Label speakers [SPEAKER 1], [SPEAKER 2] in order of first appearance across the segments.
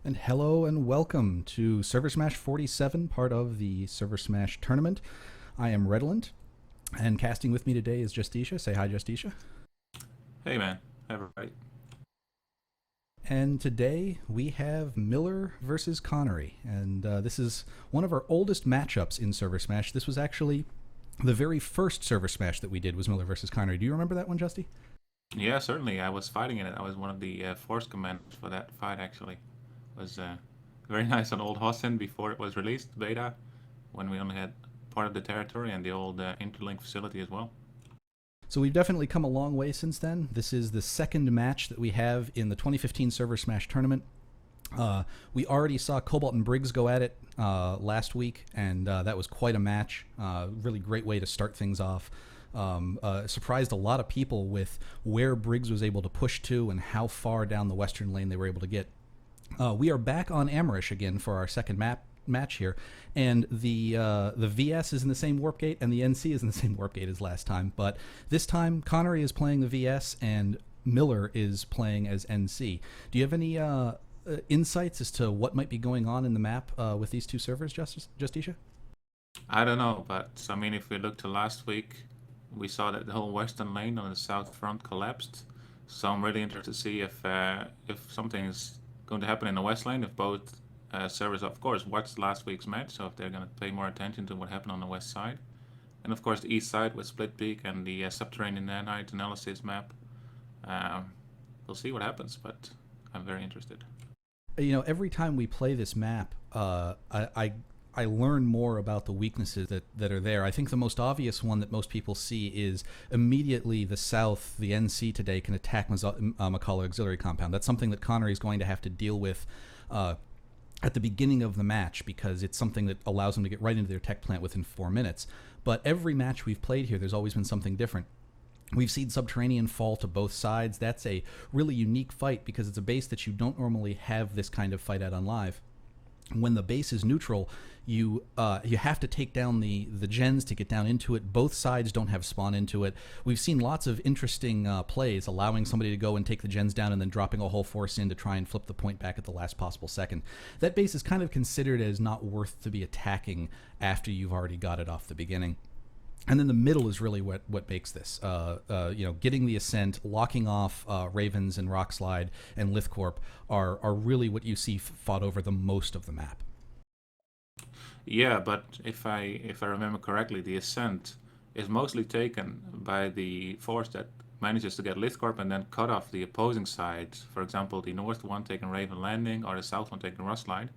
[SPEAKER 1] And hello and welcome to ServerSmash 47, part of the ServerSmash tournament. I am Redland, and casting with me today is Justicia. Say hi, Justicia.
[SPEAKER 2] Hey man, everybody.
[SPEAKER 1] And today we have Miller versus Connery, and this is one of our oldest matchups in ServerSmash. This was actually the very first ServerSmash that we did was Miller versus Connery. Do you remember that one, Justy?
[SPEAKER 2] Yeah, certainly. I was fighting in it. I was one of the force commanders for that fight. Actually, it was very nice on old Hossen before it was released beta, when we only had part of the territory and the old interlink facility as well.
[SPEAKER 1] So we've definitely come a long way since then. This is the second match that we have in the 2015 ServerSmash tournament. We already saw Cobalt and Briggs go at it last week, and that was quite a match. Really great way to start things off. Surprised a lot of people with where Briggs was able to push to and how far down the western lane they were able to get. We are back on Amerish again for our second match here, and the VS is in the same warp gate and the NC is in the same warp gate as last time, but this time Connery is playing the VS and Miller is playing as NC. Do you have any insights as to what might be going on in the map with these two servers, Justicia?
[SPEAKER 2] I don't know, but I mean, if we look to last week, we saw that the whole western lane on the south front collapsed. So I'm really interested to see if something is going to happen in the west lane. If both servers, of course, watched last week's match, so if they're going to pay more attention to what happened on the west side, and of course the east side with Split Peak and the subterranean nanite analysis map. We'll see what happens, but I'm very interested.
[SPEAKER 1] You know, every time we play this map, I learn more about the weaknesses that are there. I think the most obvious one that most people see is immediately the south, the NC today can attack McCullough Auxiliary Compound. That's something that Connery is going to have to deal with at the beginning of the match, because it's something that allows them to get right into their tech plant within 4 minutes. But every match we've played here, there's always been something different. We've seen Subterranean fall to both sides. That's a really unique fight because it's a base that you don't normally have this kind of fight at on live. When the base is neutral, you have to take down the gens to get down into it. Both sides don't have spawn into it. We've seen lots of interesting plays, allowing somebody to go and take the gens down and then dropping a whole force in to try and flip the point back at the last possible second. That base is kind of considered as not worth to be attacking after you've already got it off the beginning. And then the middle is really what makes this. Getting the ascent, locking off Ravens and Rockslide and Lithcorp are really what you see fought over the most of the map.
[SPEAKER 2] Yeah, but if I remember correctly, the ascent is mostly taken by the force that manages to get Lithcorp and then cut off the opposing side. For example, the north one taking Raven Landing or the south one taking Rockslide.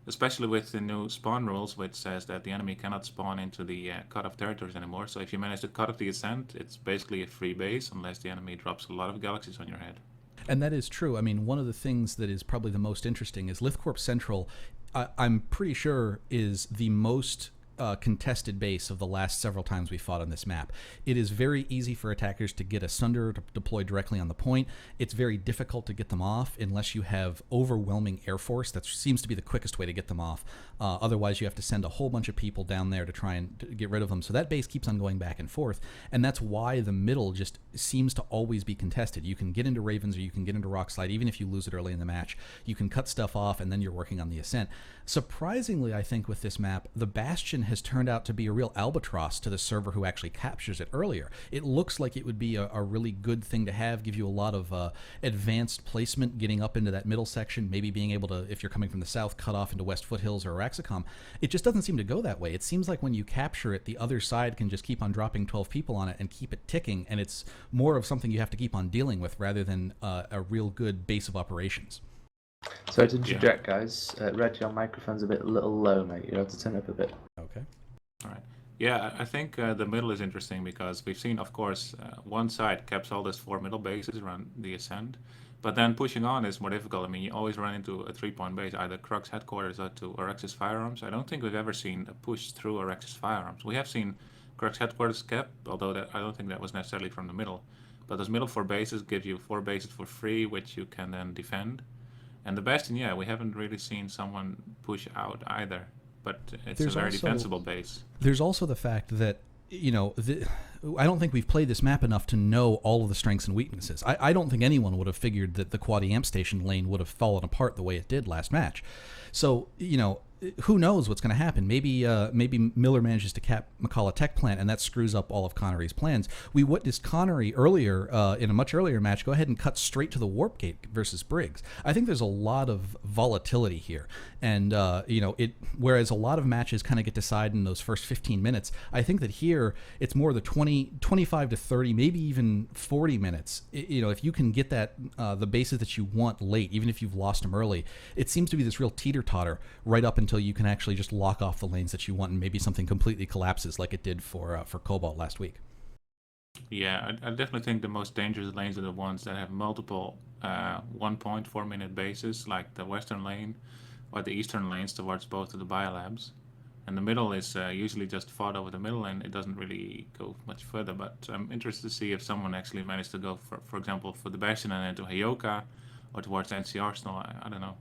[SPEAKER 2] Especially with the new spawn rules, which says that the enemy cannot spawn into the cut-off territories anymore. So if you manage to cut off the ascent, it's basically a free base unless the enemy drops a lot of galaxies on your head.
[SPEAKER 1] And that is true. I mean, one of the things that is probably the most interesting is Lithcorp Central, I'm pretty sure, is the most contested base of the last several times we fought on this map. It is very easy for attackers to get a Sunder to deploy directly on the point. It's very difficult to get them off unless you have overwhelming air force. That seems to be the quickest way to get them off. Otherwise, you have to send a whole bunch of people down there to try and get rid of them. So that base keeps on going back and forth, and that's why the middle just seems to always be contested. You can get into Ravens or you can get into Rockslide, even if you lose it early in the match. You can cut stuff off, and then you're working on the ascent. Surprisingly, I think with this map, the Bastion has turned out to be a real albatross to the server who actually captures it earlier. It looks like it would be a really good thing to have, give you a lot of advanced placement getting up into that middle section, maybe being able to, if you're coming from the south, cut off into West Foothills or Raxacom. It just doesn't seem to go that way. It seems like when you capture it, the other side can just keep on dropping 12 people on it and keep it ticking, and it's more of something you have to keep on dealing with rather than a real good base of operations.
[SPEAKER 3] Sorry to interject, guys. Reg, your microphone's a little low, mate. You have to turn it up a bit.
[SPEAKER 1] Okay.
[SPEAKER 2] All right. Yeah, I think the middle is interesting because we've seen, of course, one side caps all these 4 middle bases around the ascent, but then pushing on is more difficult. I mean, you always run into a 3-point base, either Crux headquarters or to Orex's firearms. I don't think we've ever seen a push through Orex's firearms. We have seen Crux headquarters cap, although I don't think that was necessarily from the middle. But those middle 4 bases give you 4 bases for free, which you can then defend. And the Bastion, yeah, we haven't really seen someone push out either, but it's a very defensible base.
[SPEAKER 1] There's also the fact that I don't think we've played this map enough to know all of the strengths and weaknesses. I don't think anyone would have figured that the quad amp station lane would have fallen apart the way it did last match. So, who knows what's going to happen? Maybe Miller manages to cap McCullough Tech Plant, and that screws up all of Connery's plans. We witnessed Connery earlier in a much earlier match go ahead and cut straight to the warpgate versus Briggs. I think there's a lot of volatility here, and whereas a lot of matches kind of get decided in those first 15 minutes, I think that here it's more the 25 to 30, maybe even 40 minutes. If you can get that the bases that you want late, even if you've lost them early, it seems to be this real teeter-totter right up until you can actually just lock off the lanes that you want, and maybe something completely collapses like it did for Cobalt last week.
[SPEAKER 2] Yeah, I definitely think the most dangerous lanes are the ones that have multiple 1.4 minute bases, like the western lane or the eastern lanes towards both of the biolabs. And the middle is usually just fought over the middle, and it doesn't really go much further. But I'm interested to see if someone actually managed to go, for example, for the Bastion and then to Hayoka or towards NC Arsenal. I don't know.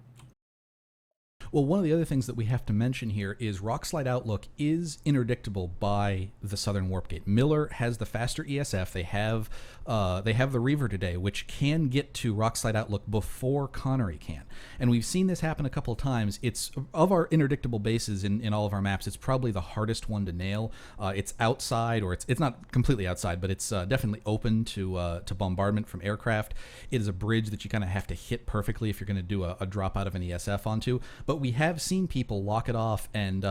[SPEAKER 1] Well, one of the other things that we have to mention here is Rockslide Outlook is interdictable by the Southern Warpgate. Miller has the faster ESF. They have the Reaver today, which can get to Rockslide Outlook before Connery can. And we've seen this happen a couple of times. It's of our interdictable bases in all of our maps, it's probably the hardest one to nail. It's outside, or it's not completely outside, but it's definitely open to bombardment from aircraft. It is a bridge that you kind of have to hit perfectly if you're going to do a drop out of an ESF onto. But we have seen people lock it off and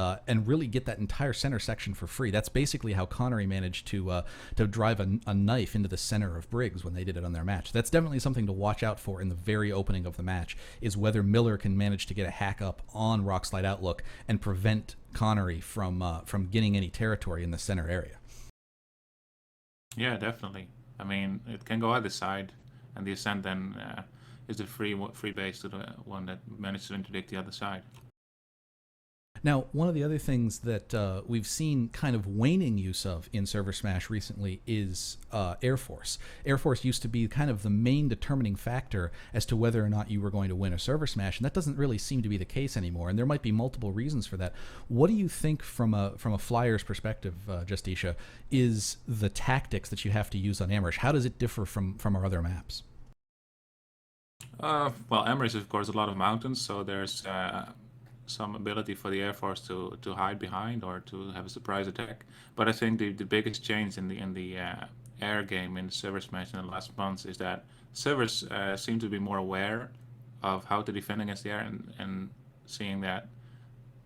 [SPEAKER 1] really get that entire center section for free. That's basically how Connery managed to drive a knife into the center of Briggs when they did it on their match. That's definitely something to watch out for in the very opening of the match, is whether Miller can manage to get a hack up on Rockslide Outlook and prevent Connery from getting any territory in the center area.
[SPEAKER 2] Yeah, definitely. I mean, it can go either side, and the Ascent then is the free base to the one that managed to interdict the other side.
[SPEAKER 1] Now, one of the other things that we've seen kind of waning use of in ServerSmash recently is Air Force. Air Force used to be kind of the main determining factor as to whether or not you were going to win a ServerSmash, and that doesn't really seem to be the case anymore, and there might be multiple reasons for that. What do you think from a Flyers perspective, Justisha, is the tactics that you have to use on Amerish? How does it differ from our other maps?
[SPEAKER 2] Well, Amerish is, of course, a lot of mountains, so there's some ability for the Air Force to hide behind or to have a surprise attack. But I think the biggest change in the air game in the ServerSmash in the last months is that servers seem to be more aware of how to defend against the air, and seeing that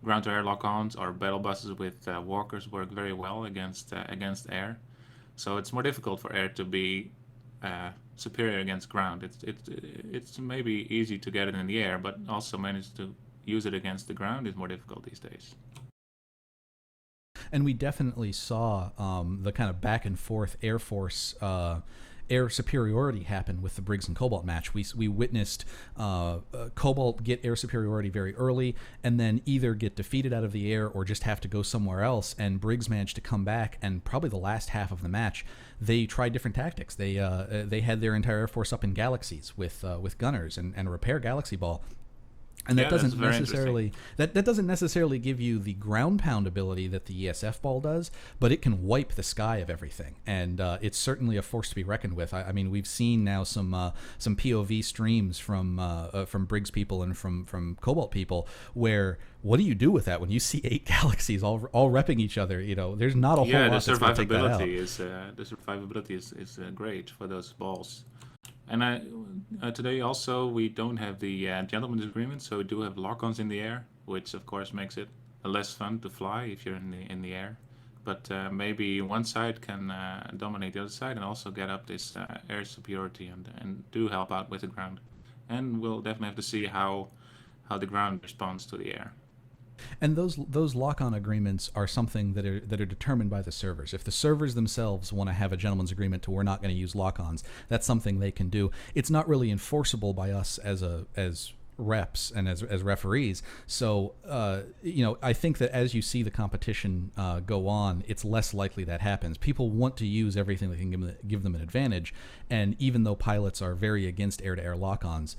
[SPEAKER 2] ground-to-air lock-ons or battle buses with walkers work very well against air. So it's more difficult for air to be superior against ground. It's maybe easy to get it in the air, but also manage to use it against the ground is more difficult these days.
[SPEAKER 1] And we definitely saw the kind of back and forth Air Force air superiority happen with the Briggs and Cobalt match. We witnessed Cobalt get air superiority very early and then either get defeated out of the air or just have to go somewhere else, and Briggs managed to come back, and probably the last half of the match they tried different tactics. They had their entire Air Force up in Galaxies with gunners and repair Galaxy Ball. And that doesn't necessarily give you the ground pound ability that the ESF ball does, but it can wipe the sky of everything, and it's certainly a force to be reckoned with. I mean, we've seen now some POV streams from Briggs people and from Cobalt people where, what do you do with that when you see 8 galaxies all repping each other? There's not a whole lot that's going to take that out.
[SPEAKER 2] The survivability is great for those balls. And today also we don't have the gentleman's agreement, so we do have lock-ons in the air, which of course makes it less fun to fly if you're in the air. But maybe one side can dominate the other side and also get up this air superiority and do help out with the ground. And we'll definitely have to see how the ground responds to the air.
[SPEAKER 1] And those lock-on agreements are something that are determined by the servers. If the servers themselves want to have a gentleman's agreement to we're not going to use lock-ons, that's something they can do. It's not really enforceable by us as reps and as referees. So I think that as you see the competition go on, it's less likely that happens. People want to use everything that can give them an advantage, and even though pilots are very against air-to-air lock-ons,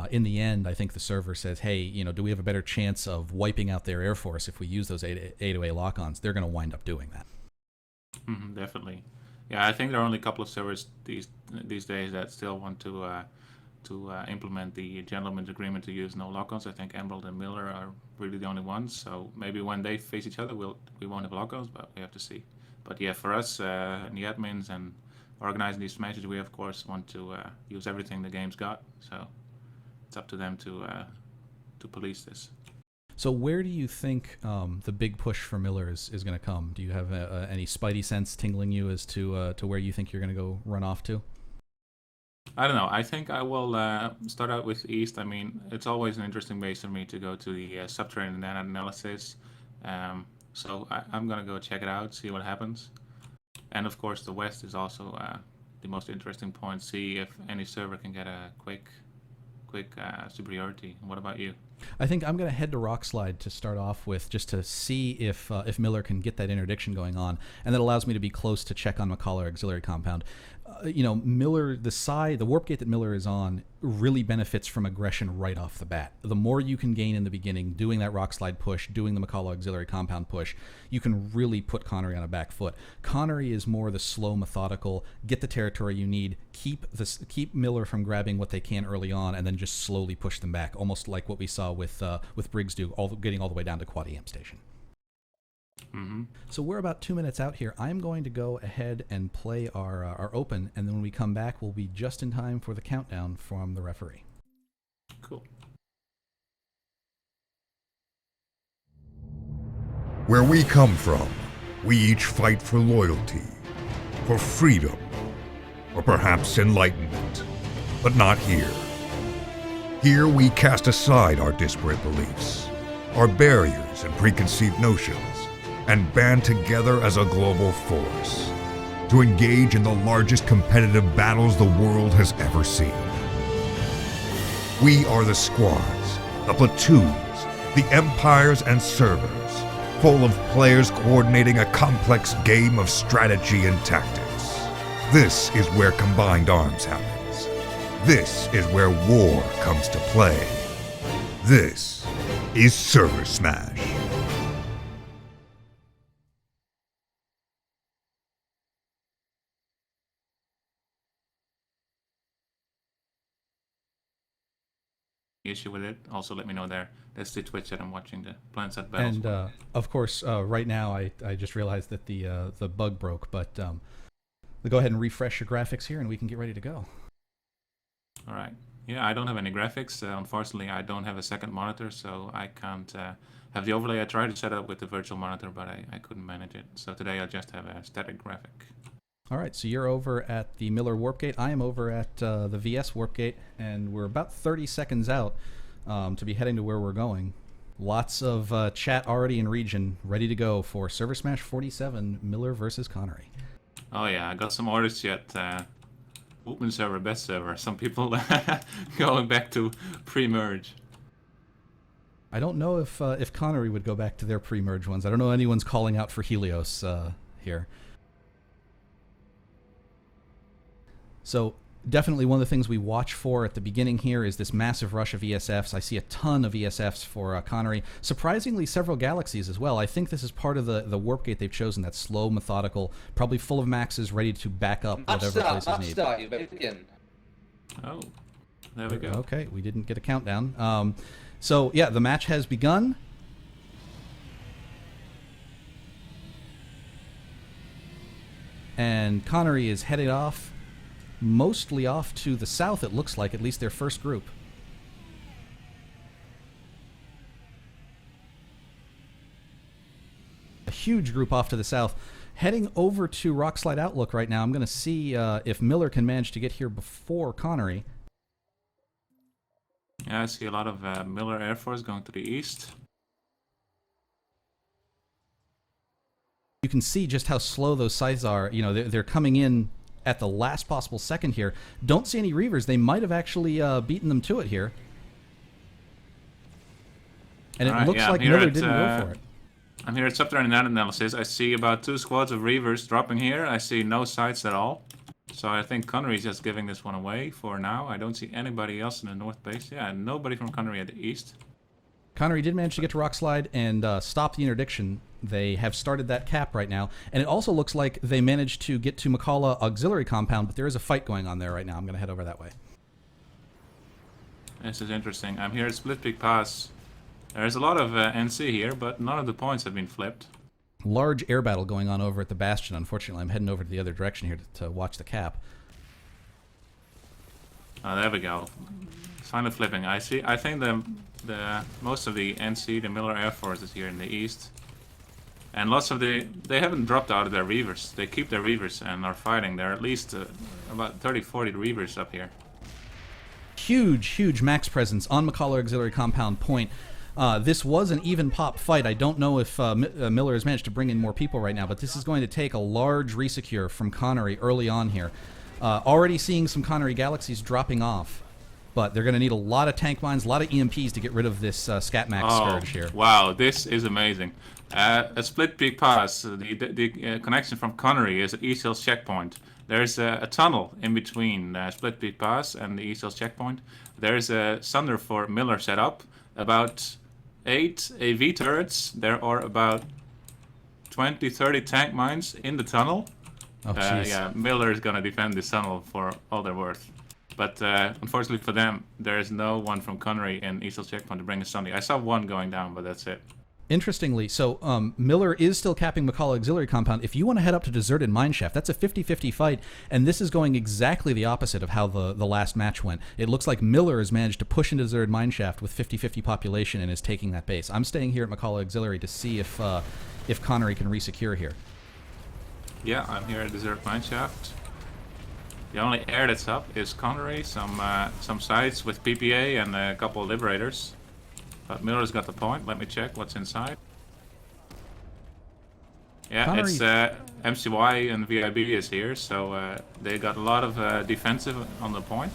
[SPEAKER 1] in the end, I think the server says, hey, do we have a better chance of wiping out their Air Force if we use those A-to-A lock-ons? They're going to wind up doing that.
[SPEAKER 2] Definitely. Yeah, I think there are only a couple of servers these days that still want to implement the gentleman's agreement to use no lock-ons. I think Emerald and Miller are really the only ones. So maybe when they face each other, we won't have lock-ons, but we have to see. But yeah, for us, and the admins and organizing these matches, we of course want to use everything the game's got. So it's up to them to police this.
[SPEAKER 1] So where do you think the big push for Miller is going to come? Do you have any spidey sense tingling you as to where you think you're going to go run off to?
[SPEAKER 2] I don't know. I think I will start out with East. I mean, it's always an interesting base for me to go to the subterranean analysis. So I'm going to go check it out, see what happens. And of course, the West is also the most interesting point. See if any server can get a quick superiority. What about you?
[SPEAKER 1] I think I'm going to head to Rockslide to start off with, just to see if Miller can get that interdiction going on, and that allows me to be close to check on McCullough Auxiliary Compound. Miller, the warp gate that Miller is on really benefits from aggression right off the bat. The more you can gain in the beginning, doing that Rockslide push, doing the McCullough Auxiliary Compound push, you can really put Connery on a back foot. Connery is more the slow, methodical, get the territory you need, keep Miller from grabbing what they can early on, and then just slowly push them back, almost like what we saw with Briggs do, getting all the way down to Quad EM Station. So we're about 2 minutes out here. I'm going to go ahead and play our open, and then when we come back, we'll be just in time for the countdown from the referee.
[SPEAKER 2] Cool.
[SPEAKER 4] Where we come from, we each fight for loyalty, for freedom, or perhaps enlightenment. But not here. Here we cast aside our disparate beliefs, our barriers and preconceived notions, and band together as a global force to engage in the largest competitive battles the world has ever seen. We are the squads, the platoons, the empires and servers, full of players coordinating a complex game of strategy and tactics. This is where combined arms happens. This is where war comes to play. This is ServerSmash.
[SPEAKER 2] Issue with it, also let me know there. That's the Twitch that I'm watching the Plansat battles.
[SPEAKER 1] And of course, right now I just realized that the bug broke, but go ahead and refresh your graphics here, and we can get ready to go.
[SPEAKER 2] All right. Yeah, I don't have any graphics. Unfortunately, I don't have a second monitor, so I can't have the overlay. I tried to set up with the virtual monitor, but I couldn't manage it. So today I just have a static graphic.
[SPEAKER 1] All right, so you're over at the Miller Warp Gate. I am over at the VS Warp Gate, and we're about 30 seconds out to be heading to where we're going. Lots of chat already in region, ready to go for ServerSmash 47, Miller versus Connery.
[SPEAKER 2] Oh yeah, I got some orders yet. Open server, best server. Some people going back to pre-merge.
[SPEAKER 1] I don't know if Connery would go back to their pre-merge ones. I don't know anyone's calling out for Helios here. So definitely one of the things we watch for at the beginning here is this massive rush of ESFs. I see a ton of ESFs for Connery. Surprisingly, several galaxies as well. I think this is part of the warp gate they've chosen, that slow, methodical, probably full of maxes, ready to back up whatever places need.
[SPEAKER 3] You better begin.
[SPEAKER 2] Oh, there we go.
[SPEAKER 1] Okay, we didn't get a countdown. So yeah, the match has begun. And Connery is headed off. Mostly off to the south, it looks like, at least their first group. A huge group off to the south. Heading over to Rockslide Outlook right now. I'm going to see if Miller can manage to get here before Connery.
[SPEAKER 2] Yeah, I see a lot of Miller Air Force going to the east.
[SPEAKER 1] You can see just how slow those sites are. You know, they're coming in at the last possible second here. Don't see any Reavers. They might have actually beaten them to it here. And it looks like Miller didn't go for it.
[SPEAKER 2] I'm here at Subterranean Analysis. I see about 2 squads of Reavers dropping here. I see no sites at all. So I think Connery is just giving this one away for now. I don't see anybody else in the north base. Yeah, nobody from Connery at the east.
[SPEAKER 1] Connery did manage to get to Rock Slide and stop the interdiction. They have started that cap right now. And it also looks like they managed to get to McCullough Auxiliary Compound, but there is a fight going on there right now. I'm going to head over that way.
[SPEAKER 2] This is interesting. I'm here at Split Peak Pass. There's a lot of NC here, but none of the points have been flipped.
[SPEAKER 1] Large air battle going on over at the Bastion. Unfortunately, I'm heading over to the other direction here to watch the cap.
[SPEAKER 2] Oh, there we go. Finally flipping. I think the most of the NC, the Miller Air Force, is here in the east. And lots of they haven't dropped out of their Reavers. They keep their Reavers and are fighting. There are at least about 30-40 Reavers up here.
[SPEAKER 1] Huge max presence on McCullough Auxiliary Compound Point. This was an even pop fight. I don't know if Miller has managed to bring in more people right now, but this is going to take a large resecure from Connery early on here. Already seeing some Connery Galaxies dropping off, but they're going to need a lot of tank mines, a lot of EMPs to get rid of this Scat Max Scourge here.
[SPEAKER 2] Wow, this is amazing. A Split Peak Pass, the connection from Connery is at East Hills Checkpoint. There's a tunnel in between Split Peak Pass and the East Hills Checkpoint. There's a Sunder for Miller set up. About 8 AV turrets. There are about 20-30 tank mines in the tunnel.
[SPEAKER 1] Oh,
[SPEAKER 2] yeah, Miller is going to defend this tunnel for all they're worth. But unfortunately for them, there is no one from Connery in East Hills Checkpoint to bring a Sunday. I saw one going down, but that's it.
[SPEAKER 1] Interestingly, so Miller is still capping McCullough Auxiliary Compound. If you want to head up to Deserted Mineshaft, that's a 50-50 fight, and this is going exactly the opposite of how the last match went. It looks like Miller has managed to push into Deserted Mineshaft with 50-50 population and is taking that base. I'm staying here at McCullough Auxiliary to see if Connery can resecure here.
[SPEAKER 2] Yeah, I'm here at Deserted Mineshaft. The only air that's up is Connery, some sites with PPA and a couple of Liberators. But Miller's got the point. Let me check what's inside. Yeah,
[SPEAKER 1] Connery.
[SPEAKER 2] It's MCY and VIB is here, so they got a lot of defensive on the point.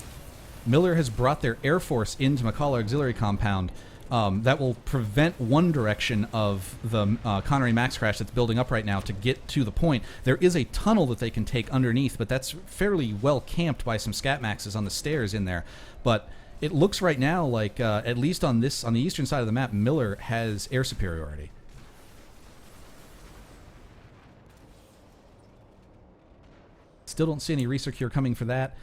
[SPEAKER 1] Miller has brought their Air Force into McCullough Auxiliary Compound. That will prevent one direction of the Connery Max Crash that's building up right now to get to the point. There is a tunnel that they can take underneath, but that's fairly well camped by some Scat Maxes on the stairs in there. But it looks right now like, at least on the eastern side of the map, Miller has air superiority. Still don't see any resecure coming for that.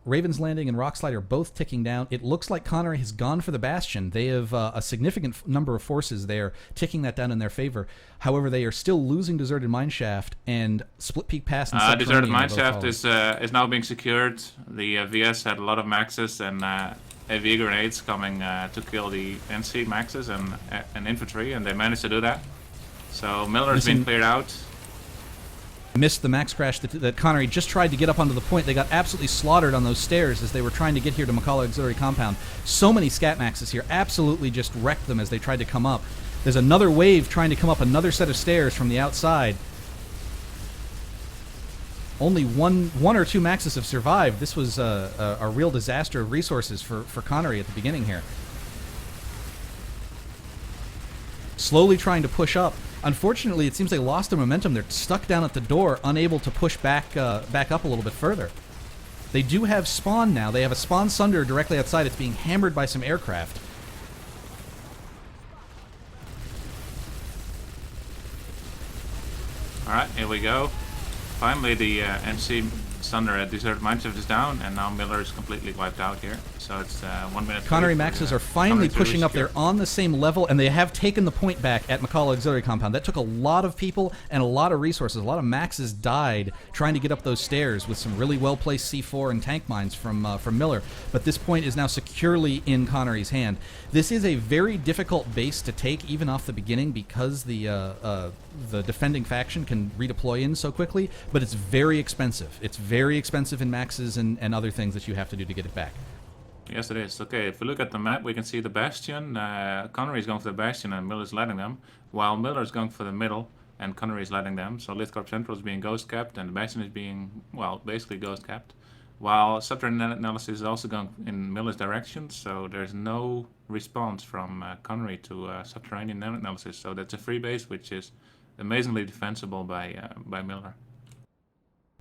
[SPEAKER 1] Raven's Landing and Rockslide are both ticking down. It looks like Connery has gone for the Bastion. They have a significant number of forces there, ticking that down in their favor. However, they are still losing Deserted Mineshaft and Split Peak Pass. And
[SPEAKER 2] Deserted Mineshaft is now being secured. The VS had a lot of maxes and AV grenades coming to kill the NC maxes and infantry, and they managed to do that. So Miller's been cleared out.
[SPEAKER 1] Missed the max crash that Connery just tried to get up onto the point. They got absolutely slaughtered on those stairs as they were trying to get here to McCullough Auxiliary Compound. So many Scat Maxes here absolutely just wrecked them as they tried to come up. There's another wave trying to come up another set of stairs from the outside. Only one or two Maxes have survived. This was a real disaster of resources for Connery at the beginning here. Slowly trying to push up. Unfortunately, it seems they lost their momentum. They're stuck down at the door, unable to push back up a little bit further. They do have spawn now. They have a spawn Sunder directly outside. It's being hammered by some aircraft.
[SPEAKER 2] Alright, here we go. Finally, the MC Sunder at Deserted Mineshaft is down, and now Miller is completely wiped out here. So it's 1 minute.
[SPEAKER 1] Connery Maxes are finally pushing up. They're on the same level, and they have taken the point back at McCullough Auxiliary Compound. That took a lot of people and a lot of resources. A lot of Maxes died trying to get up those stairs with some really well-placed C4 and tank mines from Miller. But this point is now securely in Connery's hand. This is a very difficult base to take, even off the beginning, because the defending faction can redeploy in so quickly, but it's very expensive. It's very expensive in Maxes and other things that you have to do to get it back.
[SPEAKER 2] Yes, it is. Okay, if we look at the map, we can see the Bastion. Connery is going for the Bastion and Miller's letting them, while Miller is going for the middle and Connery is letting them. So Litcorp Central is being ghost capped and the Bastion is being, well, basically ghost capped. While subterranean analysis is also going in Miller's direction, so there's no response from Connery to subterranean analysis. So that's a free base, which is amazingly defensible by Miller.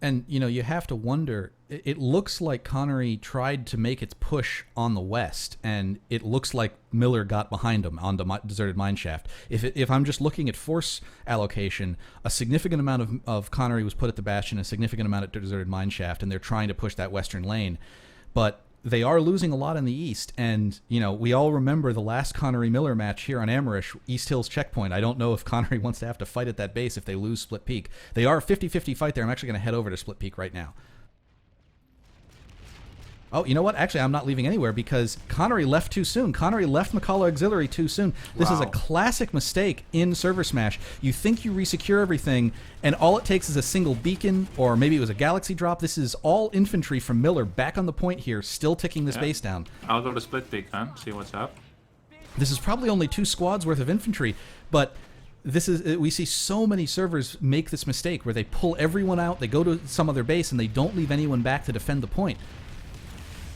[SPEAKER 1] And, you know, you have to wonder, it looks like Connery tried to make its push on the west, and it looks like Miller got behind him on the deserted mineshaft. If I'm just looking at force allocation, a significant amount of Connery was put at the Bastion, a significant amount at deserted mineshaft, and they're trying to push that western lane. But they are losing a lot in the east, and, you know, we all remember the last Connery-Miller match here on Amerish, East Hills Checkpoint. I don't know if Connery wants to have to fight at that base if they lose Split Peak. They are a 50-50 fight there. I'm actually going to head over to Split Peak right now. Oh, you know what? Actually, I'm not leaving anywhere because Connery left too soon. Connery left McCullough Auxiliary too soon. This is a classic mistake in ServerSmash. You think you resecure everything, and all it takes is a single beacon, or maybe it was a galaxy drop. This is all infantry from Miller back on the point here, still ticking this base down.
[SPEAKER 2] I'll go to Split Peak then, see what's up.
[SPEAKER 1] This is probably only 2 squads worth of infantry, but this is, we see so many servers make this mistake where they pull everyone out, they go to some other base, and they don't leave anyone back to defend the point.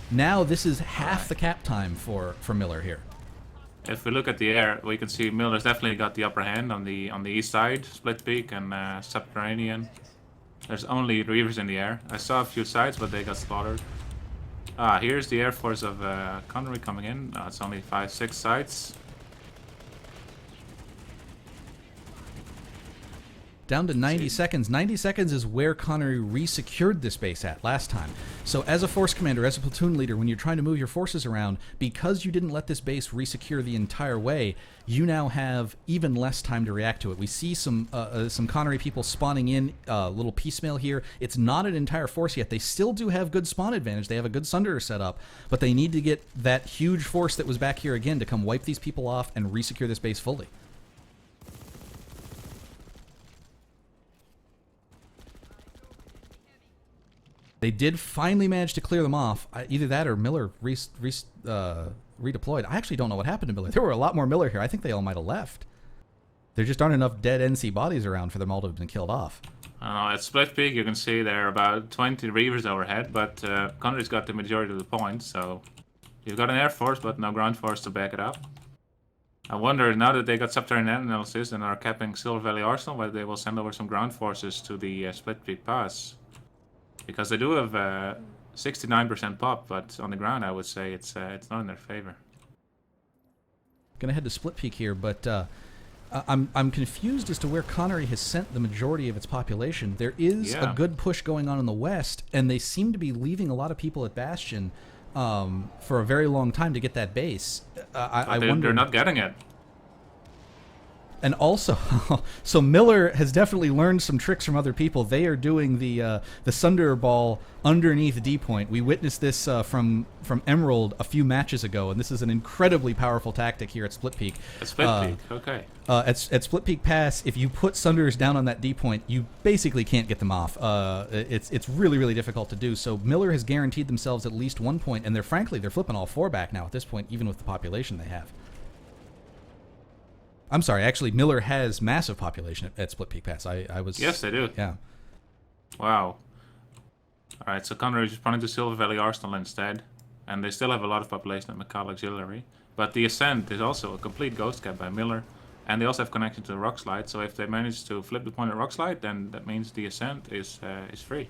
[SPEAKER 1] Now this is half the cap time for Miller here.
[SPEAKER 2] If we look at the air, we can see Miller's definitely got the upper hand on the east side, Split Peak and Subterranean. There's only Reavers in the air. I saw a few sites, but they got slaughtered. Here's the air force of Connory coming in. It's only 5-6 sites.
[SPEAKER 1] Down to 90 seconds. 90 seconds is where Connery re-secured this base at last time. So as a force commander, as a platoon leader, when you're trying to move your forces around, because you didn't let this base re-secure the entire way, you now have even less time to react to it. We see some Connery people spawning in, little piecemeal here. It's not an entire force yet. They still do have good spawn advantage. They have a good Sunderer set up, but they need to get that huge force that was back here again to come wipe these people off and re-secure this base fully. They did finally manage to clear them off. Either that or Miller redeployed. I actually don't know what happened to Miller. There were a lot more Miller here. I think they all might have left. There just aren't enough dead NC bodies around for them all to have been killed off.
[SPEAKER 2] At Split Peak, you can see there are about 20 Reavers overhead, but Connery's got the majority of the points, so you've got an Air Force, but no ground force to back it up. I wonder, now that they got subterranean analysis and are capping Silver Valley Arsenal, whether they will send over some ground forces to the Split Peak Pass. Because they do have 69% pop, but on the ground I would say it's not in their favor.
[SPEAKER 1] Gonna head to Split Peak here, but I'm confused as to where Connery has sent the majority of its population. There is a good push going on in the west, and they seem to be leaving a lot of people at Bastion for a very long time to get that base. I wonder.
[SPEAKER 2] They're not getting it.
[SPEAKER 1] And also, so Miller has definitely learned some tricks from other people. They are doing the Sunderer Ball underneath D point. We witnessed this from Emerald a few matches ago, and this is an incredibly powerful tactic here at Split Peak.
[SPEAKER 2] At Split Peak, okay.
[SPEAKER 1] At Split Peak Pass, if you put Sunderers down on that D point, you basically can't get them off. It's really, really difficult to do. So Miller has guaranteed themselves at least 1 point, and they're flipping all 4 back now at this point, even with the population they have. I'm sorry, actually, Miller has massive population at Split Peak Pass. I was...
[SPEAKER 2] Yes, they do.
[SPEAKER 1] Yeah.
[SPEAKER 2] Wow. Alright, so Connery is running to Silver Valley Arsenal instead. And they still have a lot of population at McCall Auxiliary. But the Ascent is also a complete ghost cap by Miller. And they also have connection to the Rock Slide. So if they manage to flip the point at Rock Slide, then that means the Ascent is free.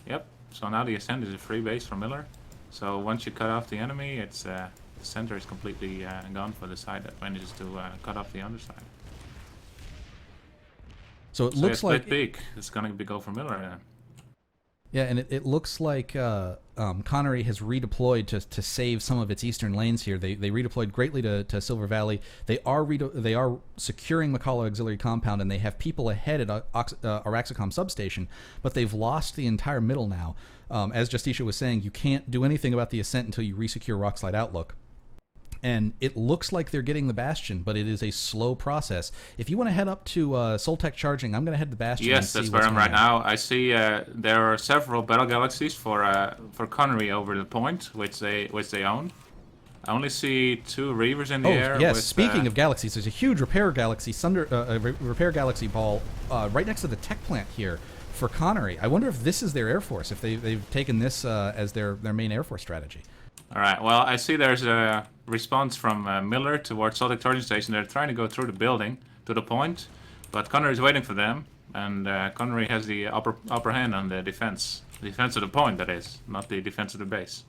[SPEAKER 2] Yep, so now the Ascent is a free base for Miller. So once you cut off the enemy, it's... the center is completely gone for the side that manages to cut off the underside.
[SPEAKER 1] So it looks like
[SPEAKER 2] Split Peak is going to go for Miller then.
[SPEAKER 1] Yeah, and it looks like Connery has redeployed to save some of its eastern lanes here. They redeployed greatly to Silver Valley. They are securing McCall Auxiliary Compound, and they have people ahead at Araxicom Substation, but they've lost the entire middle now. As Justisha was saying, you can't do anything about the Ascent until you resecure Rockslide Outlook. And it looks like they're getting the Bastion, but it is a slow process. If you want to head up to Soltech Charging, I'm going to head to the Bastion.
[SPEAKER 2] Yes, that's where I'm right now. I see there are several battle galaxies for Connery over the point, which they own. I only see 2 Reavers in the air.
[SPEAKER 1] Yes, speaking of galaxies, there's a huge repair galaxy, repair galaxy ball right next to the tech plant here for Connery. I wonder if this is their air force, if they've taken this as their main air force strategy.
[SPEAKER 2] All right. Well, I see there's a response from Miller towards Soltech Charging Station. They're trying to go through the building to the point, but Connery is waiting for them. and Connery has the upper hand on the defense. The defense of the point, that is, not the defense of the base.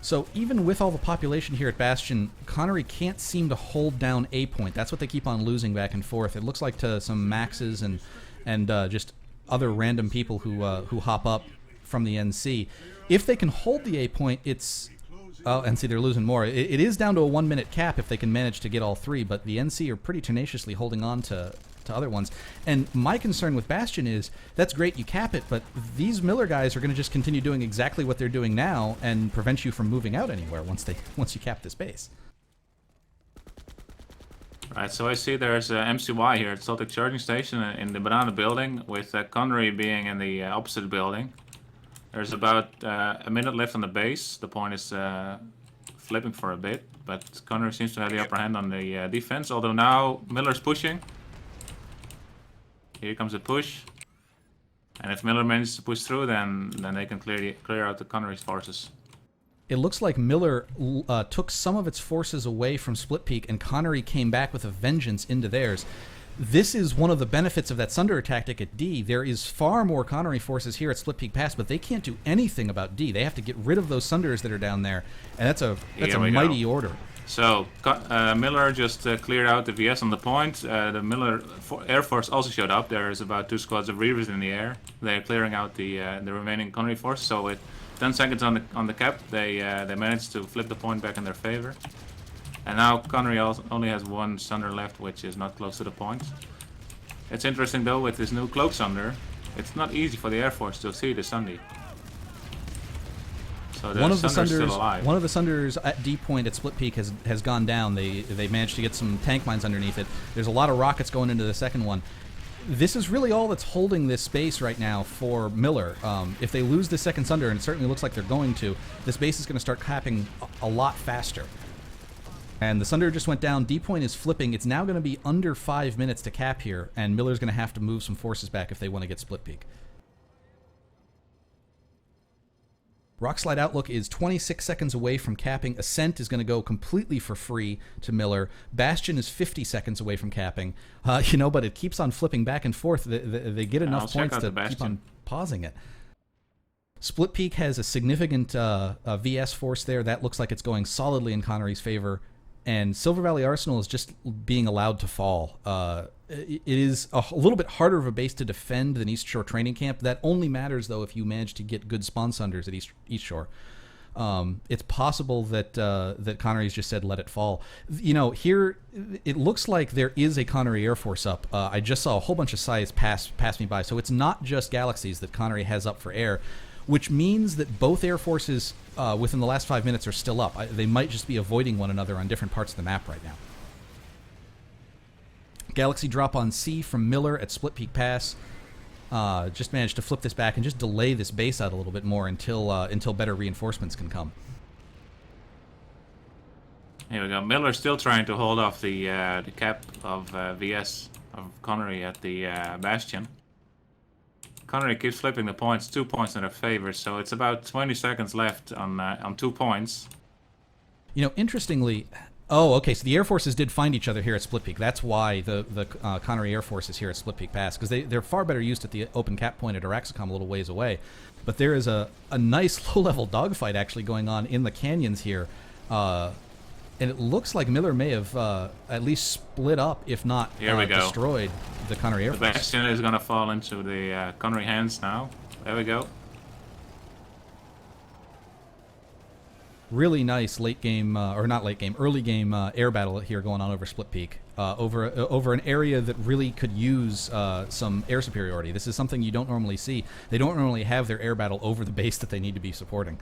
[SPEAKER 1] So even with all the population here at Bastion, Connery can't seem to hold down A point. That's what they keep on losing back and forth. It looks like to some Maxes and just other random people who hop up from the NC. If they can hold the A point, it's... Oh, and see, they're losing more. It is down to a 1-minute cap if they can manage to get all three, but the NC are pretty tenaciously holding on to other ones. And my concern with Bastion is, that's great, you cap it, but these Miller guys are going to just continue doing exactly what they're doing now and prevent you from moving out anywhere once you cap this base.
[SPEAKER 2] Right, so I see there's MCY here at Celtic Charging Station in the banana building, with Connery being in the opposite building. There's about a minute left on the base. The point is flipping for a bit, but Connery seems to have the upper hand on the defense, although now Miller's pushing. Here comes a push, and if Miller manages to push through, then they can clear out the Connery's forces.
[SPEAKER 1] It looks like Miller took some of its forces away from Split Peak, and Connery came back with a vengeance into theirs. This is one of the benefits of that Sunderer tactic at D. There is far more Connery forces here at Split Peak Pass, but they can't do anything about D. They have to get rid of those Sunderers that are down there, and that's a mighty order.
[SPEAKER 2] So Miller just cleared out the VS on the point. The Miller Air Force also showed up. There's about 2 squads of Reavers in the air. They're clearing out the remaining Connery force. So with 10 seconds on the cap, they managed to flip the point back in their favor. And now Connery only has 1 Sunder left, which is not close to the point. It's interesting though, with this new Cloak Sunder, it's not easy for the Air Force to see the Sundy. So one of the
[SPEAKER 1] Sunders at D point at Split Peak has gone down. They managed to get some tank mines underneath it. There's a lot of rockets going into the second one. This is really all that's holding this base right now for Miller. If they lose the second Sunder, and it certainly looks like they're going to, this base is going to start capping a lot faster. And the Sunder just went down. D point is flipping. It's now going to be under 5 minutes to cap here, and Miller's going to have to move some forces back if they want to get Split Peak. Rockslide Outlook is 26 seconds away from capping. Ascent is going to go completely for free to Miller. Bastion is 50 seconds away from capping. But it keeps on flipping back and forth. They get enough points to keep on pausing it. Split Peak has a significant VS force there. That looks like it's going solidly in Connery's favor. And Silver Valley Arsenal is just being allowed to fall. It is a little bit harder of a base to defend than East Shore Training Camp. That only matters, though, if you manage to get good spawn Sunders at East Shore. It's possible that Connery's just said, let it fall. Here, it looks like there is a Connery Air Force up. I just saw a whole bunch of size pass me by. So it's not just Galaxies that Connery has up for air, which means that both Air Forces within the last 5 minutes are still up. They might just be avoiding one another on different parts of the map right now. Galaxy drop on C from Miller at Split Peak Pass. Just managed to flip this back and just delay this base out a little bit more until better reinforcements can come.
[SPEAKER 2] Here we go. Miller's still trying to hold off the cap of VS of Connery at the Bastion. Connery keeps flipping the points, 2 points in their favor, so it's about 20 seconds left on 2 points.
[SPEAKER 1] Interestingly, so the Air Forces did find each other here at Split Peak. That's why the Connery Air Force is here at Split Peak Pass, because they're far better used at the open cap point at Araxicom a little ways away. But there is a nice low-level dogfight actually going on in the canyons here. And it looks like Miller may have at least split up, if not destroyed, the Connery Air Force.
[SPEAKER 2] The Bastion is going to fall into the Connery hands now. There we go.
[SPEAKER 1] Really nice early game air battle here going on over Split Peak, over an area that really could use some air superiority. This is something you don't normally see. They don't normally have their air battle over the base that they need to be supporting.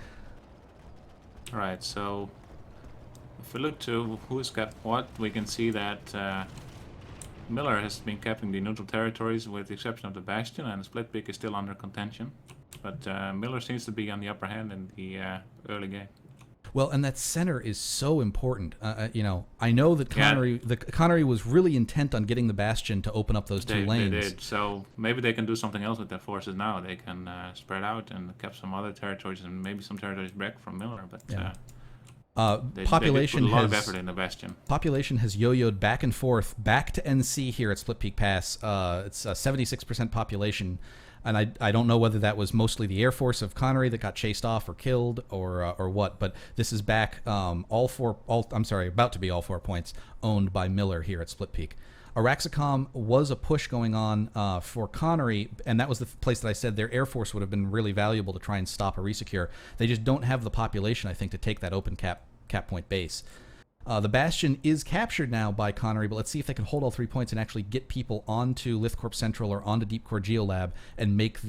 [SPEAKER 2] All right, so if we look to who's kept what, we can see that Miller has been capping the neutral territories with the exception of the Bastion, and Split Peak is still under contention. But Miller seems to be on the upper hand in the early game.
[SPEAKER 1] Well, and that center is so important. I know that Connery was really intent on getting the Bastion to open up those two lanes.
[SPEAKER 2] They did. So maybe they can do something else with their forces now. They can spread out and cap some other territories and maybe some territories back from Miller. But
[SPEAKER 1] Population
[SPEAKER 2] they did put a lot of
[SPEAKER 1] has
[SPEAKER 2] effort in the Bastion.
[SPEAKER 1] population has yo-yoed back and forth back to NC here at Split Peak Pass. It's a 76% population, and I don't know whether that was mostly the Air Force of Connery that got chased off or killed or what. But this is back about to be all 4 points owned by Miller here at Split Peak. Araxicom was a push going on for Connery, and that was the place that I said their Air Force would have been really valuable to try and stop a resecure. They just don't have the population, I think, to take that open cap point base. The Bastion is captured now by Connery, but let's see if they can hold all 3 points and actually get people onto Lithcorp Central or onto Deep Core Geolab and make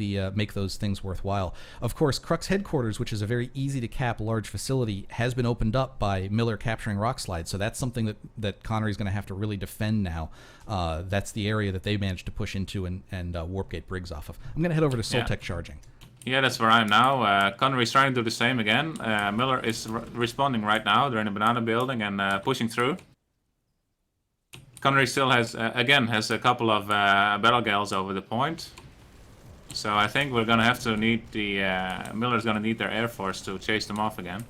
[SPEAKER 1] those things worthwhile. Of course, Crux Headquarters, which is a very easy to cap large facility, has been opened up by Miller capturing Rockslide, so that's something that Connery's going to have to really defend now. That's the area that they managed to push into and Warpgate Briggs off of. I'm going to head over to Soltech Charging.
[SPEAKER 2] Yeah, that's where I am now. Connery's trying to do the same again. Miller is responding right now. They're in a banana building and pushing through. Connery still has a couple of battle gals over the point. So I think we're going to have to need Miller's going to need their Air Force to chase them off again.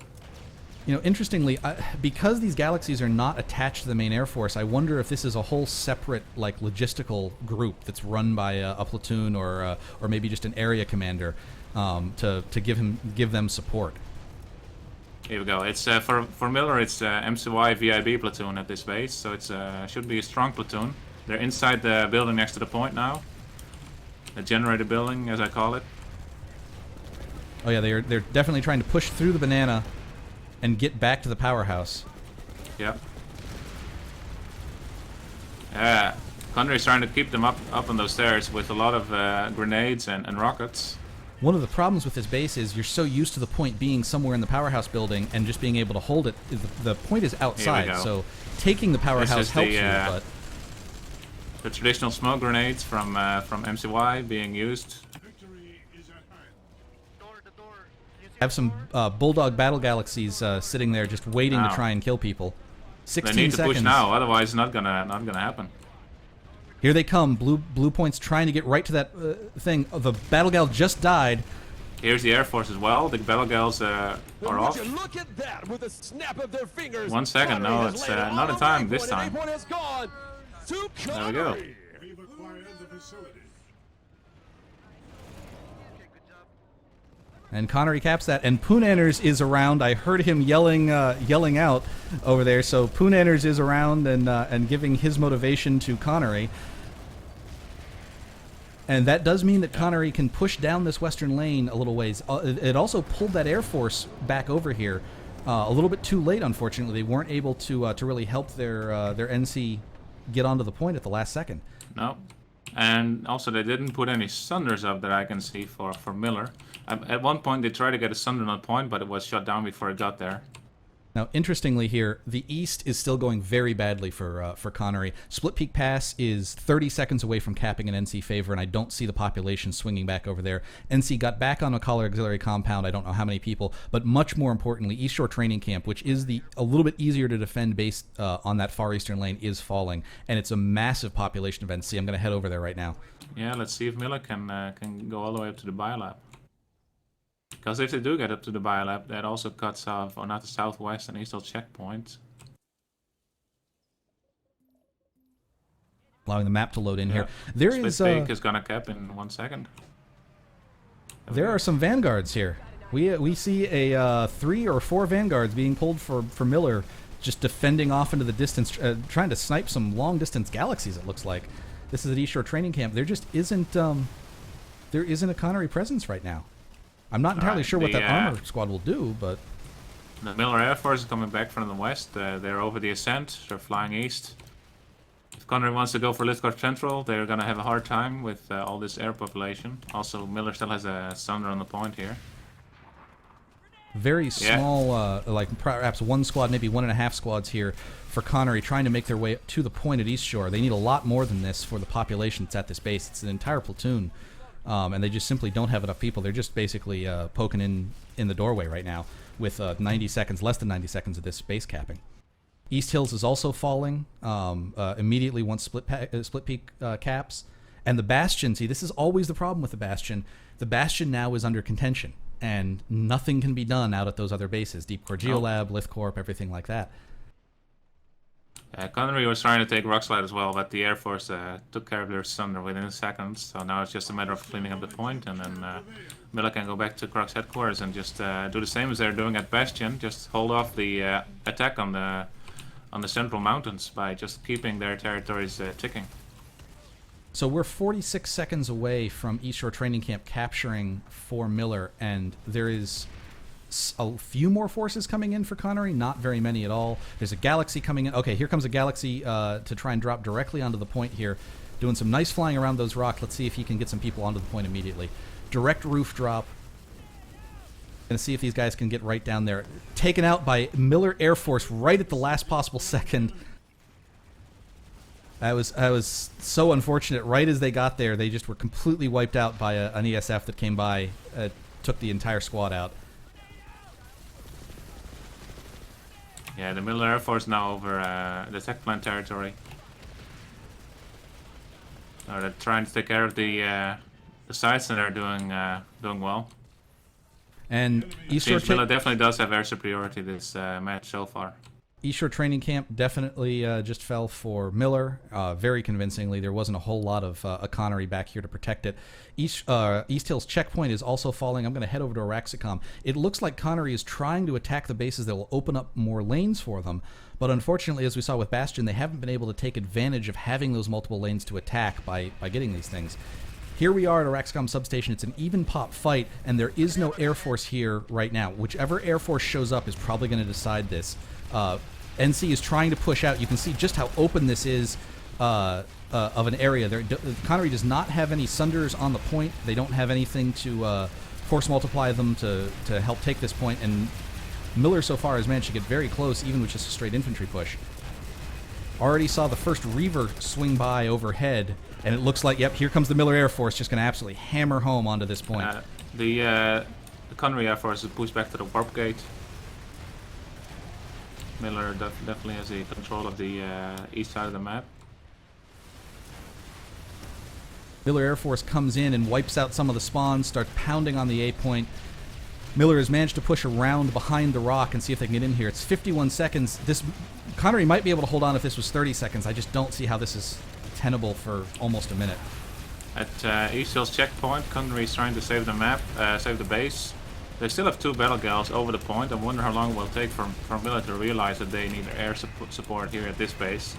[SPEAKER 1] You know, interestingly, because these galaxies are not attached to the main Air Force, I wonder if this is a whole separate, like, logistical group that's run by a platoon or maybe just an area commander to give them support.
[SPEAKER 2] Here we go. It's for Miller. It's MCY VIB platoon at this base, so it's should be a strong platoon. They're inside the building next to the point now, the generator building, as I call it.
[SPEAKER 1] Oh yeah, they're definitely trying to push through the banana and get back to the powerhouse.
[SPEAKER 2] Yep. Connery's trying to keep them up on those stairs with a lot of grenades and rockets.
[SPEAKER 1] One of the problems with this base is you're so used to the point being somewhere in the powerhouse building and just being able to hold it. The point is outside, so taking the powerhouse helps you, but...
[SPEAKER 2] The traditional smoke grenades from MCY being used.
[SPEAKER 1] Have some Bulldog Battle Galaxies sitting there just waiting to try and kill people. 16
[SPEAKER 2] they need
[SPEAKER 1] seconds.
[SPEAKER 2] to push now, otherwise it's not gonna happen.
[SPEAKER 1] Here they come. Blue points trying to get right to that thing. The Battle Gal just died.
[SPEAKER 2] Here's the Air Force as well. The Battle Gals are off.
[SPEAKER 5] Look at that with a snap of their fingers.
[SPEAKER 2] 1 second. No, it's not in time this time. There we go.
[SPEAKER 1] And Connery caps that, and Poonanners is around. I heard him yelling out over there. So Poonanners is around and giving his motivation to Connery. And that does mean that Connery can push down this western lane a little ways. It also pulled that Air Force back over here a little bit too late. Unfortunately, they weren't able to really help their NC get onto the point at the last second.
[SPEAKER 2] No. And also they didn't put any Sunders up that I can see for Miller. At one point they tried to get a Sunder on point, but it was shut down before it got there.
[SPEAKER 1] Now, interestingly here, the east is still going very badly for Connery. Split Peak Pass is 30 seconds away from capping an NC favor, and I don't see the population swinging back over there. NC got back on a Collar Auxiliary Compound, I don't know how many people, but much more importantly, East Shore Training Camp, which is a little bit easier to defend based on that far eastern lane, is falling, and it's a massive population of NC. I'm going to head over there right now.
[SPEAKER 2] Yeah, let's see if Miller can go all the way up to the biolab. Because if they do get up to the biolab, that also cuts off, or not the southwest and eastern checkpoint.
[SPEAKER 1] Allowing the map to load in here. There
[SPEAKER 2] Split Peak is gonna cap in 1 second.
[SPEAKER 1] There are some vanguards here. We see a 3 or 4 vanguards being pulled for Miller, just defending off into the distance, trying to snipe some long distance galaxies. It looks like this is at East Shore Training Camp. There just isn't a Connery presence right now. I'm not entirely sure what that armor squad will do, but...
[SPEAKER 2] The Miller Air Force is coming back from the west. They're over the ascent. They're flying east. If Connery wants to go for Lithcorp Central, they're going to have a hard time with all this air population. Also, Miller still has a Sunder on the point here.
[SPEAKER 1] Very small, like perhaps one squad, maybe 1.5 squads here for Connery, trying to make their way to the point at East Shore. They need a lot more than this for the population that's at this base. It's an entire platoon. And they just simply don't have enough people. They're just basically poking in the doorway right now with 90 seconds, less than 90 seconds of this base capping. East Hills is also falling immediately once Split Peak caps. And the Bastion, see, this is always the problem with the Bastion. The Bastion now is under contention. and nothing can be done out at those other bases. Deep Core Geolab, Lithcorp, everything like that.
[SPEAKER 2] Connery was trying to take Rockslide as well, but the Air Force took care of their Sunder within seconds. So now it's just a matter of cleaning up the point, and then Miller can go back to Krog's headquarters and just do the same as they're doing at Bastion. Just hold off the attack on the central mountains by just keeping their territories ticking.
[SPEAKER 1] So we're 46 seconds away from East Shore Training Camp capturing Fort Miller, and there is a few more forces coming in for Connery, not very many at all. There's a Galaxy coming in. Okay, here comes a Galaxy to try and drop directly onto the point here, doing some nice flying around those rocks. Let's see if he can get some people onto the point immediately. Direct roof drop. Gonna see if these guys can get right down there. Taken out by Miller Air Force right at the last possible second. That was so unfortunate. Right as they got there, they just were completely wiped out by an ESF that came by, took the entire squad out.
[SPEAKER 2] Yeah, the Miller Air Force now over the tech plant territory. They're trying to take care of the sites, and they're doing well.
[SPEAKER 1] And East Shore
[SPEAKER 2] Miller definitely does have air superiority this match so far.
[SPEAKER 1] East Shore Training Camp definitely just fell for Miller, very convincingly. There wasn't a whole lot of a Connery back here to protect it. East Hill's checkpoint is also falling. I'm going to head over to Araxicom. It looks like Connery is trying to attack the bases that will open up more lanes for them, but unfortunately, as we saw with Bastion, they haven't been able to take advantage of having those multiple lanes to attack by getting these things. Here we are at Araxicom substation. It's an even pop fight, and there is no Air Force here right now. Whichever Air Force shows up is probably going to decide this. NC is trying to push out. You can see just how open this is of an area. Connery does not have any Sunders on the point. They don't have anything to force multiply them to help take this point, and Miller so far has managed to get very close, even with just a straight infantry push. Already saw the first Reaver swing by overhead, and it looks like, yep, here comes the Miller Air Force, just going to absolutely hammer home onto this point.
[SPEAKER 2] The Connery Air Force is pushed back to the warpgate. Miller definitely has the control of the east side of the map.
[SPEAKER 1] Miller Air Force comes in and wipes out some of the spawns, starts pounding on the A point. Miller has managed to push around behind the rock and see if they can get in here. It's 51 seconds. This Connery might be able to hold on if this was 30 seconds. I just don't see how this is tenable for almost a minute.
[SPEAKER 2] At East Hill's checkpoint, Connery is trying to save the map, save the base. They still have two battle gals over the point. I wonder how long it will take for Miller to realize that they need air support here at this base.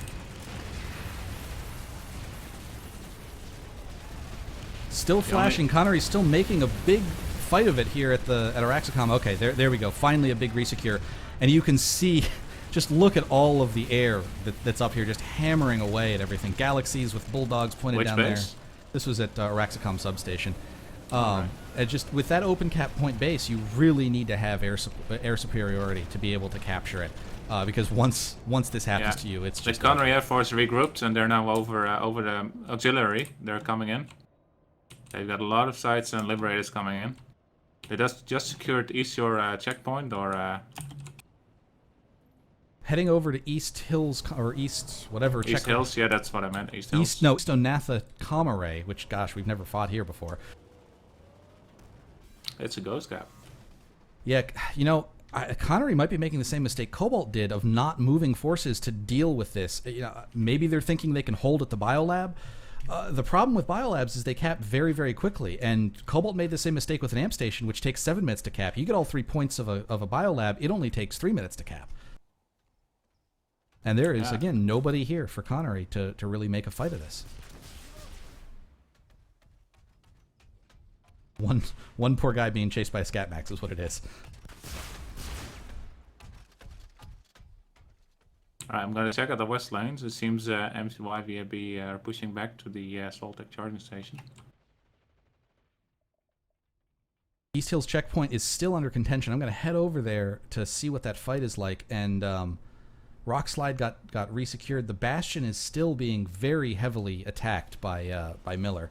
[SPEAKER 1] Still flashing. Connery's still making a big fight of it here at Araxicom. Okay, there we go. Finally a big resecure. And you can see, just look at all of the air that's up here just hammering away at everything. Galaxies with bulldogs pointed
[SPEAKER 2] Which
[SPEAKER 1] down
[SPEAKER 2] base?
[SPEAKER 1] there. This was at Araxicom substation.
[SPEAKER 2] Right.
[SPEAKER 1] And just with that open cap point base, you really need to have air superiority to be able to capture it. Because once this happens to you, it's just...
[SPEAKER 2] The Connery Air Force regrouped, and they're now over the auxiliary. They're coming in. They've got a lot of sites and liberators coming in. They just secured East Shore checkpoint, or...
[SPEAKER 1] Heading over to East Hills, or East whatever.
[SPEAKER 2] East Hills, yeah, that's what I meant. East Hills.
[SPEAKER 1] East Onatha Connory, which, gosh, we've never fought here before.
[SPEAKER 2] It's a ghost gap.
[SPEAKER 1] Yeah, you know, Connery might be making the same mistake Cobalt did of not moving forces to deal with this. You know, maybe they're thinking they can hold at the biolab. The problem with biolabs is they cap very, very quickly, and Cobalt made the same mistake with an amp station, which takes 7 minutes to cap. You get all 3 points of a biolab, it only takes 3 minutes to cap. And there is, again, nobody here for Connery to really make a fight of this. One poor guy being chased by a Scatmax is what it is.
[SPEAKER 2] Alright, I'm going to check out the west lanes. It seems MCY VAB are pushing back to the Soltec charging station.
[SPEAKER 1] East Hills checkpoint is still under contention. I'm going to head over there to see what that fight is like. And Rockslide got resecured. The Bastion is still being very heavily attacked by Miller.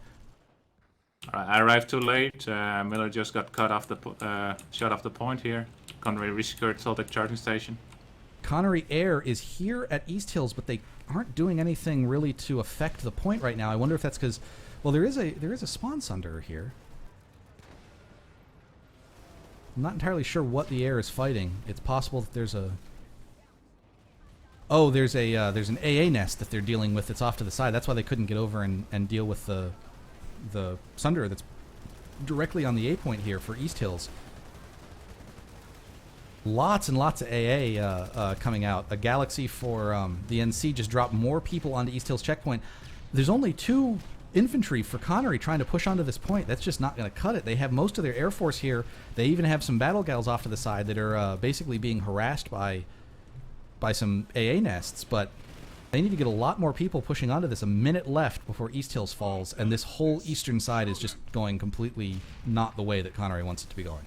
[SPEAKER 2] I arrived too late. Miller just got cut off shot off the point here. Connery resecured Soltec charging station.
[SPEAKER 1] Connery Air is here at East Hills, but they aren't doing anything really to affect the point right now. I wonder if that's because, well, there is a spawn sunder here. I'm not entirely sure what the air is fighting. It's possible that there's a... Oh, there's an AA nest that they're dealing with that's off to the side. That's why they couldn't get over and deal with the Sunderer that's directly on the A point here for East Hills. Lots and lots of AA coming out. A Galaxy for the NC just dropped more people onto East Hills checkpoint. There's only 2 infantry for Connery trying to push onto this point. That's just not going to cut it. They have most of their Air Force here. They even have some battle gals off to the side that are basically being harassed by some AA nests, but they need to get a lot more people pushing onto this. A minute left before East Hills falls, and this whole eastern side is just going completely not the way that Connery wants it to be going.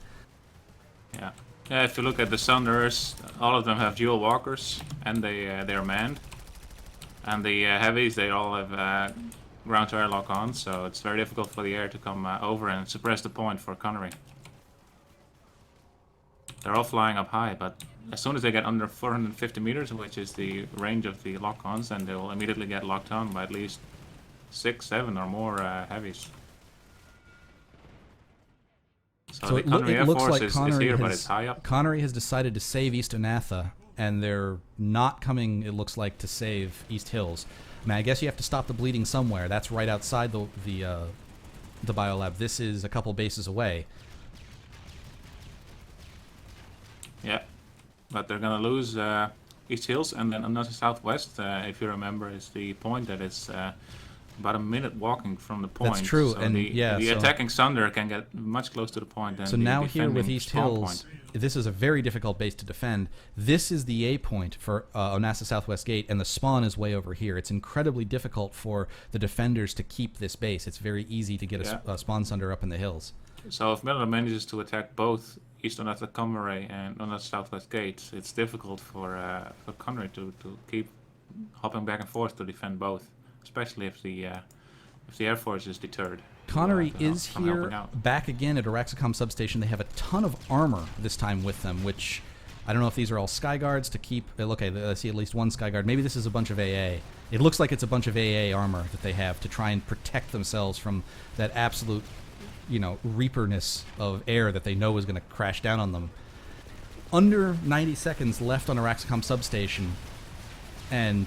[SPEAKER 2] Yeah. Yeah, if you look at the Sunderers, all of them have dual walkers, and they're manned. And the heavies, they all have ground-to-air lock-on, so it's very difficult for the air to come over and suppress the point for Connery. They're all flying up high, but as soon as they get under 450 meters, which is the range of the lock-ons, then they will immediately get locked on by at least 6, 7 or more heavies. So the Connery Air Force is here, but it's high up.
[SPEAKER 1] Connery has decided to save East Onatha, and they're not coming, it looks like, to save East Hills. I mean, I guess you have to stop the bleeding somewhere. That's right outside the biolab. This is a couple bases away.
[SPEAKER 2] Yeah, but they're gonna lose East Hills, and then another southwest, if you remember, is the point that is about a minute walking from the point.
[SPEAKER 1] That's true,
[SPEAKER 2] so
[SPEAKER 1] and
[SPEAKER 2] the attacking Sunder can get much closer to the point than
[SPEAKER 1] so
[SPEAKER 2] the
[SPEAKER 1] now here with East Hills,
[SPEAKER 2] point.
[SPEAKER 1] This is a very difficult base to defend. This is the A point for Onassa Southwest Gate, and the spawn is way over here. It's incredibly difficult for the defenders to keep this base. It's very easy to get a spawn Sunder up in the hills.
[SPEAKER 2] So if Miller manages to attack both East Onassa Connery and Onassa Southwest Gate, it's difficult for Connery to keep hopping back and forth to defend both, especially if the Air Force is deterred.
[SPEAKER 1] Connery is here back again at Araxicom substation. They have a ton of armor this time with them, which I don't know if these are all Sky Guards to keep... Okay, I see at least one Sky Guard. Maybe this is a bunch of AA. It looks like it's a bunch of AA armor that they have to try and protect themselves from that absolute, reaperness of air that they know is going to crash down on them. Under 90 seconds left on Araxicom substation, and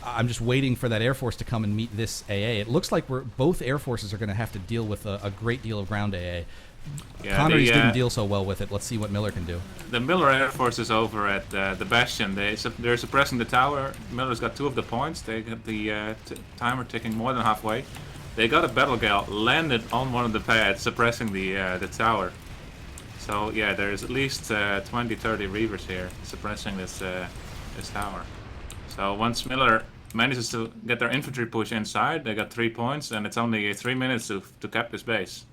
[SPEAKER 1] I'm just waiting for that Air Force to come and meet this AA. It looks like both Air Forces are going to have to deal with a great deal of ground AA. Yeah, Connery's didn't deal so well with it. Let's see what Miller can do.
[SPEAKER 2] The Miller Air Force is over at the Bastion. They're suppressing the tower. Miller's got 2 of the points. They got the timer ticking more than halfway. They got a battle gal landed on one of the pads, suppressing the tower. So yeah, there's at least 20-30 Reavers here suppressing this tower. So once Miller manages to get their infantry push inside, they got 3 points, and it's only 3 minutes to cap this base.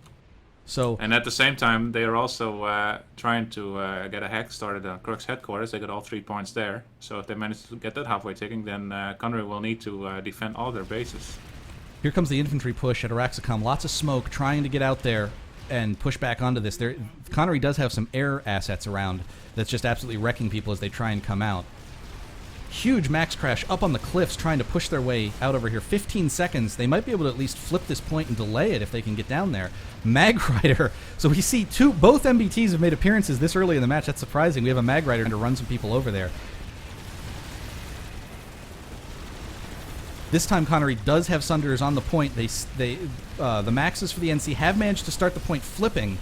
[SPEAKER 2] And at the same time, they are also trying to get a hack started on Crux headquarters. They got all 3 points there. So if they manage to get that halfway ticking, then Connory will need to defend all their bases.
[SPEAKER 1] Here comes the infantry push at Araxicom. Lots of smoke trying to get out there and push back onto this. Connery does have some air assets around that's just absolutely wrecking people as they try and come out. Huge max crash up on the cliffs trying to push their way out over here. 15 seconds. They might be able to at least flip this point and delay it if they can get down there. Mag Rider. So we see both MBTs have made appearances this early in the match. That's surprising. We have a Mag Rider to run some people over there. This time Connery does have Sunderers on the point. The Maxes for the NC have managed to start the point flipping.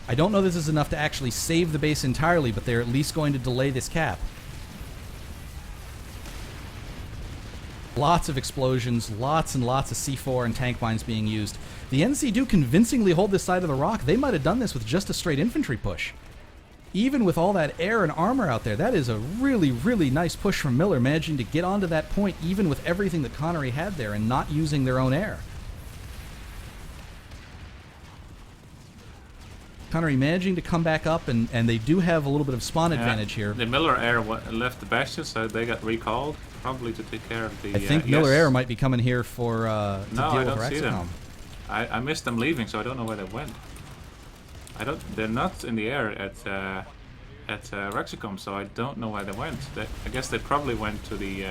[SPEAKER 1] I don't know this is enough to actually save the base entirely, but they're at least going to delay this cap. Lots of explosions, lots and lots of C4 and tank mines being used. The NC do convincingly hold this side of the rock. They might have done this with just a straight infantry push. Even with all that air and armor out there, that is a really, really nice push from Miller, managing to get onto that point even with everything that Connery had there and not using their own air. Connery managing to come back up, and they do have a little bit of spawn advantage here.
[SPEAKER 2] The Miller Air left the Bastion, so they got recalled, probably to take care of the...
[SPEAKER 1] I think Miller Air might be coming here for to deal with
[SPEAKER 2] I don't see them.
[SPEAKER 1] Araxicom.
[SPEAKER 2] I missed them leaving, so I don't know where they went. They're not in the air at Araxicom, so I don't know where they went. I guess they probably went to the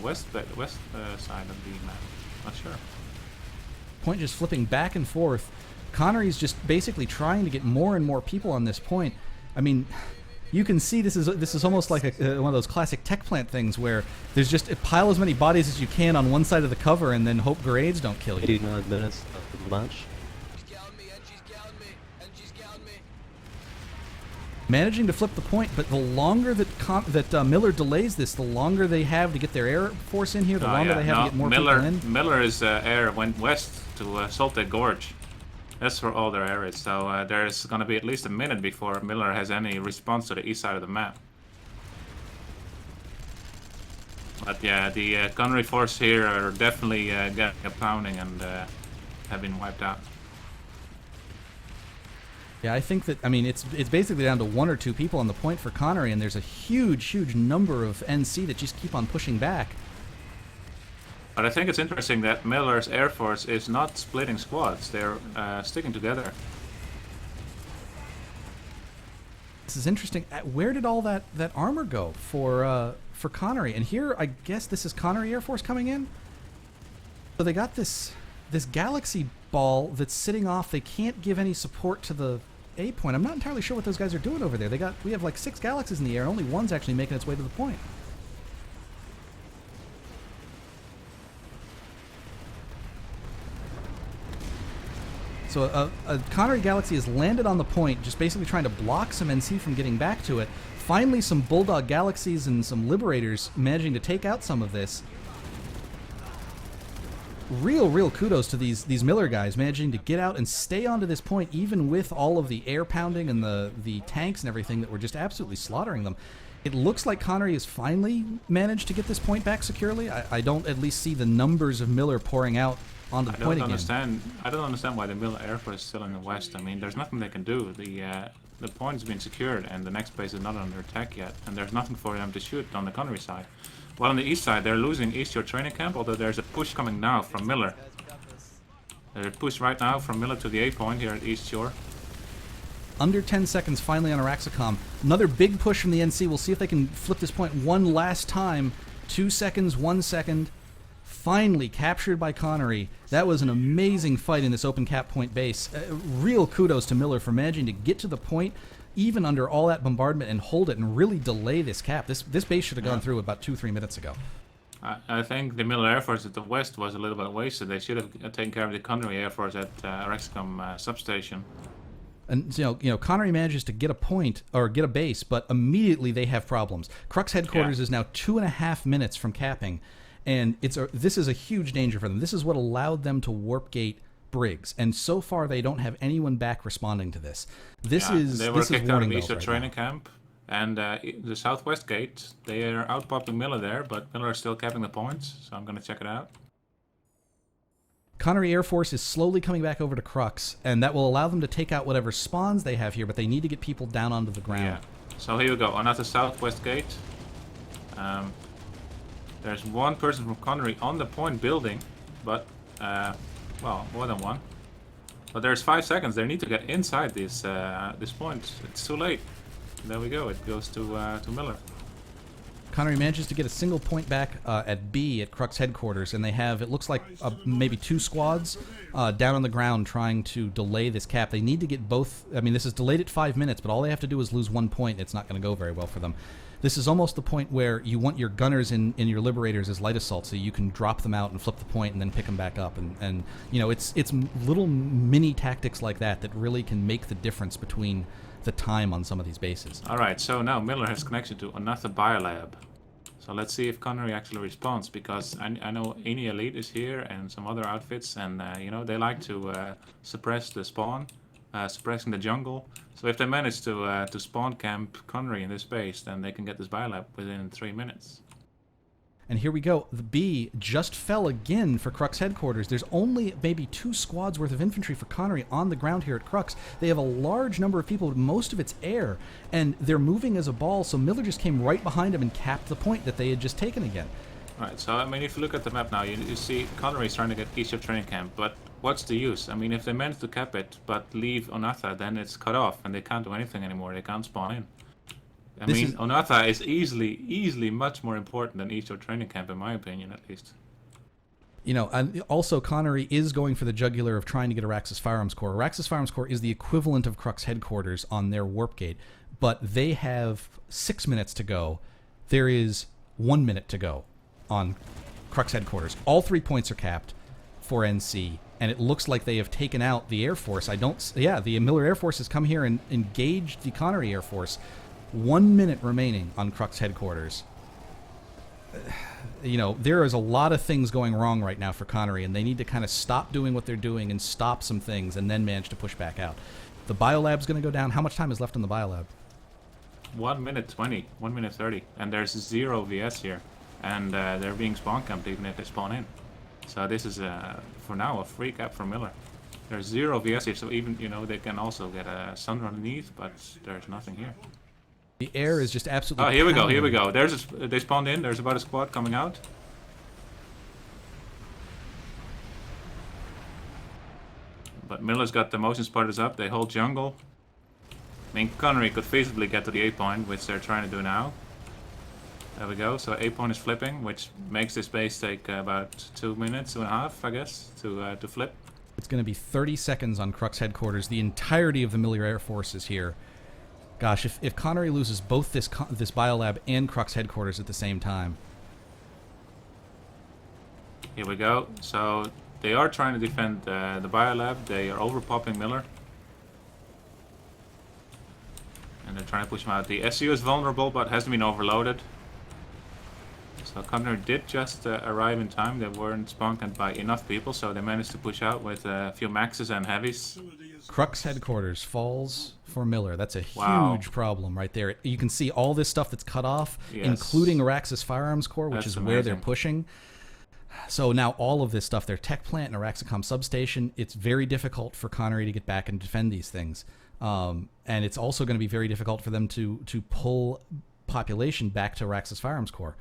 [SPEAKER 2] west side of the map. Not sure.
[SPEAKER 1] Point just flipping back and forth. Connery's just basically trying to get more and more people on this point. I mean, you can see this is almost like one of those classic tech plant things where there's just pile as many bodies as you can on one side of the cover and then hope grenades don't kill you.
[SPEAKER 6] 89 minutes of the match.
[SPEAKER 1] Managing to flip the point, but the longer that Miller delays this, the longer they have to get their air force in here, the longer they have to get more people in.
[SPEAKER 2] Miller's air went west to Salt Lake Gorge. That's where all their air is. So there's going to be at least a minute before Miller has any response to the east side of the map. But yeah, the Connery force here are definitely getting a pounding and have been wiped out.
[SPEAKER 1] Yeah, I think that, I mean, it's basically down to 1 or 2 people on the point for Connery, and there's a huge number of NC that just keep on pushing back.
[SPEAKER 2] But I think it's interesting that Miller's Air Force is not splitting squads. They're sticking together.
[SPEAKER 1] This is interesting. Where did all that armor go for Connery? And here, I guess this is Connery Air Force coming in? So they got this galaxy ball that's sitting off. They can't give any support to the A point. I'm not entirely sure what those guys are doing over there. We have like 6 galaxies in the air, and only one's actually making its way to the point. So a Connery Galaxy has landed on the point, just basically trying to block some NC from getting back to it. Finally, some Bulldog Galaxies and some Liberators managing to take out some of this. Real kudos to these Miller guys managing to get out and stay onto this point, even with all of the air pounding and the tanks and everything that were just absolutely slaughtering them. It looks like Connery has finally managed to get this point back securely. I don't at least see the numbers of Miller pouring out onto the point again.
[SPEAKER 2] I don't understand why the Miller Air Force is still in the west. I mean, there's nothing they can do. The point's been secured and the next base is not under attack yet, and there's nothing for them to shoot on the Connery side. While on the east side, they're losing East Shore training camp, although there's a push coming now from Miller. There's a push right now from Miller to the A point here at East Shore.
[SPEAKER 1] Under 10 seconds finally on Araxicom. Another big push from the NC. We'll see if they can flip this point one last time. 2 seconds, 1 second. Finally captured by Connery. That was an amazing fight in this open cap point base. Real kudos to Miller for managing to get to the point even under all that bombardment and hold it and really delay this cap. This base should have gone through about 2-3 minutes ago.
[SPEAKER 2] I think the Miller Air Force at the west was a little bit wasted. They should have taken care of the Connery Air Force at Araxicom substation.
[SPEAKER 1] And you know, Connery manages to get a point or get a base, but immediately they have problems. Crux headquarters is now 2.5 minutes from capping, and this is a huge danger for them. This is what allowed them to warpgate Briggs, and so far they don't have anyone back responding to this.
[SPEAKER 2] They were kicked out of East Shore
[SPEAKER 1] right
[SPEAKER 2] training
[SPEAKER 1] now.
[SPEAKER 2] camp, and the southwest gate. They are outpopping Miller there, but Miller is still capping the points. So I'm going to check it out.
[SPEAKER 1] Connery Air Force is slowly coming back over to Crux, and that will allow them to take out whatever spawns they have here, but they need to get people down onto the ground.
[SPEAKER 2] Yeah. So here we go. On at the southwest gate. There's one person from Connery on the point building, but well, more than one. But there's 5 seconds. They need to get inside this point. It's too late. There we go. It goes to Miller.
[SPEAKER 1] Connery manages to get a single point back at B at Crux headquarters, and they have, it looks like, maybe 2 squads down on the ground trying to delay this cap. They need to get both. I mean, this is delayed at 5 minutes, but all they have to do is lose 1 point. It's not going to go very well for them. This is almost the point where you want your gunners in your Liberators as light assault, so you can drop them out and flip the point and then pick them back up. And you know, it's little mini tactics like that that really can make the difference between the time on some of these bases.
[SPEAKER 2] All right, so now Miller has connection to another biolab. So let's see if Connery actually responds, because I know any Elite is here and some other outfits, and you know, they like to suppress the spawn, suppressing the jungle. So if they manage to spawn camp Connery in this base, then they can get this biolab within 3 minutes.
[SPEAKER 1] And here we go. The B just fell again for Crux headquarters. There's only maybe 2 squads worth of infantry for Connery on the ground here at Crux. They have a large number of people, most of it's air, and they're moving as a ball, so Miller just came right behind him and capped the point that they had just taken again.
[SPEAKER 2] Right, so I mean, if you look at the map now, you see Connery's trying to get East Shore training camp, but what's the use? I mean, if they manage to cap it but leave Onatha, then it's cut off and they can't do anything anymore. They can't spawn in. I mean, Onatha is easily much more important than East Shore training camp, in my opinion, at least.
[SPEAKER 1] You know, and also Connery is going for the jugular of trying to get Araxis Firearms Corps. Araxis Firearms Corps is the equivalent of Crux headquarters on their warp gate, but they have 6 minutes to go. There is 1 minute to go on Crux headquarters. All 3 points are capped for NC, and it looks like they have taken out the Air Force. The Miller Air Force has come here and engaged the Connery Air Force. 1 minute remaining on Crux headquarters. You know, there is a lot of things going wrong right now for Connery, and they need to kind of stop doing what they're doing and stop some things and then manage to push back out. The biolab's going to go down. How much time is left in the biolab?
[SPEAKER 2] 1 minute 20, 1 minute 30, and there's 0 VS here, and they're being spawn camped even if they spawn in. So this is, for now, a free cap for Miller. There's 0 VS here, so even, you know, they can also get a sun underneath, but there's nothing here.
[SPEAKER 1] The air is just absolutely...
[SPEAKER 2] Oh, here we go, here we go. They spawned in, there's about a squad coming out. But Miller's got the motion spotters up, they hold jungle. I mean, Connery could feasibly get to the A point, which they're trying to do now. There we go, so A point is flipping, which makes this base take about 2 minutes, 2.5, I guess, to flip.
[SPEAKER 1] It's going to be 30 seconds on Crux headquarters. The entirety of the Miller Air Force is here. Gosh, if Connery loses both this biolab and Crux headquarters at the same time.
[SPEAKER 2] Here we go. So they are trying to defend the biolab. They are overpopping Miller. And they're trying to push him out. The SU is vulnerable, but hasn't been overloaded. So Connory did just arrive in time. They weren't spawned by enough people, so they managed to push out with a few maxes and heavies.
[SPEAKER 1] Crux headquarters falls for Miller. That's a huge problem right there. You can see all this stuff that's cut off, including Araxis Firearms Corps, which is where they're pushing. So now all of this stuff, their tech plant and Araxicom substation, it's very difficult for Connery to get back and defend these things. And it's also going to be very difficult for them to pull population back to Araxis Firearms Corps.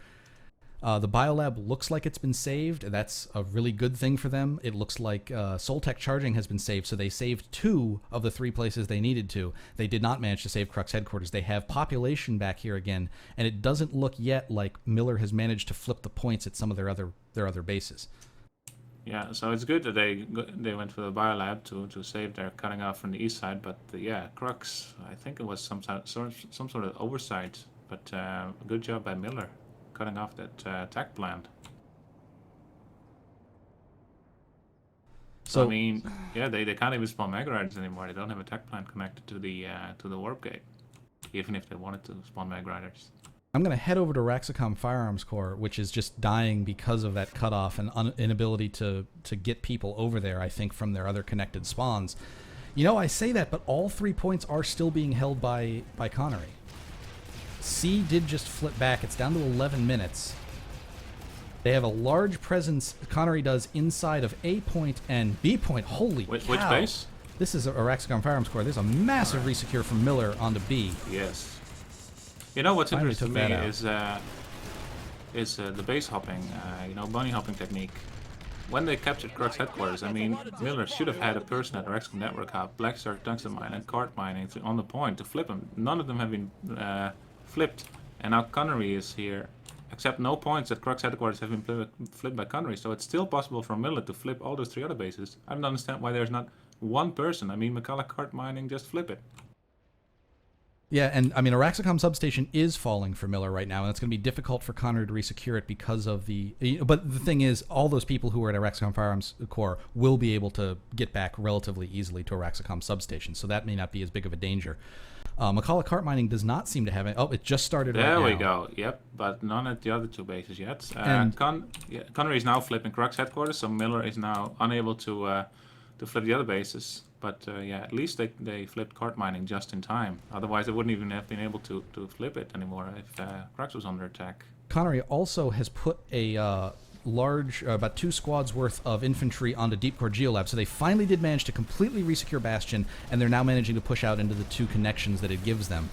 [SPEAKER 1] The biolab looks like it's been saved. That's a really good thing for them. It looks like Soltech charging has been saved, so they saved 2 of the 3 places they needed to. They did not manage to save Crux headquarters. They have population back here again, and it doesn't look yet like Miller has managed to flip the points at some of their other bases.
[SPEAKER 2] Yeah, so it's good that they went for the biolab to save their cutting off from the east side, but yeah, Crux, I think it was some sort of oversight, but a good job by Miller. Cutting off that tech plant. So I mean, yeah, they can't even spawn Mega Riders anymore. They don't have a tech plant connected to the warp gate, even if they wanted to spawn Mega Riders.
[SPEAKER 1] I'm going to head over to Araxicom Firearms Corps, which is just dying because of that cutoff and inability to get people over there, I think, from their other connected spawns. You know, I say that, but all 3 points are still being held by Connery. C did just flip back. It's down to 11 minutes. They have a large presence, Connery does, inside of A point and B point. Holy cow.
[SPEAKER 2] Which base?
[SPEAKER 1] This is Araxicom Firearms Corps. There's a massive resecure from Miller onto B.
[SPEAKER 2] Yes. You know what's interesting to me is the base hopping, bunny hopping technique. When they captured Crux headquarters, I mean, Miller should have had a person at Araxicom Network Hub, Black Star Tungsten Mine, and Cart Mining on the point to flip them. None of them have been flipped, and now Connery is here, except no points at Crux headquarters have been flipped by Connery, so it's still possible for Miller to flip all those 3 other bases. I don't understand why there's not one person. I mean, McCulloch Cart Mining, just flip it.
[SPEAKER 1] Yeah, and I mean, Araxicom substation is falling for Miller right now, and it's going to be difficult for Connery to resecure it because of the... But the thing is, all those people who are at Araxicom Firearms Corps will be able to get back relatively easily to Araxicom substation, so that may not be as big of a danger. McCulloch Cart Mining does not seem to have it. Oh, it just started right now.
[SPEAKER 2] There we go. Yep, but none at the other 2 bases yet. Connery is now flipping Crux headquarters, so Miller is now unable to flip the other bases. But yeah, at least they flipped Cart Mining just in time. Otherwise, they wouldn't even have been able to flip it anymore if Crux was under attack.
[SPEAKER 1] Connery also has put a large, about 2 squads worth of infantry onto Deep Core Geolab, so they finally did manage to completely resecure Bastion, and they're now managing to push out into the 2 connections that it gives them.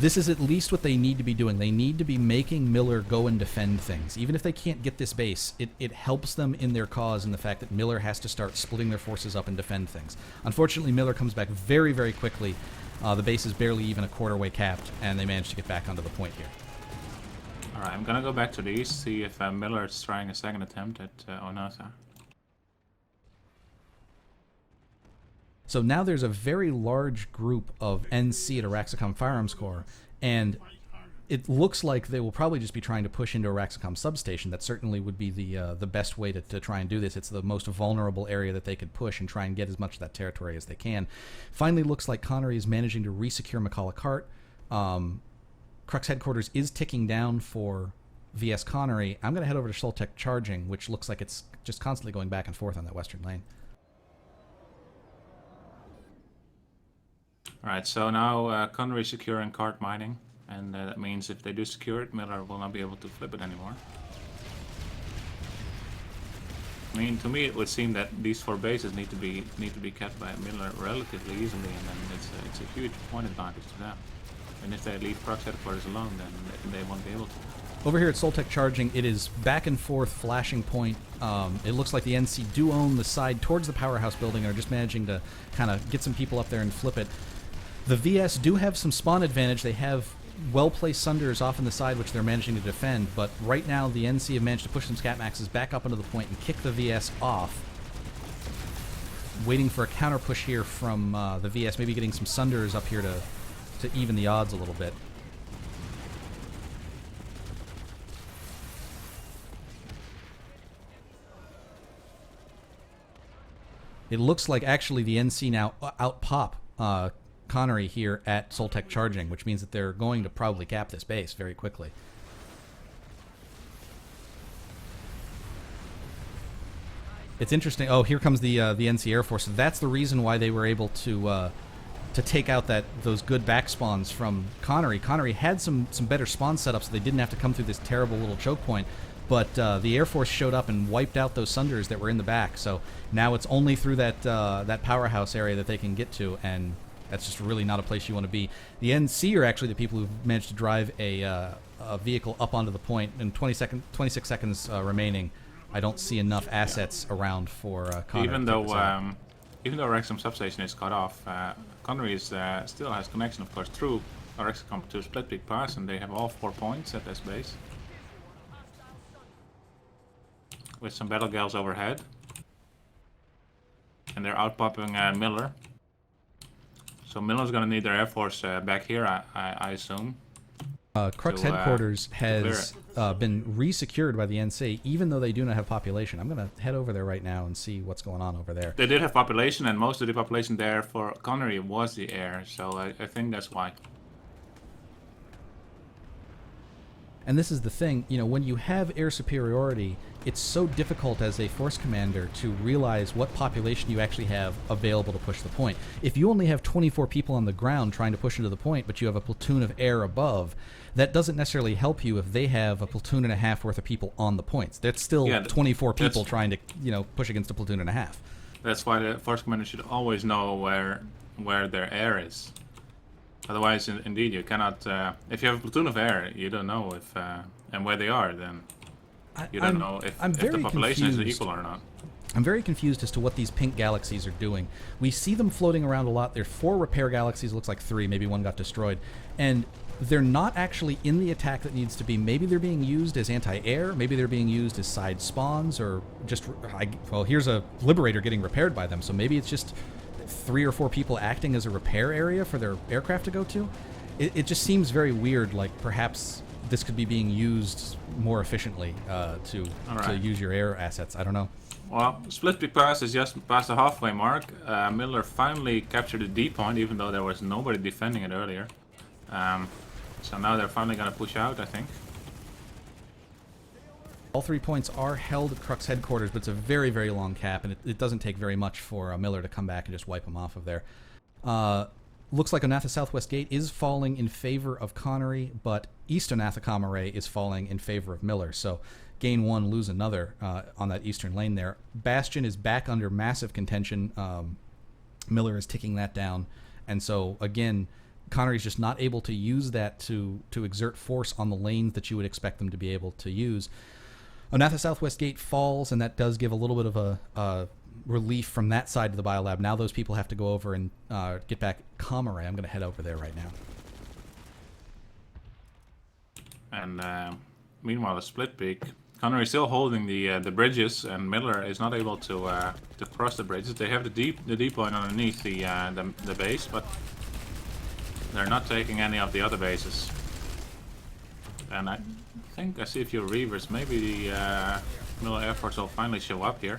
[SPEAKER 1] This is at least what they need to be doing. They need to be making Miller go and defend things. Even if they can't get this base, it helps them in their cause in the fact that Miller has to start splitting their forces up and defend things. Unfortunately, Miller comes back very, very quickly. The base is barely even a quarter way capped, and they manage to get back onto the point here.
[SPEAKER 2] Alright, I'm gonna go back to the east, see if Miller is trying a second attempt at Onasa.
[SPEAKER 1] So now there's a very large group of NC at Araxicom Firearms Corps, and it looks like they will probably just be trying to push into Araxicom substation. That certainly would be the best way to try and do this. It's the most vulnerable area that they could push and try and get as much of that territory as they can. Finally, looks like Connery is managing to resecure McCulloch-Hart. Crux headquarters is ticking down for VS Connery. I'm going to head over to Soltec Charging, which looks like it's just constantly going back and forth on that western lane.
[SPEAKER 2] Alright, so now Connery securing cart mining, and that means if they do secure it, Miller will not be able to flip it anymore. I mean, to me it would seem that these 4 bases need to be kept by Miller relatively easily, and then it's a huge point advantage to them. And if they leave Crux headquarters alone, then they won't be able to.
[SPEAKER 1] Over here at Soltec Charging, it is back and forth flashing point. It looks like the NC do own the side towards the powerhouse building and are just managing to kind of get some people up there and flip it. The VS do have some spawn advantage. They have well-placed Sunders off on the side, which they're managing to defend, but right now the NC have managed to push some Scat Maxes back up into the point and kick the VS off. Waiting for a counter push here from the VS, maybe getting some Sunders up here to even the odds a little bit. It looks like actually the NC now out-pop Connery here at Soltec Charging, which means that they're going to probably cap this base very quickly. It's interesting. Oh, here comes the NC Air Force. That's the reason why they were able to take out those good back spawns from Connery. Connery had some better spawn setups, so they didn't have to come through this terrible little choke point. But the Air Force showed up and wiped out those Sunders that were in the back. So now it's only through that powerhouse area that they can get to, and that's just really not a place you want to be. The NC are actually the people who've managed to drive a vehicle up onto the point. In 26 seconds remaining, I don't see enough assets around for Connery.
[SPEAKER 2] Even though Wrexham substation is cut off, Connery still has connection, of course, through Wrexham to Split Peak Pass, and they have all 4 points at this base. With some battle gals overhead. And they're outpopping Miller. So Miller's gonna need their Air Force back here, I assume.
[SPEAKER 1] Crux headquarters has been resecured by the NC, even though they do not have population. I'm going to head over there right now and see what's going on over there.
[SPEAKER 2] They did have population, and most of the population there for Connery was the air, so I think that's why.
[SPEAKER 1] And this is the thing, you know, when you have air superiority, it's so difficult as a force commander to realize what population you actually have available to push the point. If you only have 24 people on the ground trying to push into the point, but you have a platoon of air above, that doesn't necessarily help you if they have a platoon and a half worth of people on the points. That's still 24 people trying to, you know, push against a platoon and a half.
[SPEAKER 2] That's why the force commander should always know where their air is. Otherwise, indeed, you cannot. If you have a platoon of air, you don't know if and where they are. Then you don't know if the population is equal or not.
[SPEAKER 1] I'm very confused as to what these pink galaxies are doing. We see them floating around a lot. There are 4 repair galaxies. It looks like 3. Maybe 1 got destroyed, and they're not actually in the attack that needs to be. Maybe they're being used as anti-air. Maybe they're being used as side spawns, or just well, here's a Liberator getting repaired by them. So maybe it's just 3 or 4 people acting as a repair area for their aircraft to go to. It just seems very weird, like perhaps this could be being used more efficiently to use your air assets. I don't know.
[SPEAKER 2] Well, Split Peak Pass is just past the halfway mark. Miller finally captured the D point, even though there was nobody defending it earlier. So now they're finally going to push out, I think.
[SPEAKER 1] All 3 points are held at Crux headquarters, but it's a very, very long cap, and it doesn't take very much for Miller to come back and just wipe them off of there. Looks like Onatha Southwest Gate is falling in favor of Connery, but East Onatha Comaray is falling in favor of Miller. So gain 1, lose another on that eastern lane there. Bastion is back under massive contention. Miller is ticking that down. And so, again, Connery's just not able to use that to exert force on the lanes that you would expect them to be able to use. Onatha Southwest Gate falls, and that does give a little bit of a relief from that side of the biolab. Now those people have to go over and get back Comaray. I'm going to head over there right now.
[SPEAKER 2] And meanwhile, a split peak. Connery is still holding the bridges, and Miller is not able to cross the bridges. They have the D point underneath the base, but they're not taking any of the other bases. And I think I see a few reavers. Maybe the Miller Air Force will finally show up here.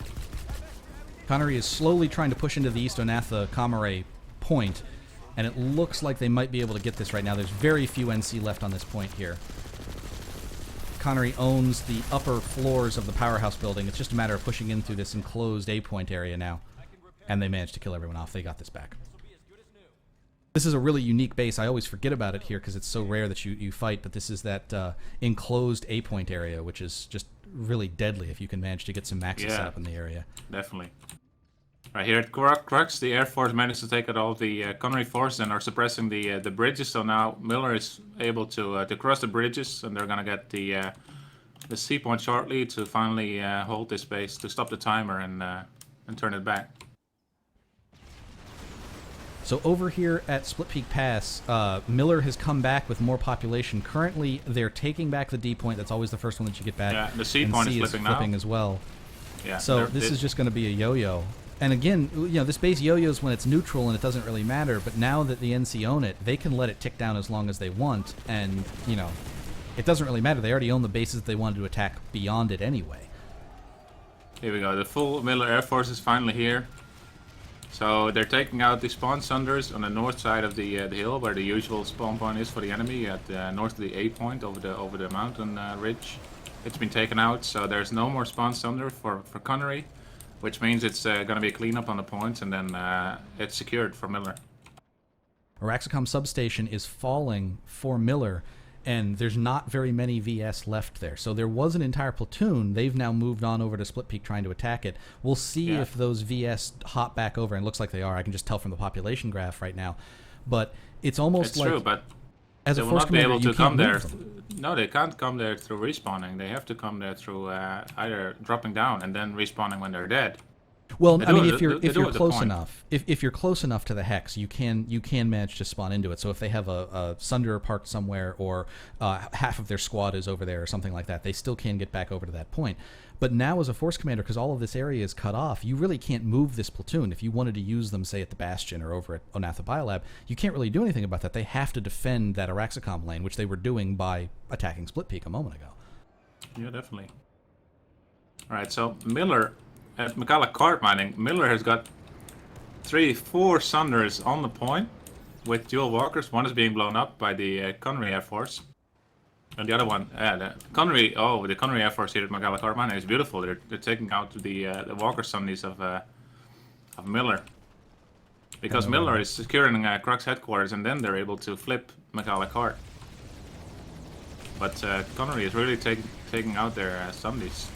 [SPEAKER 1] Connery is slowly trying to push into the East Onatha Comare point, and it looks like they might be able to get this right now. There's very few NC left on this point here. Connery owns the upper floors of the powerhouse building. It's just a matter of pushing in through this enclosed A point area now. And they managed to kill everyone off. They got this back. This is a really unique base. I always forget about it here because it's so rare that you fight, but this is that enclosed A point area, which is just really deadly if you can manage to get some maxes set up in the area.
[SPEAKER 2] Definitely. Right here at Crux, the Air Force managed to take out all the Connery forces and are suppressing the bridges. So now Miller is able to cross the bridges, and they're gonna get the C point shortly to finally hold this base to stop the timer and turn it back.
[SPEAKER 1] So over here at Split Peak Pass, Miller has come back with more population. Currently, they're taking back the D point. That's always the first one that you get back.
[SPEAKER 2] Yeah, the C
[SPEAKER 1] and
[SPEAKER 2] point
[SPEAKER 1] C
[SPEAKER 2] is flipping now
[SPEAKER 1] as well.
[SPEAKER 2] Yeah.
[SPEAKER 1] So this is just going to be a yo-yo. And again, this base yo-yos when it's neutral and it doesn't really matter. But now that the NC own it, they can let it tick down as long as they want. And, it doesn't really matter. They already own the bases that they wanted to attack beyond it anyway.
[SPEAKER 2] Here we go. The full Miller Air Force is finally here. So they're taking out the spawn sunders on the north side of the hill, where the usual spawn point is for the enemy, at north of the A point over the mountain ridge. It's been taken out, so there's no more spawn sunder for Connery, which means it's going to be a cleanup on the points, and then it's secured for Miller.
[SPEAKER 1] Araxicom substation is falling for Miller, and there's not very many VS left there. So there was an entire platoon. They've now moved on over to Split Peak trying to attack it. We'll see if those VS hop back over, and it looks like they are. I can just tell from the population graph right now. But it's almost like...
[SPEAKER 2] It's true, but
[SPEAKER 1] as
[SPEAKER 2] they
[SPEAKER 1] a
[SPEAKER 2] will
[SPEAKER 1] force
[SPEAKER 2] not be
[SPEAKER 1] commander,
[SPEAKER 2] able to
[SPEAKER 1] you
[SPEAKER 2] come
[SPEAKER 1] can't
[SPEAKER 2] there.
[SPEAKER 1] move them.
[SPEAKER 2] No, they can't come there through respawning. They have to come there through either dropping down and then respawning when they're dead.
[SPEAKER 1] Well, I mean, if you're close enough, if you're close enough to the hex, you can manage to spawn into it. So if they have a Sunderer parked somewhere, or half of their squad is over there, or something like that, they still can get back over to that point. But now, as a force commander, because all of this area is cut off, you really can't move this platoon. If you wanted to use them, say at the Bastion or over at Onatha Biolab, you can't really do anything about that. They have to defend that Araxicom lane, which they were doing by attacking Split Peak a moment ago.
[SPEAKER 2] Yeah, definitely. All right, so Miller. At Macalla Cart Mining, Miller has got 4 Sunders on the point with dual walkers. One is being blown up by the Connery Air Force. And the other one, the Connery Air Force here at Macalla Cart Mining is beautiful. They're taking out the walker Sundays of Miller. Because Miller is securing Crux headquarters, and then they're able to flip Macalla Cart. But Connery is really taking out their Sundays.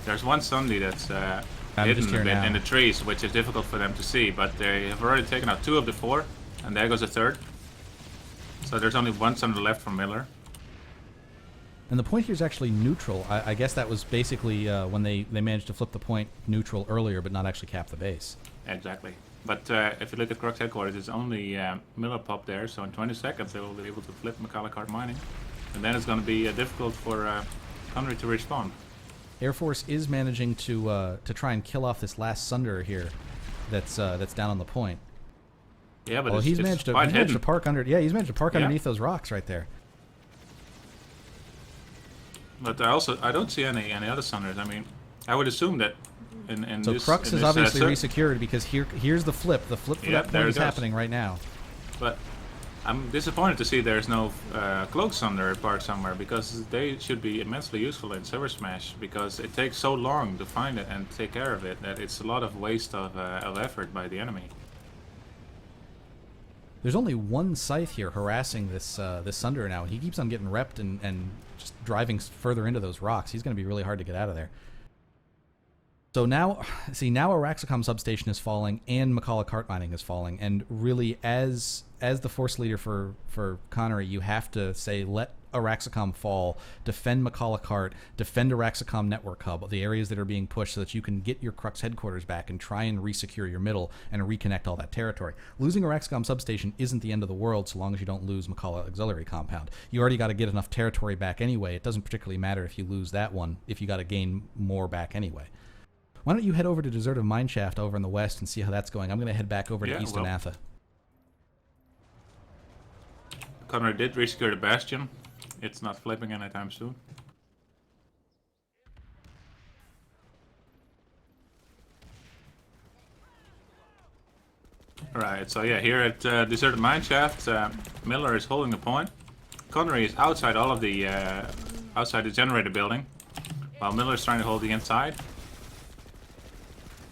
[SPEAKER 2] There's one Sunday that's hidden a bit in the trees, which is difficult for them to see, but they have already taken out 2 of the 4, and there goes a 3rd. So there's only 1 Sunder left from Miller.
[SPEAKER 1] And the point here is actually neutral. I guess that was basically when they managed to flip the point neutral earlier, but not actually cap the base.
[SPEAKER 2] Exactly. But if you look at Crux headquarters, it's only Miller pop there, so in 20 seconds they will be able to flip Macalla Cart Mining. And then it's going to be difficult for Connery to respawn.
[SPEAKER 1] Air Force is managing to try and kill off this last Sunderer here, that's down on the point.
[SPEAKER 2] Yeah, but
[SPEAKER 1] he's managed to park under. Yeah, he's managed to park underneath those rocks right there.
[SPEAKER 2] But I don't see any other Sunders. I mean, I would assume that in
[SPEAKER 1] so
[SPEAKER 2] this,
[SPEAKER 1] Crux is obviously resecured, because here's the flip. The flip for that point is happening right now.
[SPEAKER 2] But I'm disappointed to see there's no Cloak Sunder parked somewhere, because they should be immensely useful in ServerSmash, because it takes so long to find it and take care of it that it's a lot of waste of effort by the enemy.
[SPEAKER 1] There's only one Scythe here harassing this Sunderer now. He keeps on getting repped and just driving further into those rocks. He's going to be really hard to get out of there. So now, now Araxicom substation is falling and Macalla Cart Mining is falling, and really as the force leader for Connery, you have to say, let Araxicom fall, defend McCulloch, defend Araxicom Network Hub, the areas that are being pushed so that you can get your Crux headquarters back and try and resecure your middle and reconnect all that territory. Losing Araxicom substation isn't the end of the world so long as you don't lose McCulloch Auxiliary Compound. You already got to get enough territory back anyway. It doesn't particularly matter if you lose that one, if you got to gain more back anyway. Why don't you head over to Deserted Mineshaft over in the west and see how that's going? I'm going to head back over to East Anatha.
[SPEAKER 2] Connory did resecure the Bastion. It's not flipping anytime soon. Alright, so yeah, here at Deserted Mineshaft, Miller is holding the point. Connery is outside all of the outside the generator building, while Miller is trying to hold the inside.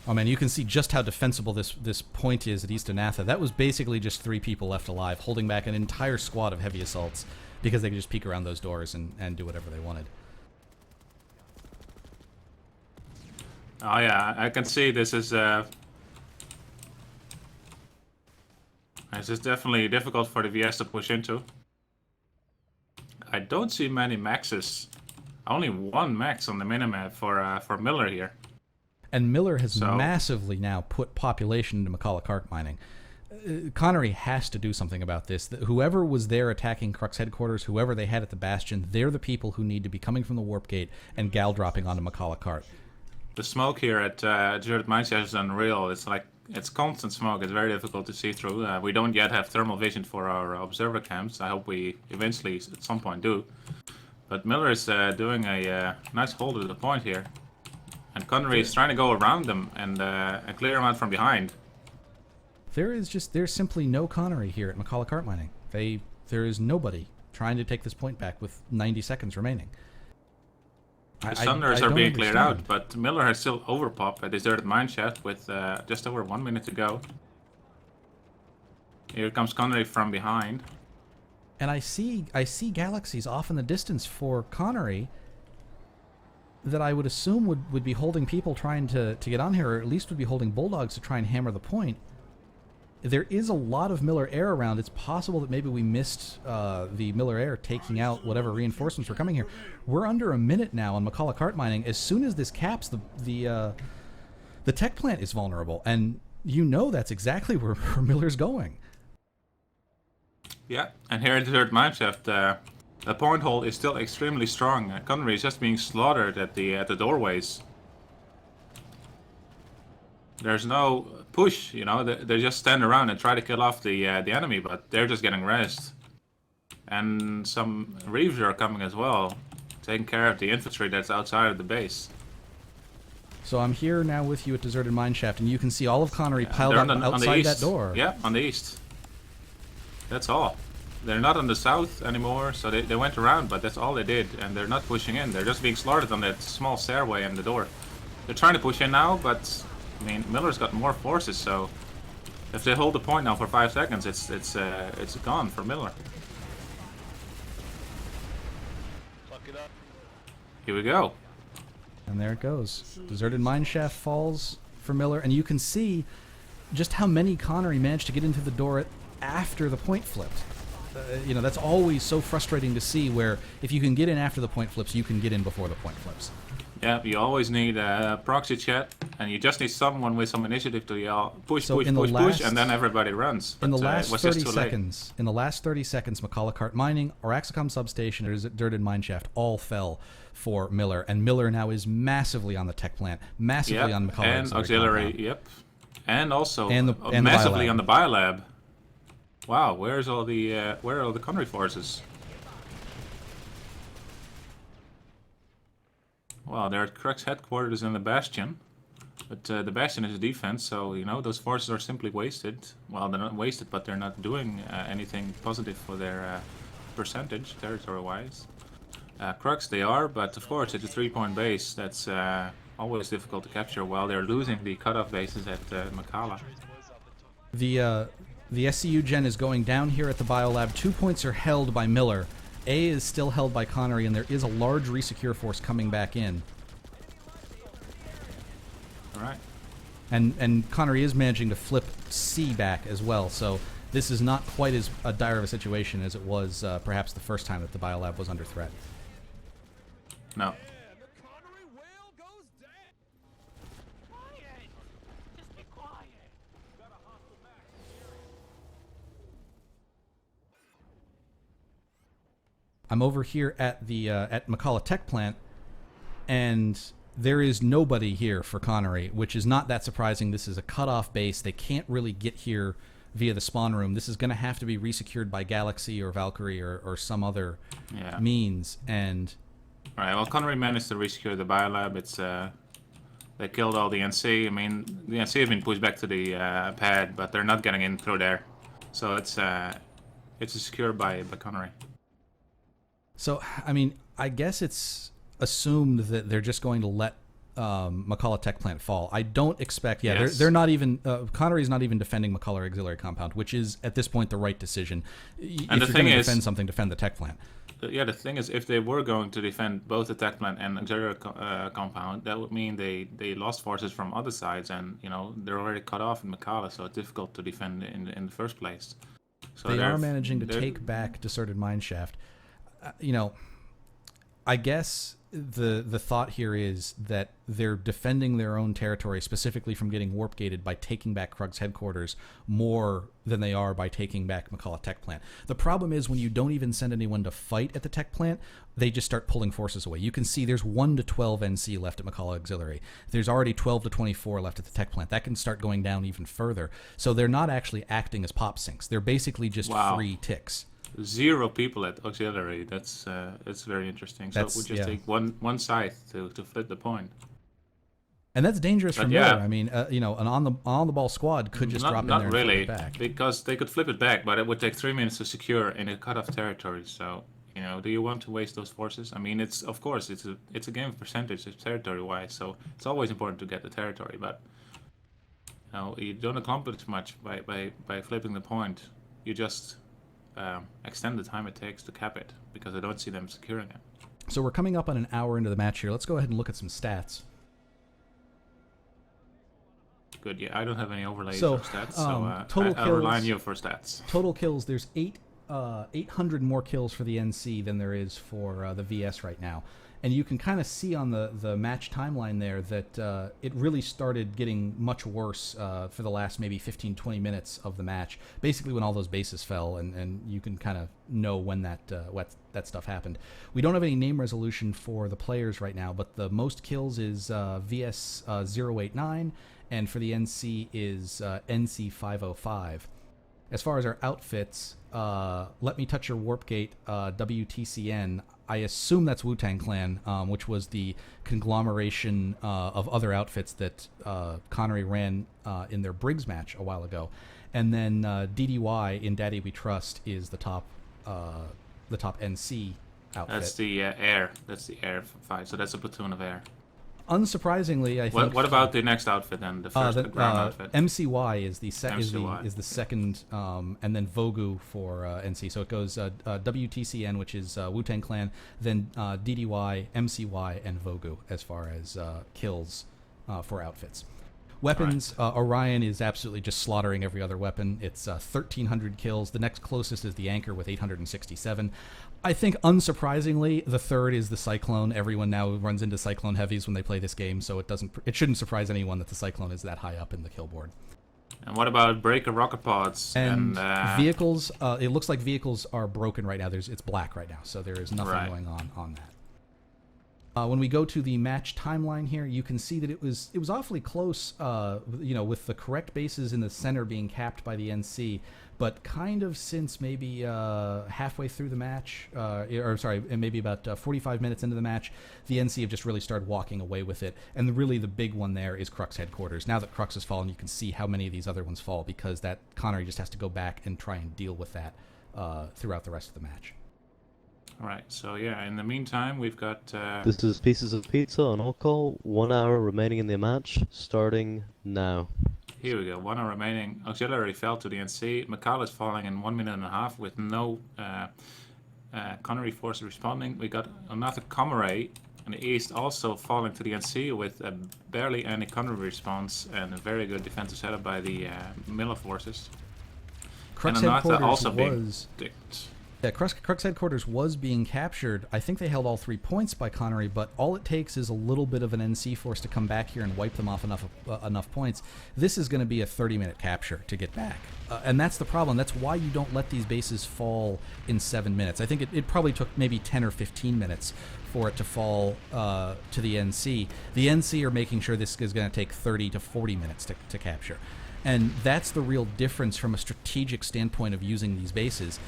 [SPEAKER 1] Oh man, you can see just how defensible this point is at East Anatha. That was basically just 3 people left alive, holding back an entire squad of heavy assaults because they could just peek around those doors and do whatever they wanted.
[SPEAKER 2] Oh yeah, I can see this is definitely difficult for the VS to push into. I don't see many maxes. Only 1 max on the minimap for Miller here.
[SPEAKER 1] And Miller has massively now put population into McCulloch mining. Connery has to do something about this. Whoever was there attacking Crux headquarters, whoever they had at the Bastion, they're the people who need to be coming from the warp gate and gal dropping onto McCulloch.
[SPEAKER 2] The smoke here at Deserted Mineshaft is unreal. It's constant smoke. It's very difficult to see through. We don't yet have thermal vision for our observer camps. I hope we eventually at some point do. But Miller is doing a nice hold at the point here. And Connery is trying to go around them and clear them out from behind.
[SPEAKER 1] There's simply no Connery here at McCulloch mining. There is nobody trying to take this point back with 90 seconds remaining.
[SPEAKER 2] The Thunders are being cleared out, but Miller has still overpop at Deserted Mineshaft with just over 1 minute to go. Here comes Connery from behind.
[SPEAKER 1] And I see galaxies off in the distance for Connery that I would assume would be holding people trying to get on here, or at least would be holding bulldogs to try and hammer the point. There is a lot of Miller Air around. It's possible that maybe we missed the Miller Air taking out whatever reinforcements were coming here. We're under a minute now on McCulloch mining. As soon as this caps, the tech plant is vulnerable, and you know that's exactly where Miller's going.
[SPEAKER 2] Yeah, and here at Deserted Mineshaft, the point hole is still extremely strong. Connery is just being slaughtered at the doorways. There's no push, you know. They just stand around and try to kill off the enemy, but they're just getting rezzed. And some Reeves are coming as well, taking care of the infantry that's outside of the base.
[SPEAKER 1] So I'm here now with you at Deserted Mineshaft, and you can see all of Connery piled up outside that door.
[SPEAKER 2] Yeah, on the east. That's all. They're not on the south anymore, so they went around, but that's all they did, and they're not pushing in. They're just being slaughtered on that small stairway and the door. They're trying to push in now, but I mean, Miller's got more forces, so if they hold the point now for 5 seconds, it's gone for Miller. Here we go.
[SPEAKER 1] And there it goes. Deserted Mineshaft falls for Miller, and you can see just how many Connery managed to get into the door after the point flipped. You know, that's always so frustrating to see, where if you can get in after the point flips, you can get in before the point flips.
[SPEAKER 2] Yeah, you always need a proxy chat, and you just need someone with some initiative to yell push, push, and then everybody runs. But,
[SPEAKER 1] in the last 30 seconds, McCulloch mining, Araxicom substation, or Deserted Mineshaft all fell for Miller, and Miller now is massively on the tech plant, massively on McCulloch
[SPEAKER 2] and auxiliary, and also
[SPEAKER 1] and
[SPEAKER 2] massively on the biolab. Wow, where are all the Connery forces? Well, they're at Crux headquarters in the Bastion, but the Bastion is a defense, so you know those forces are simply wasted. Well, they're not wasted, but they're not doing anything positive for their percentage, territory-wise. Crux they are, but of course it's a 3-point base. That's always difficult to capture while they're losing the cutoff bases at Makala.
[SPEAKER 1] The SCU gen is going down here at the biolab. 2 points are held by Miller. A is still held by Connery, and there is a large resecure force coming back in.
[SPEAKER 2] All right.
[SPEAKER 1] And Connery is managing to flip C back as well, so this is not quite as dire of a situation as it was perhaps the first time that the biolab was under threat.
[SPEAKER 2] No.
[SPEAKER 5] The Connery whale goes down.
[SPEAKER 7] Quiet! Just be quiet.
[SPEAKER 1] I'm over here at the at McCullough Tech Plant, and there is nobody here for Connery, which is not that surprising. This is a cutoff base. They can't really get here via the spawn room. This is going to have to be resecured by Galaxy or Valkyrie or some other means. And
[SPEAKER 2] all right. Well, Connery managed to resecure the biolab. It's they killed all the NC. I mean, the NC have been pushed back to the pad, but they're not getting in through there. So it's secured by Connery.
[SPEAKER 1] So, I mean, I guess it's assumed that they're just going to let McCullough Tech Plant fall. I don't expect... Yeah,
[SPEAKER 2] Yes.
[SPEAKER 1] they're not even... Connery's not even defending McCullough Auxiliary Compound, which is, at this point, the right decision.
[SPEAKER 2] And
[SPEAKER 1] if you're going to defend something, defend the Tech Plant.
[SPEAKER 2] Yeah, the thing is, if they were going to defend both the tech plant and auxiliary compound, that would mean they lost forces from other sides, and you know they're already cut off in McCullough, so it's difficult to defend in the first place. So
[SPEAKER 1] they are managing to take back Deserted Mineshaft. You know, I guess the thought here is that they're defending their own territory, specifically from getting warp gated, by taking back Krug's headquarters more than they are by taking back McCullough Tech Plant. The problem is when you don't even send anyone to fight at the Tech Plant, they just start pulling forces away. You can see there's 1 to 12 NC left at McCullough Auxiliary. There's already 12 to 24 left at the Tech Plant. That can start going down even further. So they're not actually acting as pop sinks. They're basically just free ticks.
[SPEAKER 2] 0 people at auxiliary. That's very interesting. So it would just take one side to flip the point.
[SPEAKER 1] And that's dangerous for Miller. I mean, you know, an on the ball squad could just drop in there and flip it back.
[SPEAKER 2] Because they could flip it back, but it would take 3 minutes to secure in a cut-off territory. So you know, do you want to waste those forces? I mean, it's of course it's a game of percentage, it's territory-wise. So it's always important to get the territory, but you know, you don't accomplish much by flipping the point. You just extend the time it takes to cap it, because I don't see them securing it.
[SPEAKER 1] So we're coming up on an hour into the match here. Let's go ahead and look at some stats.
[SPEAKER 2] Good, yeah, I don't have any overlays
[SPEAKER 1] so,
[SPEAKER 2] or stats, so
[SPEAKER 1] total
[SPEAKER 2] I'll rely on you for stats.
[SPEAKER 1] Total kills, there's 800 more kills for the NC than there is for the VS right now. And you can kind of see on the match timeline there that it really started getting much worse for the last maybe 15-20 minutes of the match, basically when all those bases fell, and you can kind of know when that stuff happened. We don't have any name resolution for the players right now, but the most kills is VS 089, and for the NC is NC 505. As far as our outfits, let me touch your warpgate WTCN. I assume that's Wu-Tang Clan, which was the conglomeration of other outfits that Connery ran in their Briggs match a while ago. And then DDY in Daddy We Trust is the top NC outfit.
[SPEAKER 2] That's the air. That's the air fight. So that's a platoon of air.
[SPEAKER 1] Unsurprisingly, I think.
[SPEAKER 2] What about the next outfit then? The first ground outfit.
[SPEAKER 1] MCY is the second, and then Vogu for NC. So it goes WTCN, which is Wu-Tang Clan, then DDY, MCY, and Vogu as far as kills for outfits. Weapons, right. Orion is absolutely just slaughtering every other weapon. It's 1,300 kills. The next closest is the Anchor with 867. I think, unsurprisingly, the third is the Cyclone. Everyone now runs into Cyclone heavies when they play this game, so it shouldn't surprise anyone that the Cyclone is that high up in the kill board.
[SPEAKER 2] And what about breaker rocket pods?
[SPEAKER 1] And vehicles, it looks like vehicles are broken right now. It's black right now, so there is nothing going on that. When we go to the match timeline here, you can see that it was awfully close, with the correct bases in the center being capped by the NC, but kind of since maybe halfway through the match, maybe about 45 minutes into the match, the NC have just really started walking away with it. And really the big one there is Krug's headquarters. Now that Krug's has fallen, you can see how many of these other ones fall, because that Connery just has to go back and try and deal with that throughout the rest of the match.
[SPEAKER 2] All right, so yeah, in the meantime, we've got...
[SPEAKER 6] This is Pieces of Pizza on All Call. 1 hour remaining in the match, starting now.
[SPEAKER 2] Here we go, 1 hour remaining. Auxiliary fell to the NC. McCall is falling in 1 minute and a half with no Connery force responding. We got another Connory in the east also falling to the NC with barely any Connery response and a very good defensive setup by the Miller forces.
[SPEAKER 1] Crux
[SPEAKER 2] Anata
[SPEAKER 1] headquarters
[SPEAKER 2] also being
[SPEAKER 1] was...
[SPEAKER 2] dicked.
[SPEAKER 1] Yeah, Crux headquarters was being captured. I think they held all 3 points by Connery, but all it takes is a little bit of an NC force to come back here and wipe them off enough points. This is going to be a 30-minute capture to get back. And that's the problem. That's why you don't let these bases fall in 7 minutes. I think it probably took maybe 10 or 15 minutes for it to fall to the NC. The NC are making sure this is going to take 30 to 40 minutes to capture. And that's the real difference from a strategic standpoint of using these bases.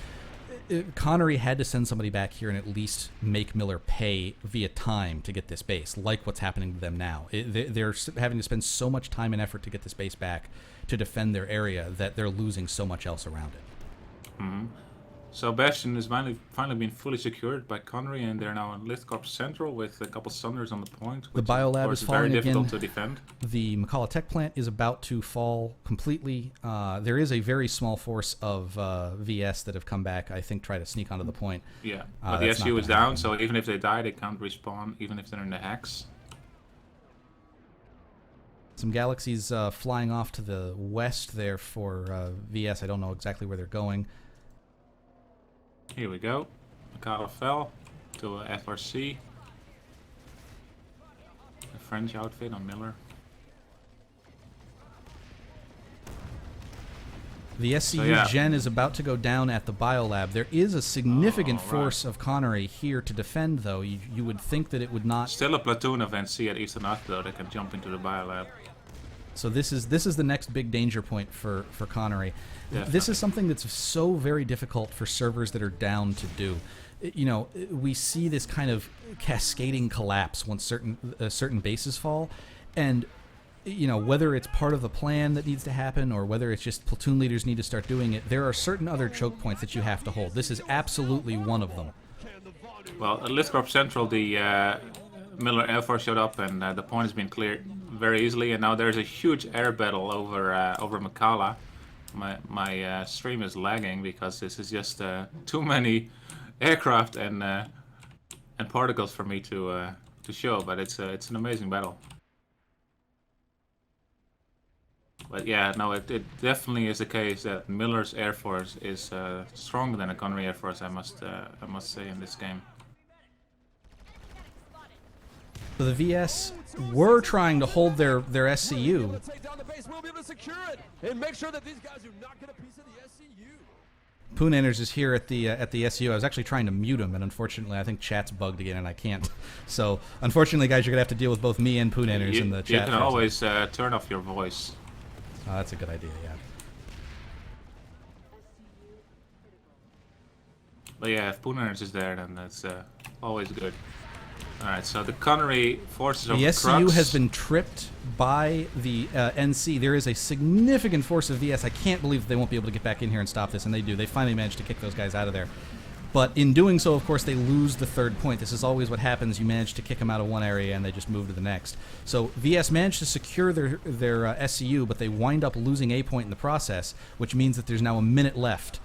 [SPEAKER 1] Connery had to send somebody back here and at least make Miller pay via time to get this base, like what's happening to them now. They're having to spend so much time and effort to get this base back to defend their area that they're losing so much else around it.
[SPEAKER 2] Mm-hmm. So Bastion has finally been fully secured by Connery, and they're now in Lithcorp Central with a couple Sunders on the point.
[SPEAKER 1] The biolab is falling
[SPEAKER 2] very
[SPEAKER 1] again.
[SPEAKER 2] difficult to defend.
[SPEAKER 1] The McCullough Tech plant is about to fall completely. There is a very small force of VS that have come back, I think, try to sneak onto the point.
[SPEAKER 2] Yeah, but the SU is down, so even if they die, they can't respawn, even if they're in the hex.
[SPEAKER 1] Some galaxies flying off to the west there for VS. I don't know exactly where they're going.
[SPEAKER 2] Here we go. Mikado fell to a FRC. A French outfit on Miller.
[SPEAKER 1] The SCU Gen is about to go down at the biolab. There is a significant force of Connery here to defend, though. You would think that it would not...
[SPEAKER 2] Still a platoon of NC at Eastern North, though, that can jump into the biolab.
[SPEAKER 1] So this is the next big danger point for Connery.
[SPEAKER 2] Definitely.
[SPEAKER 1] This is something that's so very difficult for servers that are down to do. You know, we see this kind of cascading collapse once certain bases fall, and you know, whether it's part of the plan that needs to happen or whether it's just platoon leaders need to start doing it, there are certain other choke points that you have to hold. This is absolutely one of them.
[SPEAKER 2] Well, at Lithcorp Central, the Miller Air Force showed up, and the point has been cleared very easily. And now there's a huge air battle over Makala. My stream is lagging because this is just too many aircraft and particles for me to show. But it's an amazing battle. But yeah, no, it definitely is the case that Miller's Air Force is stronger than a Connery Air Force. I must say in this game.
[SPEAKER 1] So the VS were trying to hold their SCU. Poonanners is here at the SCU. I was actually trying to mute him, and unfortunately, I think chat's bugged again, and I can't. So, unfortunately, guys, you're gonna have to deal with both me and Poonanners in the chat.
[SPEAKER 2] You can always turn off your voice.
[SPEAKER 1] Oh, that's a good idea, yeah.
[SPEAKER 2] But yeah, if Poonanners is there, then that's always good. Alright, so the Connery forces over
[SPEAKER 1] the SCU
[SPEAKER 2] Crux
[SPEAKER 1] has been tripped by the NC. There is a significant force of VS. I can't believe they won't be able to get back in here and stop this, and they do. They finally managed to kick those guys out of there. But in doing so, of course, they lose the third point. This is always what happens. You manage to kick them out of one area, and they just move to the next. So VS managed to secure their SCU, but they wind up losing a point in the process, which means that there's now a minute left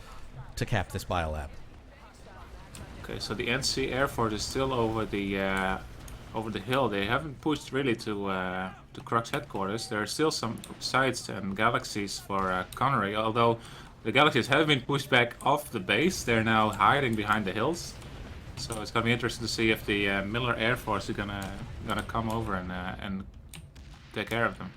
[SPEAKER 1] to cap this biolab.
[SPEAKER 2] Okay, so the NC Air Force is still over the hill. They haven't pushed really to Crux headquarters. There are still some sites and galaxies for Connery, although the galaxies have been pushed back off the base. They're now hiding behind the hills. So it's gonna be interesting to see if the Miller Air Force is gonna come over and take care of them.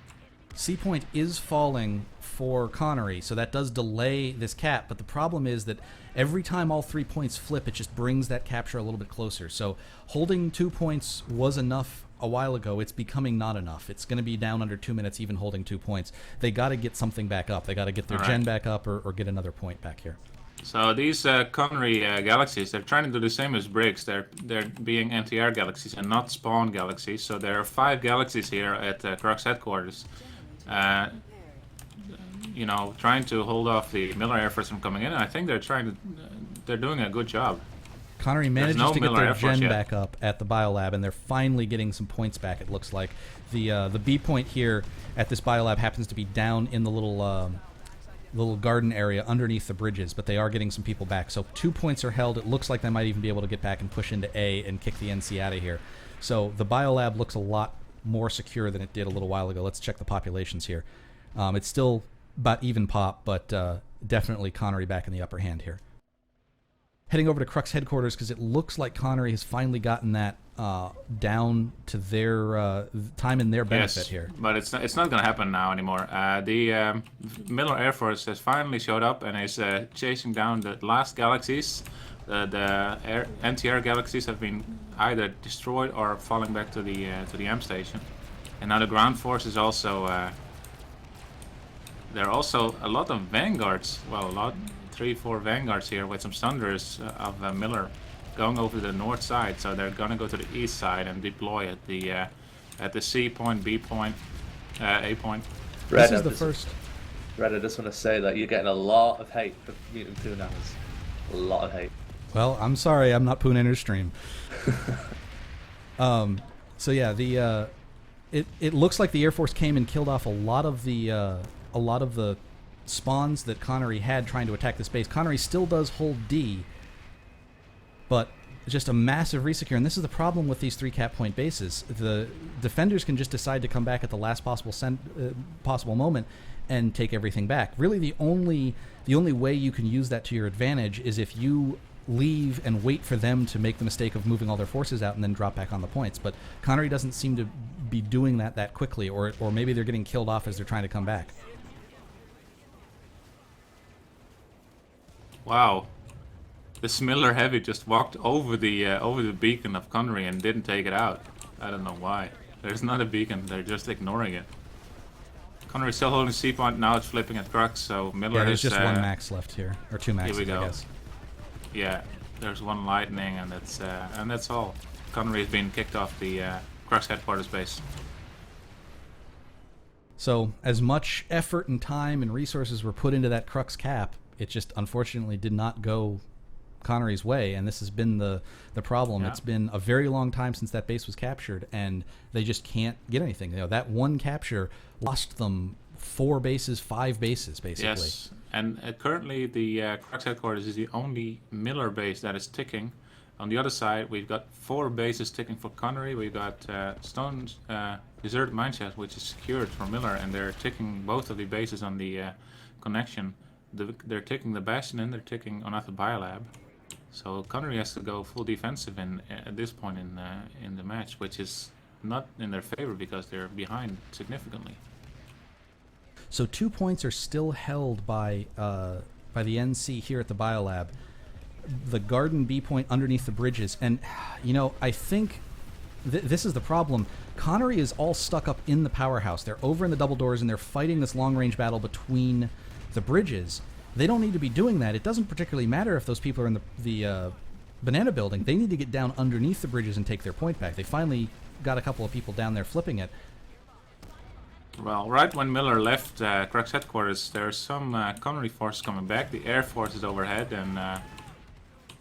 [SPEAKER 1] C point is falling for Connery, so that does delay this cap, but the problem is that every time all 3 points flip, it just brings that capture a little bit closer. So holding 2 points was enough a while ago. It's becoming not enough. It's going to be down under 2 minutes even holding 2 points. They got to get something back up. They got to get their gen back up or get another point back here. So
[SPEAKER 2] these Connery galaxies, they're trying to do the same as Briggs. They're being anti-air galaxies and not spawn galaxies. So there are 5 galaxies here at Crux headquarters. You know, trying to hold off the Miller Air Force from coming in. And I think they're doing a good job.
[SPEAKER 1] Connery manages to get their gen back up at the biolab, and they're finally getting some points back. It looks like the B point here at this biolab happens to be down in the little garden area underneath the bridges, but they are getting some people back. So 2 points are held. It looks like they might even be able to get back and push into A and kick the NC out of here. So the biolab looks a lot more secure than it did a little while ago. Let's check the populations here. It's still about even pop, but definitely Connery back in the upper hand here. Heading over to Crux headquarters because it looks like Connery has finally gotten that down to their time in their benefit here.
[SPEAKER 2] But it's not going to happen now anymore. The Miller Air Force has finally showed up and is chasing down the last galaxies. The anti-air galaxies have been either destroyed or falling back to the M station. And now the ground force is also. There are also a lot of vanguards. Well, a lot. 3-4 vanguards here with some Thunders of Miller going over to the north side, so they're gonna go to the east side and deploy at the C point, B point, A point.
[SPEAKER 1] This is the first.
[SPEAKER 3] Red, I just want to say that you're getting a lot of hate for muting Pooners. A lot of hate.
[SPEAKER 1] Well, I'm sorry, I'm not Pooninner's stream. So yeah, it looks like the Air Force came and killed off a lot of the spawns that Connery had trying to attack this base. Connery still does hold D, but just a massive resecure. And this is the problem with these 3 cap point bases. The defenders can just decide to come back at the last possible moment and take everything back. Really, the only way you can use that to your advantage is if you leave and wait for them to make the mistake of moving all their forces out and then drop back on the points. But Connery doesn't seem to be doing that quickly, or maybe they're getting killed off as they're trying to come back.
[SPEAKER 2] Wow, this Miller Heavy just walked over the beacon of Connery and didn't take it out. I don't know why. There's not a beacon, they're just ignoring it. Connery's still holding C point, now it's flipping at Crux, so Miller
[SPEAKER 1] there's
[SPEAKER 2] is...
[SPEAKER 1] just 1 max left here, or 2 maxes,
[SPEAKER 2] here we go.
[SPEAKER 1] I guess.
[SPEAKER 2] Yeah, there's 1 lightning and that's all. Connery has been kicked off the Crux headquarters base.
[SPEAKER 1] So, as much effort and time and resources were put into that Crux cap, it just unfortunately did not go Connery's way, and this has been the problem. Yeah. It's been a very long time since that base was captured, and they just can't get anything. That 1 capture lost them 4 bases, 5 bases, basically.
[SPEAKER 2] Yes, and currently the Crux headquarters is the only Miller base that is ticking. On the other side, we've got 4 bases ticking for Connery. We've got Stone's deserted mineshaft, which is secured for Miller, and they're ticking both of the bases on the connection. They're taking the Bastion and they're taking another Biolab. So Connery has to go full defensive at this point in the match, which is not in their favor because they're behind significantly.
[SPEAKER 1] So 2 points are still held by the NC here at the Biolab. The Garden B point underneath the bridges. And, I think this is the problem. Connery is all stuck up in the powerhouse. They're over in the double doors and they're fighting this long-range battle between the bridges. They don't need to be doing that. It doesn't particularly matter if those people are in the banana building. They need to get down underneath the bridges and take their point back. They finally got a couple of people down there flipping it.
[SPEAKER 2] Well, right when Miller left Crux headquarters, there's some Connery forces coming back. The Air Force is overhead and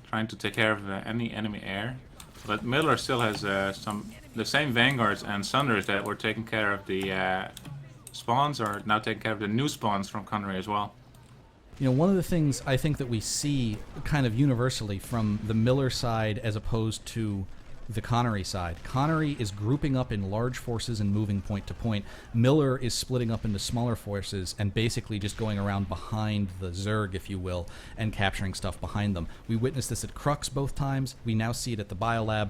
[SPEAKER 2] trying to take care of any enemy air. But Miller still has the same vanguards and Thunders that were taking care of the spawns are now taking care of the new spawns from Connery as well.
[SPEAKER 1] One of the things I think that we see kind of universally from the Miller side as opposed to the Connery side. Connery is grouping up in large forces and moving point to point. Miller is splitting up into smaller forces and basically just going around behind the Zerg, if you will, and capturing stuff behind them. We witnessed this at Crux both times. We now see it at the Biolab.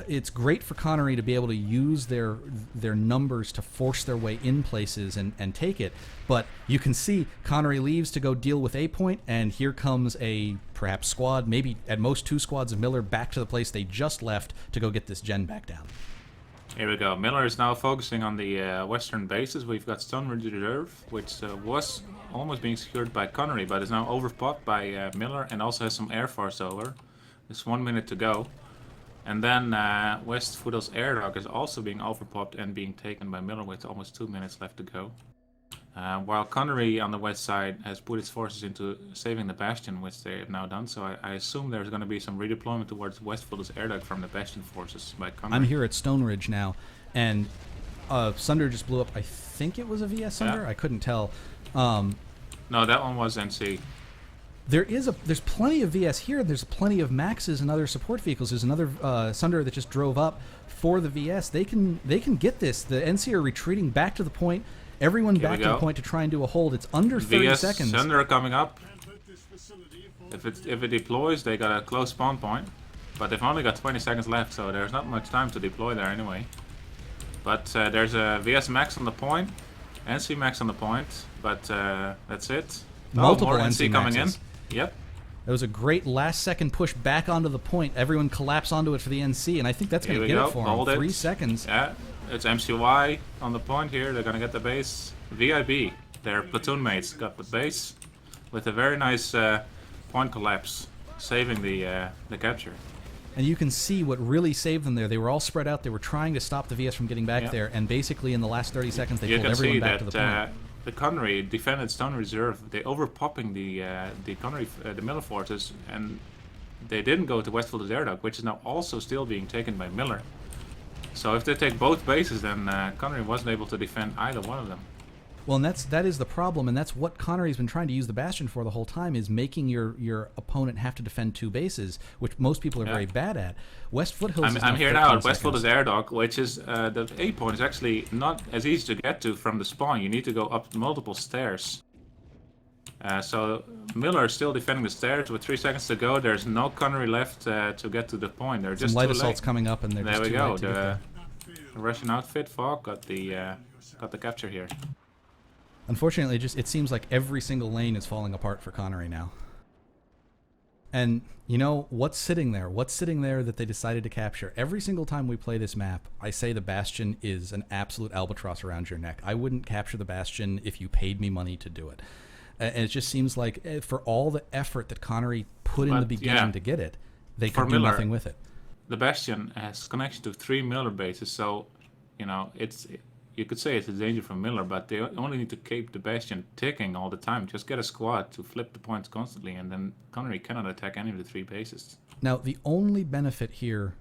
[SPEAKER 1] It's great for Connery to be able to use their numbers to force their way in places and take it, but you can see Connery leaves to go deal with A point, and here comes a perhaps squad, maybe at most 2 squads of Miller back to the place they just left to go get this gen back down.
[SPEAKER 2] Here we go. Miller is now focusing on the western bases. We've got Stone Ridge Reserve, which was almost being secured by Connery, but is now overpopped by Miller and also has some Air Force over. There's 1 minute to go. And then West Foothills Air Dock is also being overpopped and being taken by Miller with almost 2 minutes left to go. While Connery on the west side has put its forces into saving the Bastion, which they have now done. So I assume there's going to be some redeployment towards West Foothills Air Dock from the Bastion forces by Connery.
[SPEAKER 1] I'm here at Stone Ridge now, and Sunder just blew up. I think it was a VS Sunder. Yeah. I couldn't tell.
[SPEAKER 2] No, that one was NC.
[SPEAKER 1] There's plenty of VS here. There's plenty of Maxes and other support vehicles. There's another Sunder that just drove up for the VS. They can get this. The NC are retreating back to the point. Everyone
[SPEAKER 2] Here we
[SPEAKER 1] back to the
[SPEAKER 2] go.
[SPEAKER 1] point to try and do a hold. It's under 30
[SPEAKER 2] VS
[SPEAKER 1] seconds.
[SPEAKER 2] Thunder coming up. If it deploys, they got a close spawn point. But they've only got 20 seconds left, so there's not much time to deploy there anyway. But there's a VS Max on the point, NC Max on the point, but that's it.
[SPEAKER 1] Multiple
[SPEAKER 2] more
[SPEAKER 1] NC
[SPEAKER 2] coming in.
[SPEAKER 1] Maxes.
[SPEAKER 2] Yep.
[SPEAKER 1] That was a great last-second push back onto the point. Everyone collapsed onto it for the NC, and I think that's going
[SPEAKER 2] Here
[SPEAKER 1] to
[SPEAKER 2] we
[SPEAKER 1] get
[SPEAKER 2] go.
[SPEAKER 1] it for
[SPEAKER 2] Hold
[SPEAKER 1] him.
[SPEAKER 2] it.
[SPEAKER 1] 3 seconds.
[SPEAKER 2] Yeah, it's MCY on the point here. They're going to get the base. VIB, their platoon mates, got the base with a very nice point collapse, saving the capture.
[SPEAKER 1] And you can see what really saved them there. They were all spread out. They were trying to stop the VS from getting back there, and basically in the last 30 seconds, they
[SPEAKER 2] You
[SPEAKER 1] pulled
[SPEAKER 2] can
[SPEAKER 1] everyone
[SPEAKER 2] see
[SPEAKER 1] back to the
[SPEAKER 2] that
[SPEAKER 1] point.
[SPEAKER 2] the Connery defended Stone Reserve. They overpopping the Connery, the Miller forces, and they didn't go to Westfield Air Dock, which is now also still being taken by Miller. So if they take both bases, then Connery wasn't able to defend either one of them.
[SPEAKER 1] Well, and that is the problem, and that's what Connery's been trying to use the Bastion for the whole time, is making your opponent have to defend 2 bases, which most people are very bad at. West Foothills
[SPEAKER 2] I'm here now at Westfield Air Dock, which is the A point is actually not as easy to get to from the spawn. You need to go up multiple stairs. So Miller is still defending the stairs with 3 seconds to go. There's no Connery left to get to the point. They're just
[SPEAKER 1] Some light
[SPEAKER 2] too
[SPEAKER 1] assaults
[SPEAKER 2] late.
[SPEAKER 1] coming up, and they're
[SPEAKER 2] There
[SPEAKER 1] just
[SPEAKER 2] we
[SPEAKER 1] too
[SPEAKER 2] go.
[SPEAKER 1] late to get there.
[SPEAKER 2] The Russian outfit Fog got the capture here.
[SPEAKER 1] Unfortunately, it seems like every single lane is falling apart for Connery now. And, you know, what's sitting there? What's sitting there that they decided to capture? Every single time we play this map, I say the Bastion is an absolute albatross around your neck. I wouldn't capture the Bastion if you paid me money to do it. And it just seems like for all the effort that Connery put in the beginning to get it, they could do nothing with it.
[SPEAKER 2] The Bastion has connection to 3 Miller bases, so, you know, you could say it's a danger from Miller, but they only need to keep the Bastion ticking all the time. Just get a squad to flip the points constantly, and then Connery cannot attack any of the 3 bases.
[SPEAKER 1] Now, the only benefit here,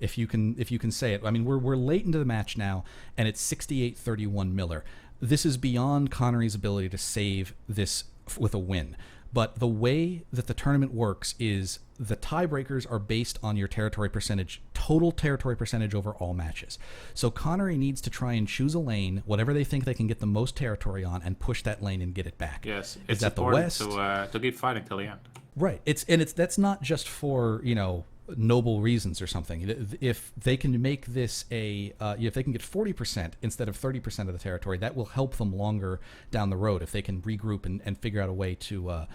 [SPEAKER 1] if you can say it, I mean, we're late into the match now, and it's 68-31 Miller. This is beyond Connery's ability to save this with a win. But the way that the tournament works is the tiebreakers are based on your territory percentage, total territory percentage over all matches. So Connery needs to try and choose a lane, whatever they think they can get the most territory on, and push that lane and get it back.
[SPEAKER 2] Yes,
[SPEAKER 1] Is
[SPEAKER 2] it's
[SPEAKER 1] that the
[SPEAKER 2] important
[SPEAKER 1] West?
[SPEAKER 2] to keep fighting till the end.
[SPEAKER 1] Right. That's not just for, you know, noble reasons or something. If they can make this if they can get 40% instead of 30% of the territory, that will help them longer down the road if they can regroup and figure out a way to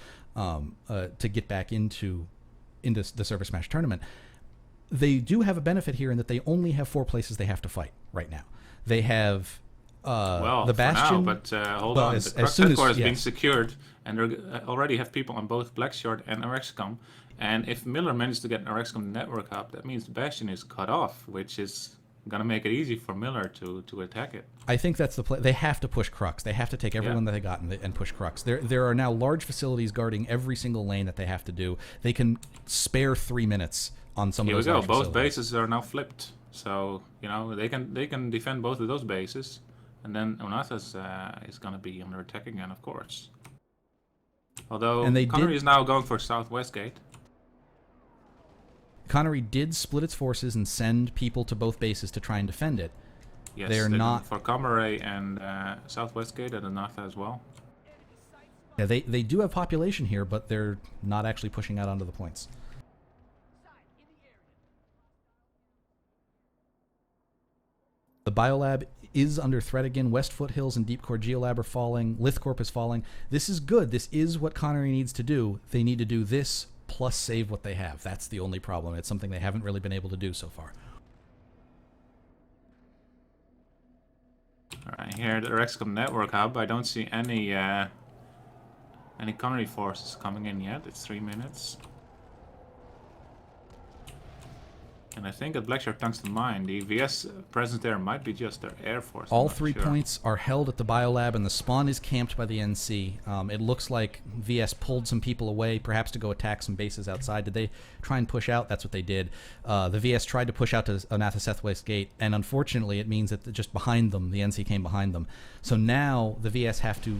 [SPEAKER 1] get back into the ServerSmash tournament. They do have a benefit here in that they only have 4 places they have to fight right now. They have the Bastion,
[SPEAKER 2] but hold on. The Crux headquarters is being secured, and they already have people on both Blackshot and RxCom. And if Miller managed to get an RxCom network hub, that means the Bastion is cut off, which is going to make it easy for Miller to attack it.
[SPEAKER 1] I think that's the play. They have to push Crux. They have to take everyone that they got and push Crux. There are now large facilities guarding every single lane that they have to do. They can spare 3 minutes on some of those.
[SPEAKER 2] Here we go.
[SPEAKER 1] Both
[SPEAKER 2] Both bases are now flipped, so you know they can defend both of those bases, and then Onathas is going to be under attack again, of course. Although Connery is now going for Southwest Gate.
[SPEAKER 1] Connery did split its forces and send people to both bases to try and defend it.
[SPEAKER 2] Yes,
[SPEAKER 1] they're not
[SPEAKER 2] for Connery and Southwest Gate and Anatha as well.
[SPEAKER 1] Yeah, they do have population here, but they're not actually pushing out onto the points. The Biolab is under threat again. West Foothills and Deep Core Geolab are falling. Lithcorp is falling. This is good. This is what Connery needs to do. They need to do this plus save what they have. That's the only problem. It's something they haven't really been able to do so far.
[SPEAKER 2] Alright, here at the RxCom Network Hub, I don't see any Connery forces coming in yet. It's 3 minutes. And I think at Blackshot Tungsten Mine, the VS presence there might be just their Air Force.
[SPEAKER 1] All 3 points are held at the Biolab, and the spawn is camped by the NC. It looks like VS pulled some people away, perhaps to go attack some bases outside. Did they try and push out? That's what they did. The VS tried to push out to Anatha Southwest Gate, and unfortunately it means that just behind them, the NC came behind them. So now the VS have to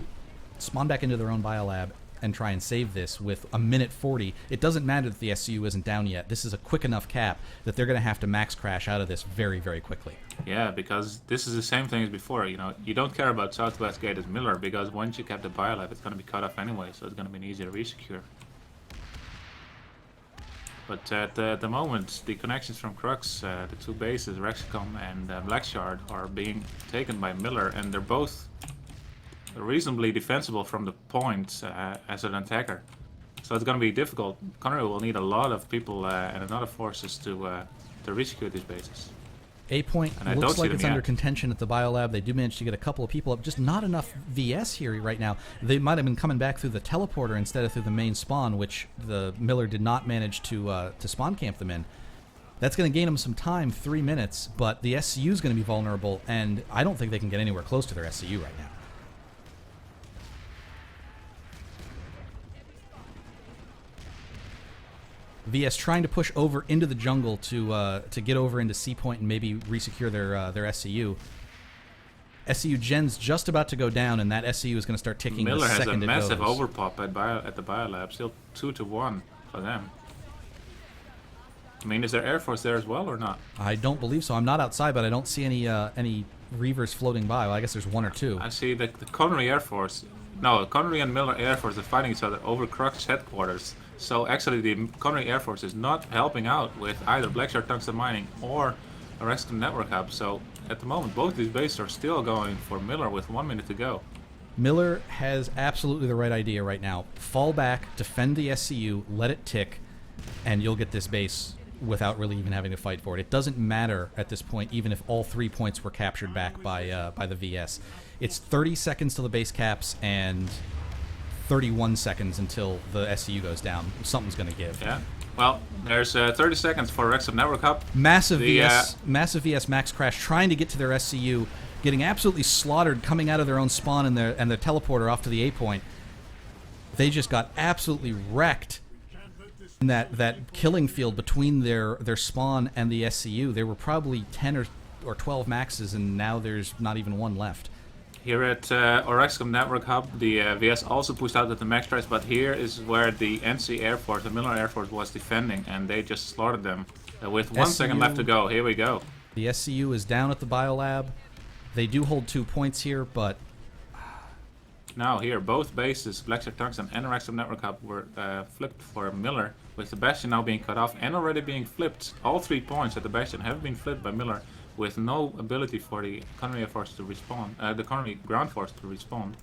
[SPEAKER 1] spawn back into their own Biolab, and try and save this with a minute 40. It doesn't matter that the SCU isn't down yet. This is a quick enough cap that they're going to have to max crash out of this very, very quickly.
[SPEAKER 2] Yeah, because this is the same thing as before. You know, you don't care about Southwest Gate as Miller because once you cap the biolab, it's going to be cut off anyway, so it's going to be an easier resecure. But at the moment, the connections from Crux, the two bases, Rexicom and Blackshard, are being taken by Miller, and they're both reasonably defensible from the point as an attacker. So it's going to be difficult. Connery will need a lot of people and a lot of forces to resecure these bases.
[SPEAKER 1] A point looks like it's under contention at the biolab. They do manage to get a couple of people up. Just not enough VS here right now. They might have been coming back through the teleporter instead of through the main spawn, which the Miller did not manage to spawn camp them in. That's going to gain them some time, 3 minutes, but the SCU is going to be vulnerable, and I don't think they can get anywhere close to their SCU right now. VS trying to push over into the jungle to get over into C point and maybe resecure their SCU. SCU Gen's just about to go down, and that SCU is going to start ticking.
[SPEAKER 2] Miller
[SPEAKER 1] the
[SPEAKER 2] has a
[SPEAKER 1] second
[SPEAKER 2] massive overpop at the biolab, still 2-1 for them. I mean, is there Air Force there as well or not?
[SPEAKER 1] I don't believe so. I'm not outside, but I don't see any Reavers floating by. Well, I guess there's one or two.
[SPEAKER 2] I see the Connery Air Force. No, Connery and Miller Air Force are fighting each other over Crux headquarters. So actually the Connery Air Force is not helping out with either Blackshard Tungsten Mining or a Rexicom Network Hub. So at the moment both these bases are still going for Miller with 1 minute to go.
[SPEAKER 1] Miller has absolutely the right idea right now. Fall back, defend the SCU, let it tick, and you'll get this base without really even having to fight for it. It doesn't matter at this point, even if all 3 points were captured back by the VS. It's 30 seconds till the base caps and 31 seconds until the SCU goes down. Something's going to give.
[SPEAKER 2] Yeah. Well, there's 30 seconds for Rexicom Network Hub.
[SPEAKER 1] Massive VS max crash trying to get to their SCU, getting absolutely slaughtered coming out of their own spawn and their teleporter off to the A point. They just got absolutely wrecked in that killing field between their spawn and the SCU. There were probably 10 or 12 maxes, and now there's not even one left.
[SPEAKER 2] Here at Rexicom Network Hub, the VS also pushed out at the max price, but here is where the NC Air Force, the Miller Air Force, was defending, and they just slaughtered them. With 1 second left to go, here we go.
[SPEAKER 1] The SCU is down at the biolab. They do hold 2 points here, but...
[SPEAKER 2] Now here, both bases, Blackshard Tungsten and Rexicom Network Hub, were flipped for Miller, with the Bastion now being cut off and already being flipped. All 3 points at the Bastion have been flipped by Miller, with no ability for the Connery Air Force to respawn, the Connery Ground Force to respawn.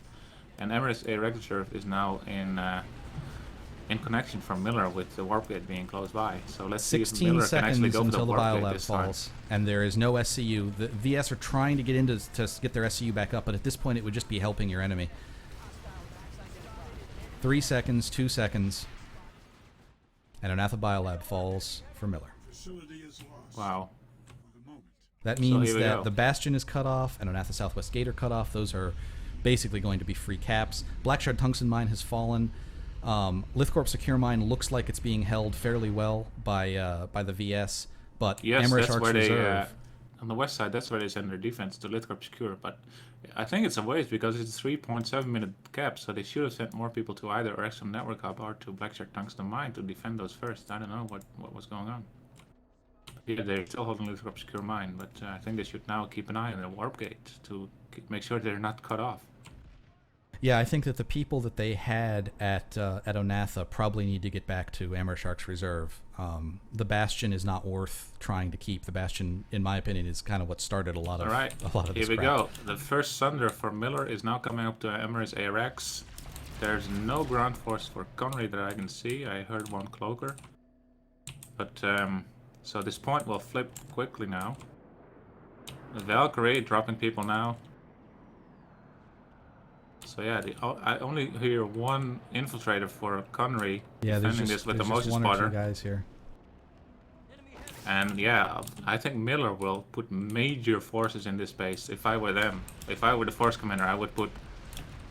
[SPEAKER 2] And Amerish A Reserve is now in connection from Miller with the warpgate being close by. So let's see if Miller can actually go for the warpgate this time.
[SPEAKER 1] And there is no SCU. The VS are trying to get into to get their SCU back up, but at this point it would just be helping your enemy. 3 seconds, 2 seconds, and Onatha Biolab falls for Miller.
[SPEAKER 2] Wow.
[SPEAKER 1] That means that the Bastion is cut off and Onatha Southwest Gate are cut off. Those are basically going to be free caps. Blackshard Tungsten Mine has fallen. Lithcorp Secure Mine looks like it's being held fairly well by the VS, but
[SPEAKER 2] yes,
[SPEAKER 1] Amerish
[SPEAKER 2] that's
[SPEAKER 1] Arcs
[SPEAKER 2] where they,
[SPEAKER 1] Reserve...
[SPEAKER 2] on the west side, that's where they send their defense to Lithcorp Secure, but I think it's a waste because it's a 3.7 minute cap, so they should have sent more people to either Rexicom Network Hub or to Blackshard Tungsten Mine to defend those first. I don't know what was going on. Yeah, they're still holding Lithcorp Secure Mine, but I think they should now keep an eye on the warpgate to make sure they're not cut off.
[SPEAKER 1] Yeah, I think that the people that they had at Onatha probably need to get back to Amerish Arcs Reserve. The Bastion is not worth trying to keep. The Bastion, in my opinion, is kind of what started a lot of this
[SPEAKER 2] Here we
[SPEAKER 1] crap.
[SPEAKER 2] go. The first Sunder for Miller is now coming up to Amerish ARX. There's no ground force for Connery that I can see. I heard one cloaker. But, so this point will flip quickly now. The Valkyrie dropping people now. So yeah, I only hear one infiltrator for Connery defending this with the motion spotter.
[SPEAKER 1] Guys here.
[SPEAKER 2] And yeah, I think Miller will put major forces in this base. If I were them, if I were the force commander, I would put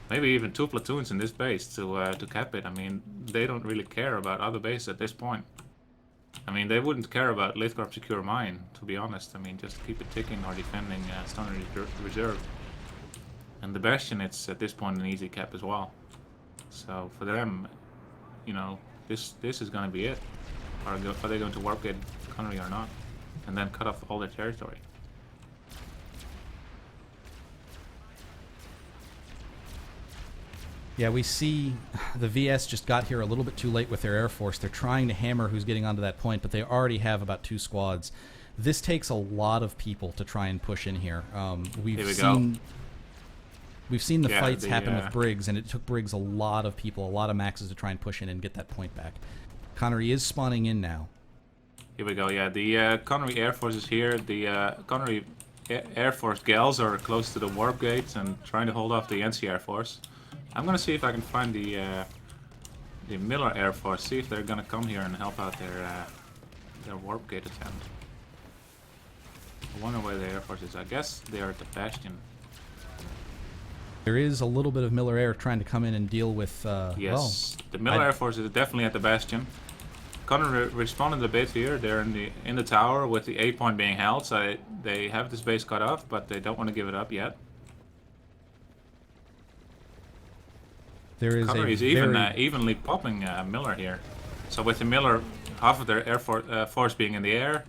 [SPEAKER 2] maybe even 2 platoons in this base to cap it. I mean, they don't really care about other bases at this point. I mean, they wouldn't care about Lithcorp Secure Mine, to be honest. I mean, just keep it ticking or defending Stone Reserve. And the Bastion, it's at this point an easy cap as well. So for them, you know, this is going to be it. Are they going to warpgate Connery or not? And then cut off all their territory.
[SPEAKER 1] Yeah, we see the VS just got here a little bit too late with their Air Force. They're trying to hammer who's getting onto that point, but they already have about 2 squads. This takes a lot of people to try and push in here. We've seen the fights happen with Briggs, and it took Briggs a lot of people, a lot of maxes to try and push in and get that point back. Connery is spawning in now.
[SPEAKER 2] Here we go, yeah. The Connery Air Force is here. The Connery Air Force gals are close to the warp gates and trying to hold off the NC Air Force. I'm gonna see if I can find the Miller Air Force, see if they're gonna come here and help out their warp gate attempt. I wonder where the Air Force is. I guess they are at the Bastion.
[SPEAKER 1] There is a little bit of Miller Air trying to come in and deal with,
[SPEAKER 2] yes, the Miller Air Force is definitely at the Bastion. Connory responded a bit here. They're in the tower with the A point being held, so they have this base cut off, but they don't want to give it up yet.
[SPEAKER 1] There is
[SPEAKER 2] Connory is evenly popping Miller here. So with the Miller, half of their force being in the air,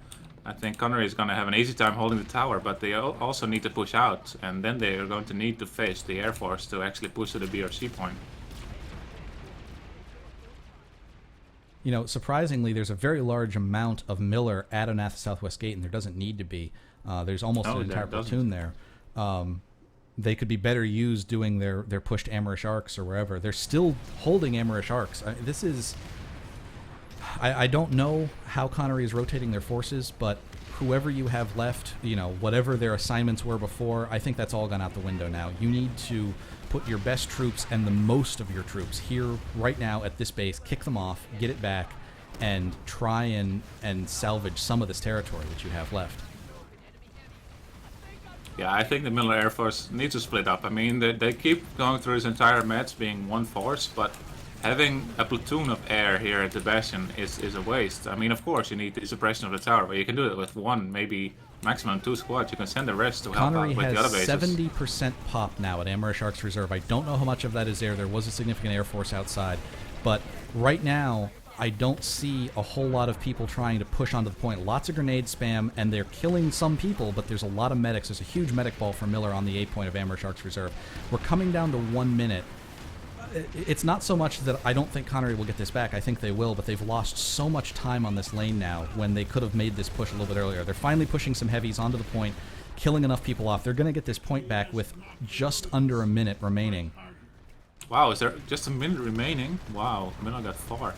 [SPEAKER 2] I think Connery is going to have an easy time holding the tower, but they also need to push out, and then they are going to need to face the Air Force to actually push to the BRC point.
[SPEAKER 1] You know, surprisingly, there's a very large amount of Miller at Onath Southwest Gate, and there doesn't need to be. There's almost an entire platoon there. They could be better used doing their pushed Amerish arcs or wherever. They're still holding Amerish arcs. This is... I don't know how Connery is rotating their forces, but whoever you have left, you know, whatever their assignments were before, I think that's all gone out the window now. You need to put your best troops and the most of your troops here right now at this base, kick them off, get it back, and try and salvage some of this territory that you have left.
[SPEAKER 2] Yeah, I think the Miller Air Force needs to split up. I mean, they keep going through this entire match being one force, but having a platoon of air here at the Bastion is a waste. I mean, of course, you need the suppression of the tower, but you can do it with 1, maybe maximum 2 squads. You can send the rest to help out with the other bases.
[SPEAKER 1] Connery has 70% pop now at Amerish Arcs Reserve. I don't know how much of that is there. There was a significant air force outside, but right now, I don't see a whole lot of people trying to push onto the point. Lots of grenade spam, and they're killing some people, but there's a lot of medics. There's a huge medic ball for Miller on the A point of Amerish Arcs Reserve. We're coming down to 1 minute. It's not so much that I don't think Connery will get this back. I think they will, but they've lost so much time on this lane now when they could have made this push a little bit earlier. They're finally pushing some heavies onto the point, killing enough people off. They're going to get this point back with just under a minute remaining.
[SPEAKER 2] Wow, is there just a minute remaining? Wow, Miller got far.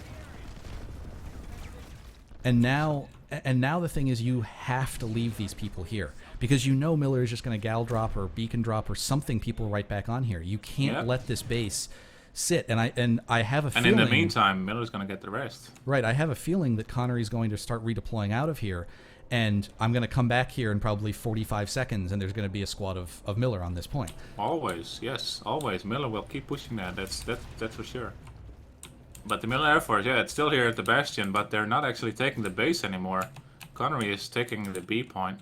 [SPEAKER 1] And now the thing is, you have to leave these people here because you know Miller is just going to gal drop or beacon drop or something people right back on here. You can't let this base sit. And I have a feeling.
[SPEAKER 2] And in the meantime, Miller's going to get the rest.
[SPEAKER 1] Right. I have a feeling that Connery's going to start redeploying out of here, and I'm going to come back here in probably 45 seconds, and there's going to be a squad of Miller on this point.
[SPEAKER 2] Always, yes, always. Miller will keep pushing that. That's for sure. But the Miller Air Force, yeah, it's still here at the Bastion, but they're not actually taking the base anymore. Connery is taking the B point.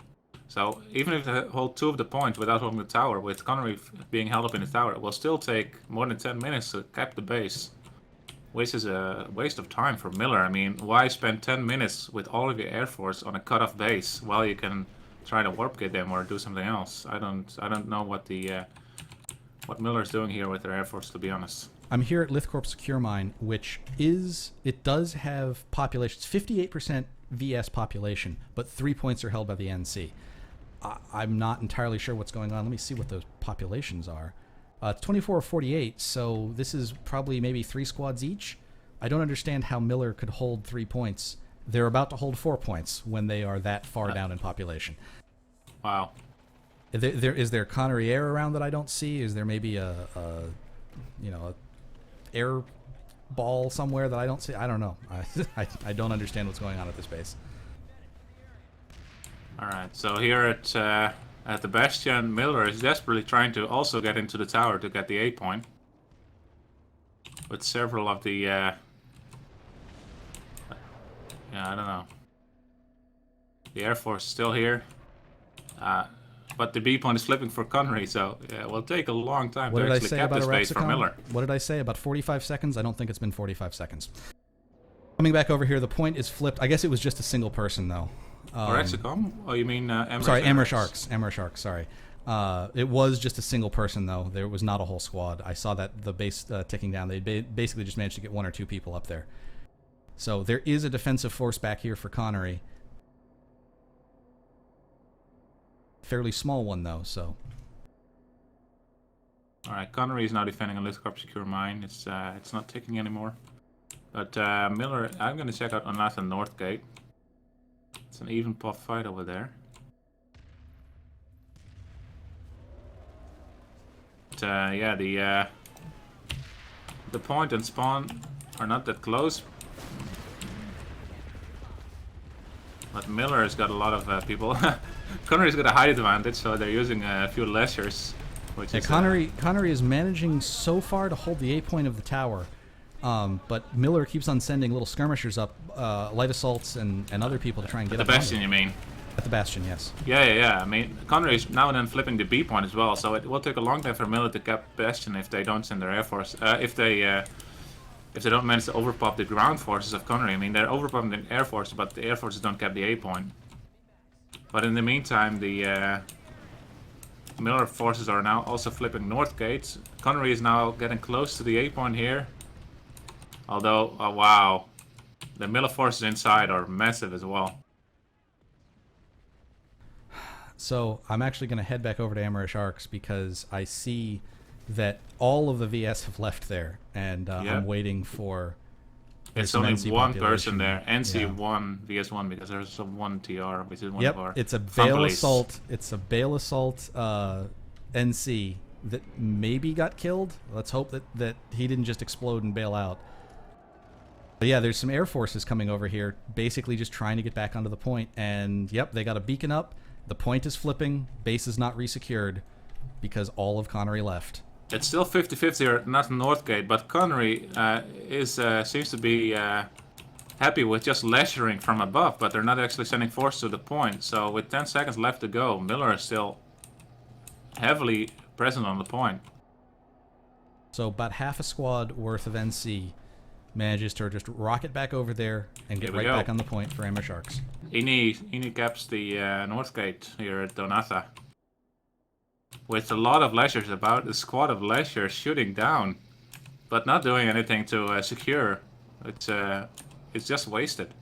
[SPEAKER 2] So even if they hold 2 of the points without holding the tower, with Connery being held up in the tower, it will still take more than 10 minutes to cap the base. Which is a waste of time for Miller. I mean, why spend 10 minutes with all of your Air Force on a cut-off base while you can try to warpgate them or do something else? I don't know what what Miller's doing here with their Air Force, to be honest.
[SPEAKER 1] I'm here at Lithcorp Secure Mine, which it does have population. It's 58% VS population, but 3 points are held by the NC. I'm not entirely sure what's going on. Let me see what those populations are. 24 or 48, so this is probably maybe 3 squads each. I don't understand how Miller could hold 3 points. They're about to hold 4 points when they are that far down in population.
[SPEAKER 2] Wow.
[SPEAKER 1] Is there Connery air around that I don't see? Is there maybe a air ball somewhere that I don't see? I don't know. I don't understand what's going on at this base.
[SPEAKER 2] All right, so here at the Bastion, Miller is desperately trying to also get into the tower to get the A point. With several of the yeah, I don't know. The Air Force is still here. But the B point is flipping for Connery, so yeah, it will take a long time
[SPEAKER 1] What
[SPEAKER 2] to
[SPEAKER 1] did I
[SPEAKER 2] actually
[SPEAKER 1] say
[SPEAKER 2] cap
[SPEAKER 1] about
[SPEAKER 2] the space for
[SPEAKER 1] Araxicon?
[SPEAKER 2] Miller.
[SPEAKER 1] What did I say? About 45 seconds? I don't think it's been 45 seconds. Coming back over here, the point is flipped. I guess it was just a single person, though.
[SPEAKER 2] Araxicon? Oh, you mean Amerish?
[SPEAKER 1] Sorry, Amerish Arcs. Amerish Arcs, sorry. It was just a single person, though. There was not a whole squad. I saw that the base ticking down. They basically just managed to get 1 or 2 people up there. So there is a defensive force back here for Connery. Fairly small one, though, so...
[SPEAKER 2] Alright, Connery is now defending a Lithcorp secure mine. It's not ticking anymore. But Miller, I'm going to check out Onath and Northgate. It's an even pop fight over there. But yeah, the point and spawn are not that close. But Miller has got a lot of people. Connery's got a height advantage, so they're using a few lessers. Which is,
[SPEAKER 1] Connery is managing so far to hold the A point of the tower. But Miller keeps on sending little skirmishers up, light assaults and other people to try and get
[SPEAKER 2] at the
[SPEAKER 1] up on
[SPEAKER 2] Bastion,
[SPEAKER 1] it.
[SPEAKER 2] you mean?
[SPEAKER 1] At the Bastion, yes.
[SPEAKER 2] Yeah. I mean, Connery is now and then flipping the B point as well, so it will take a long time for Miller to cap Bastion if they don't send their air force. If they don't manage to overpop the ground forces of Connery. I mean, they're overpopping the air force, but the air forces don't cap the A point. But in the meantime, the Miller forces are now also flipping north gates. Connery is now getting close to the A point here. Although, oh wow, the Miller forces inside are massive as well.
[SPEAKER 1] So I'm actually going to head back over to Amerish Arcs because I see that all of the VS have left there, and I'm waiting for...
[SPEAKER 2] It's
[SPEAKER 1] some
[SPEAKER 2] only
[SPEAKER 1] NC
[SPEAKER 2] one
[SPEAKER 1] population.
[SPEAKER 2] person there. NC1, VS1, because there's a 1 TR, which is one of our...
[SPEAKER 1] It's a Bale
[SPEAKER 2] police.
[SPEAKER 1] Assault. It's a Bale Assault NC that maybe got killed. Let's hope that he didn't just explode and bail out. But yeah, there's some air forces coming over here, basically just trying to get back onto the point. And yep, they got a beacon up. The point is flipping. Base is not resecured because all of Connery left.
[SPEAKER 2] It's still 50-50 or not Northgate, but Connery seems to be happy with just lasering from above, but they're not actually sending force to the point. So with 10 seconds left to go, Miller is still heavily present on the point.
[SPEAKER 1] So about half a squad worth of NC manages to just rocket back over there and get right back on the point for Amerish Arcs.
[SPEAKER 2] Ini caps the Northgate here at Donatha. With a lot of lashers, about a squad of lashers shooting down, but not doing anything to secure. It's just wasted.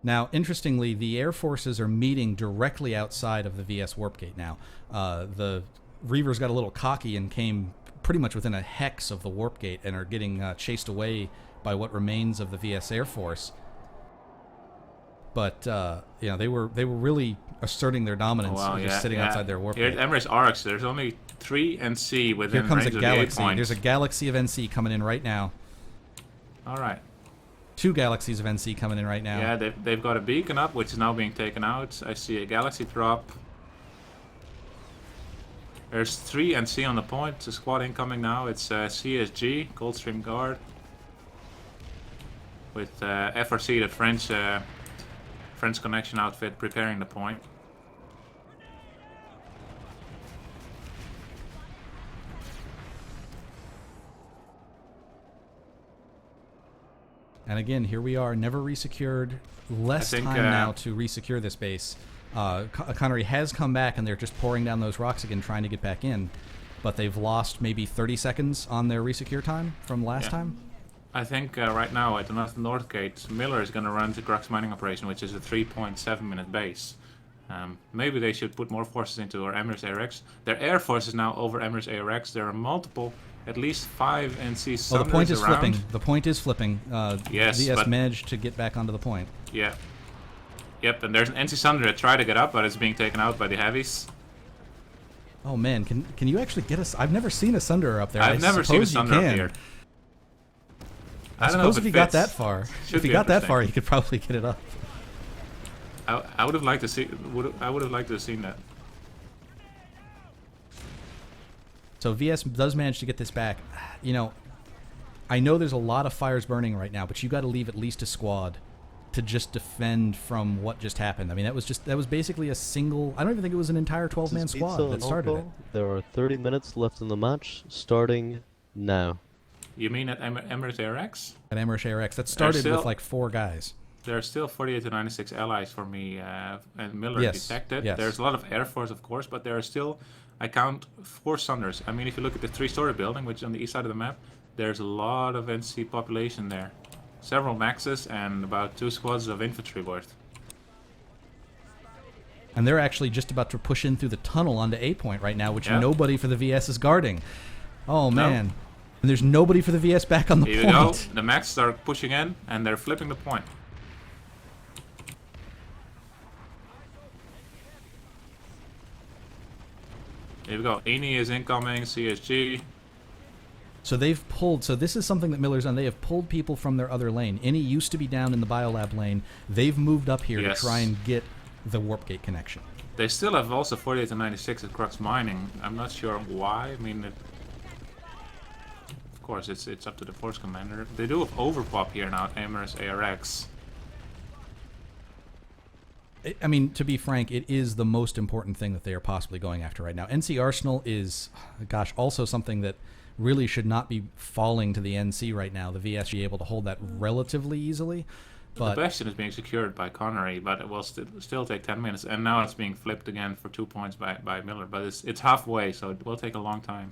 [SPEAKER 1] Now, interestingly, the air forces are meeting directly outside of the VS warpgate now. The Reavers got a little cocky and came pretty much within a hex of the warpgate and are getting chased away by what remains of the VS Air Force. But you know, they were really asserting their dominance, just sitting outside their warpgate.
[SPEAKER 2] Here at Amerish Arcs, there's only 3 NC within
[SPEAKER 1] Here comes
[SPEAKER 2] range
[SPEAKER 1] a
[SPEAKER 2] of the
[SPEAKER 1] galaxy.
[SPEAKER 2] 8 point.
[SPEAKER 1] There's a galaxy of NC coming in right now.
[SPEAKER 2] All right.
[SPEAKER 1] 2 galaxies of NC coming in right now.
[SPEAKER 2] Yeah, they've got a beacon up, which is now being taken out. I see a galaxy drop. There's 3 NC on the point. It's a squad incoming now. It's CSG, Coldstream Guard, with FRC, the French connection outfit, preparing the point.
[SPEAKER 1] And again, here we are, never resecured. Less time now to resecure this base. Connery has come back, and they're just pouring down those rocks again, trying to get back in. But they've lost maybe 30 seconds on their resecure time from last time.
[SPEAKER 2] I think right now at the Northgate, Miller is going to run the Crux mining operation, which is a 3.7 minute base. Maybe they should put more forces into our Amerish ARX. Their air force is now over Amerish ARX. There are multiple, at least 5 NC Sunders
[SPEAKER 1] the point is
[SPEAKER 2] around.
[SPEAKER 1] flipping. The point is flipping.
[SPEAKER 2] Yes,
[SPEAKER 1] VS
[SPEAKER 2] but
[SPEAKER 1] managed to get back onto the point.
[SPEAKER 2] Yeah. Yep, and there's an NC Sunder that tried to get up, but it's being taken out by the heavies.
[SPEAKER 1] Oh man, can you actually get us? I've never seen a Sunderer up there.
[SPEAKER 2] I've never seen a
[SPEAKER 1] suppose
[SPEAKER 2] Sunder up here.
[SPEAKER 1] I suppose if he got that far, he could probably get it up.
[SPEAKER 2] I would have liked to see. I would have liked to have seen that.
[SPEAKER 1] So VS does manage to get this back. You know, I know there's a lot of fires burning right now, but you got to leave at least a squad to just defend from what just happened. I mean, that was basically a single. I don't even think it was an entire 12-man squad that started it.
[SPEAKER 6] There are 30 minutes left in the match, starting now.
[SPEAKER 2] You mean at Amerish ARX?
[SPEAKER 1] At Amerish ARX, that started with like 4 guys.
[SPEAKER 2] There are still 48 to 96 allies for me and Miller detected.
[SPEAKER 1] Yes.
[SPEAKER 2] There's a lot of Air Force, of course, but there are still, I count 4 Sunders. I mean, if you look at the 3-story building, which is on the east side of the map, there's a lot of NC population there. Several Maxes and about 2 squads of infantry worth.
[SPEAKER 1] And they're actually just about to push in through the tunnel onto A point right now, which nobody for the VS is guarding. Oh, man. And there's nobody for the VS back on the
[SPEAKER 2] Here
[SPEAKER 1] point.
[SPEAKER 2] you go. The Maxes are pushing in, and they're flipping the point. Here we go. Eni is incoming, CSG.
[SPEAKER 1] So they've pulled, so this is something that Miller's done. They have pulled people from their other lane. Any used to be down in the biolab lane. They've moved up here to try and get the warpgate connection.
[SPEAKER 2] They still have also 48 to 96 at Crux Mining. I'm not sure why. I mean, of course, it's up to the force commander. They do have overpop here now at Amerish ARX.
[SPEAKER 1] I mean, to be frank, it is the most important thing that they are possibly going after right now. NC Arsenal is, gosh, also something that really should not be falling to the NC right now. The VS should be able to hold that relatively easily. But
[SPEAKER 2] the Bastion is being secured by Connery, but it will still take 10 minutes. And now it's being flipped again for 2 points by Miller. But it's halfway, so it will take a long time.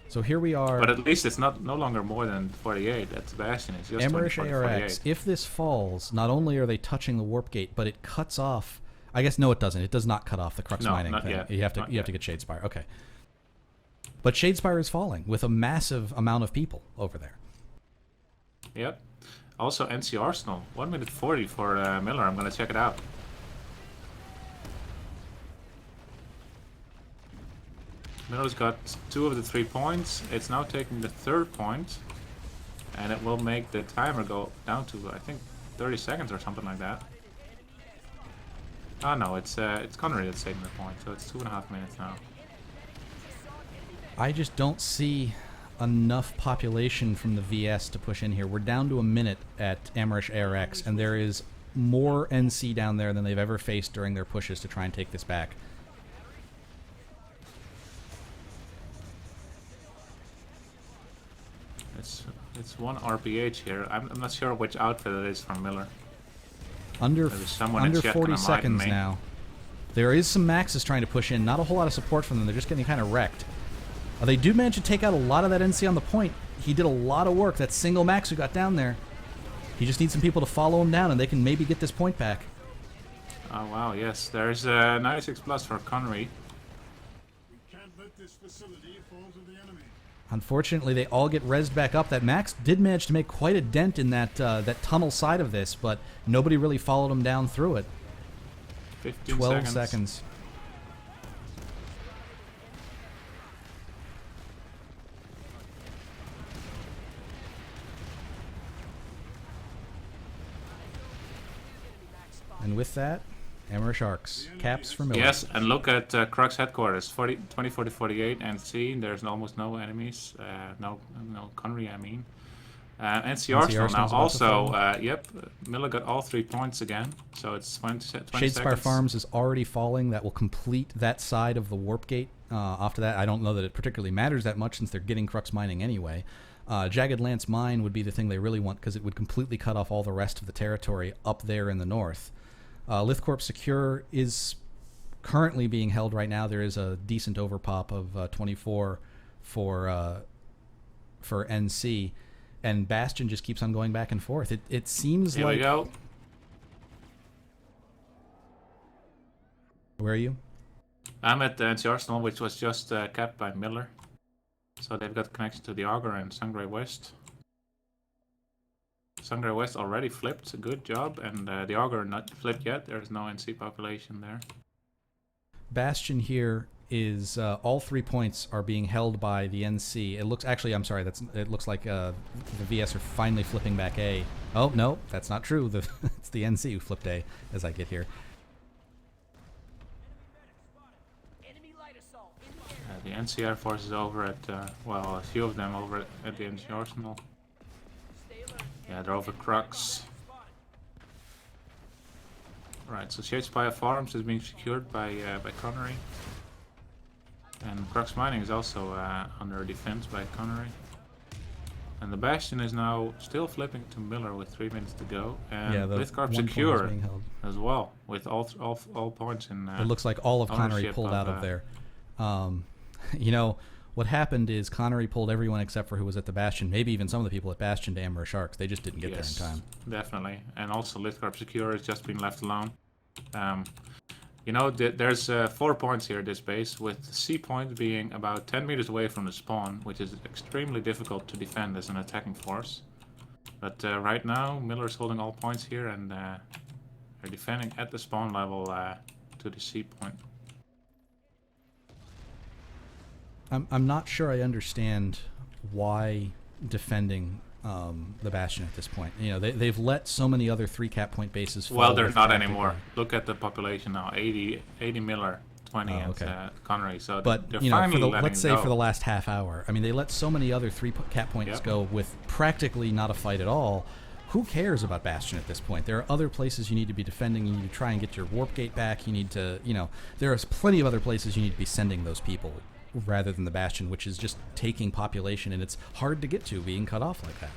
[SPEAKER 1] So here we are.
[SPEAKER 2] But at least it's no longer more than 48 at the Bastion. It's just
[SPEAKER 1] Amerish ARX. If this falls, not only are they touching the warp gate, but it cuts off. I guess no, it doesn't. It does not cut off the Crux Mining
[SPEAKER 2] not
[SPEAKER 1] thing.
[SPEAKER 2] Yet.
[SPEAKER 1] You have to get Shadespire. Okay. But Shadespire is falling with a massive amount of people over there.
[SPEAKER 2] Yep. Also NC Arsenal. 1 minute 40 for Miller. I'm gonna check it out. Miller's got 2 of the 3 points. It's now taking the 3rd point, and it will make the timer go down to I think 30 seconds or something like that. Oh no, it's Connery that's taking the point, so it's 2.5 minutes now.
[SPEAKER 1] I just don't see enough population from the VS to push in here. We're down to a minute at Amerish ARX, and there is more NC down there than they've ever faced during their pushes to try and take this back.
[SPEAKER 2] It's 1 RPH here. I'm not sure which outfit it is from Miller.
[SPEAKER 1] Under 40 seconds now. There is some Maxes trying to push in. Not a whole lot of support from them. They're just getting kind of wrecked. They do manage to take out a lot of that NC on the point. He did a lot of work. That single Max who got down there. He just needs some people to follow him down, and they can maybe get this point back.
[SPEAKER 2] Oh wow, yes. There's 96 plus for Connery.
[SPEAKER 5] We can't let this facility fall to the enemy.
[SPEAKER 1] Unfortunately, they all get rezzed back up. That Max did manage to make quite a dent in that that tunnel side of this, but nobody really followed him down through it. 12 seconds. And with that, Amerish ARX caps for Miller.
[SPEAKER 2] Yes, and look at Crux headquarters, 24 to 48 NC. There's almost no enemies. No Connery, I mean. NC Arsenal now also. Yep, Miller got all 3 points again, so it's 20
[SPEAKER 1] Shadespire
[SPEAKER 2] seconds.
[SPEAKER 1] Farms is already falling. That will complete that side of the warp gate. After that, I don't know that it particularly matters that much since they're getting Crux Mining anyway. Jagged Lance Mine would be the thing they really want because it would completely cut off all the rest of the territory up there in the north. Lithcorp Secure is currently being held right now. There is a decent overpop of 24 for NC, and Bastion just keeps on going back and forth. It seems
[SPEAKER 2] Here
[SPEAKER 1] like...
[SPEAKER 2] we go.
[SPEAKER 1] Where are you?
[SPEAKER 2] I'm at the NC Arsenal, which was just capped by Miller. So they've got connection to the Augur and Sangre West. Sangre West already flipped, good job, and the Augur not flipped yet. There's no NC population there.
[SPEAKER 1] Bastion here is all 3 points are being held by the NC. It looks actually, I'm sorry, it looks like the VS are finally flipping back A. Oh no, that's not true. It's the NC who flipped A as I get here.
[SPEAKER 2] The NC Air Force is over at well, a few of them over at the NC Arsenal. Yeah, they're over Crux. Right, so Shadespire Farms is being secured by Connery. And Crux Mining is also under defense by Connery. And the Bastion is now still flipping to Miller with 3 minutes to go. And
[SPEAKER 1] Yeah, the
[SPEAKER 2] Lithcorp
[SPEAKER 1] one point is
[SPEAKER 2] secure
[SPEAKER 1] being held.
[SPEAKER 2] as well, with all points in
[SPEAKER 1] It looks like all of Connery
[SPEAKER 2] ownership
[SPEAKER 1] pulled out of there. You know, what happened is Connery pulled everyone except for who was at the Bastion, maybe even some of the people at Bastion to Amerish Arcs. They just didn't get there in time.
[SPEAKER 2] Definitely. And also Lithcorp secure has just been left alone. You know, there's 4 points here at this base, with the C point being about 10 meters away from the spawn, which is extremely difficult to defend as an attacking force. But right now, Miller's holding all points here, and they're defending at the spawn level to the C point.
[SPEAKER 1] I'm not sure I understand why defending the Bastion at this point. You know, they've let so many other 3 cap point bases fall.
[SPEAKER 2] Well, they're
[SPEAKER 1] with
[SPEAKER 2] not
[SPEAKER 1] practically-
[SPEAKER 2] anymore. Look at the population now: 80 Miller, 20
[SPEAKER 1] okay.
[SPEAKER 2] Connery. So
[SPEAKER 1] But
[SPEAKER 2] they're
[SPEAKER 1] you know,
[SPEAKER 2] finally
[SPEAKER 1] let's say
[SPEAKER 2] letting
[SPEAKER 1] for the
[SPEAKER 2] go.
[SPEAKER 1] last half hour, I mean, they let so many other 3 cap points
[SPEAKER 2] Yep.
[SPEAKER 1] go with practically not a fight at all. Who cares about Bastion at this point? There are other places you need to be defending. You need to try and get your warp gate back. You need to, you know, there is plenty of other places you need to be sending those people rather than the Bastion, which is just taking population, and it's hard to get to being cut off like that.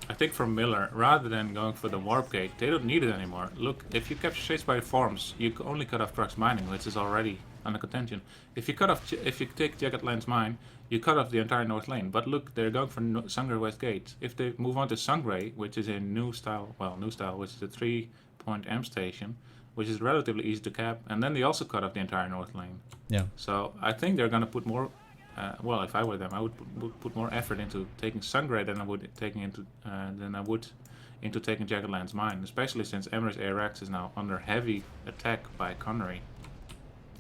[SPEAKER 2] I think for Miller, rather than going for the warp gate, they don't need it anymore. Look, if you capture Shadespire Farms, you only cut off Crux Mining, which is already under contention. If you take Jagged Lands Mine, you cut off the entire north lane. But look, they're going for Sungray West Gate. If they move on to Sungray, which is a new style, which is a 3-point M station, which is relatively easy to cap, and then they also cut off the entire north lane.
[SPEAKER 1] Yeah.
[SPEAKER 2] So I think they're going to put more. Well, if I were them, I would put more effort into taking Sungray than I would into taking Jagged Lands Mine, especially since Amerish ARX is now under heavy attack by Connery.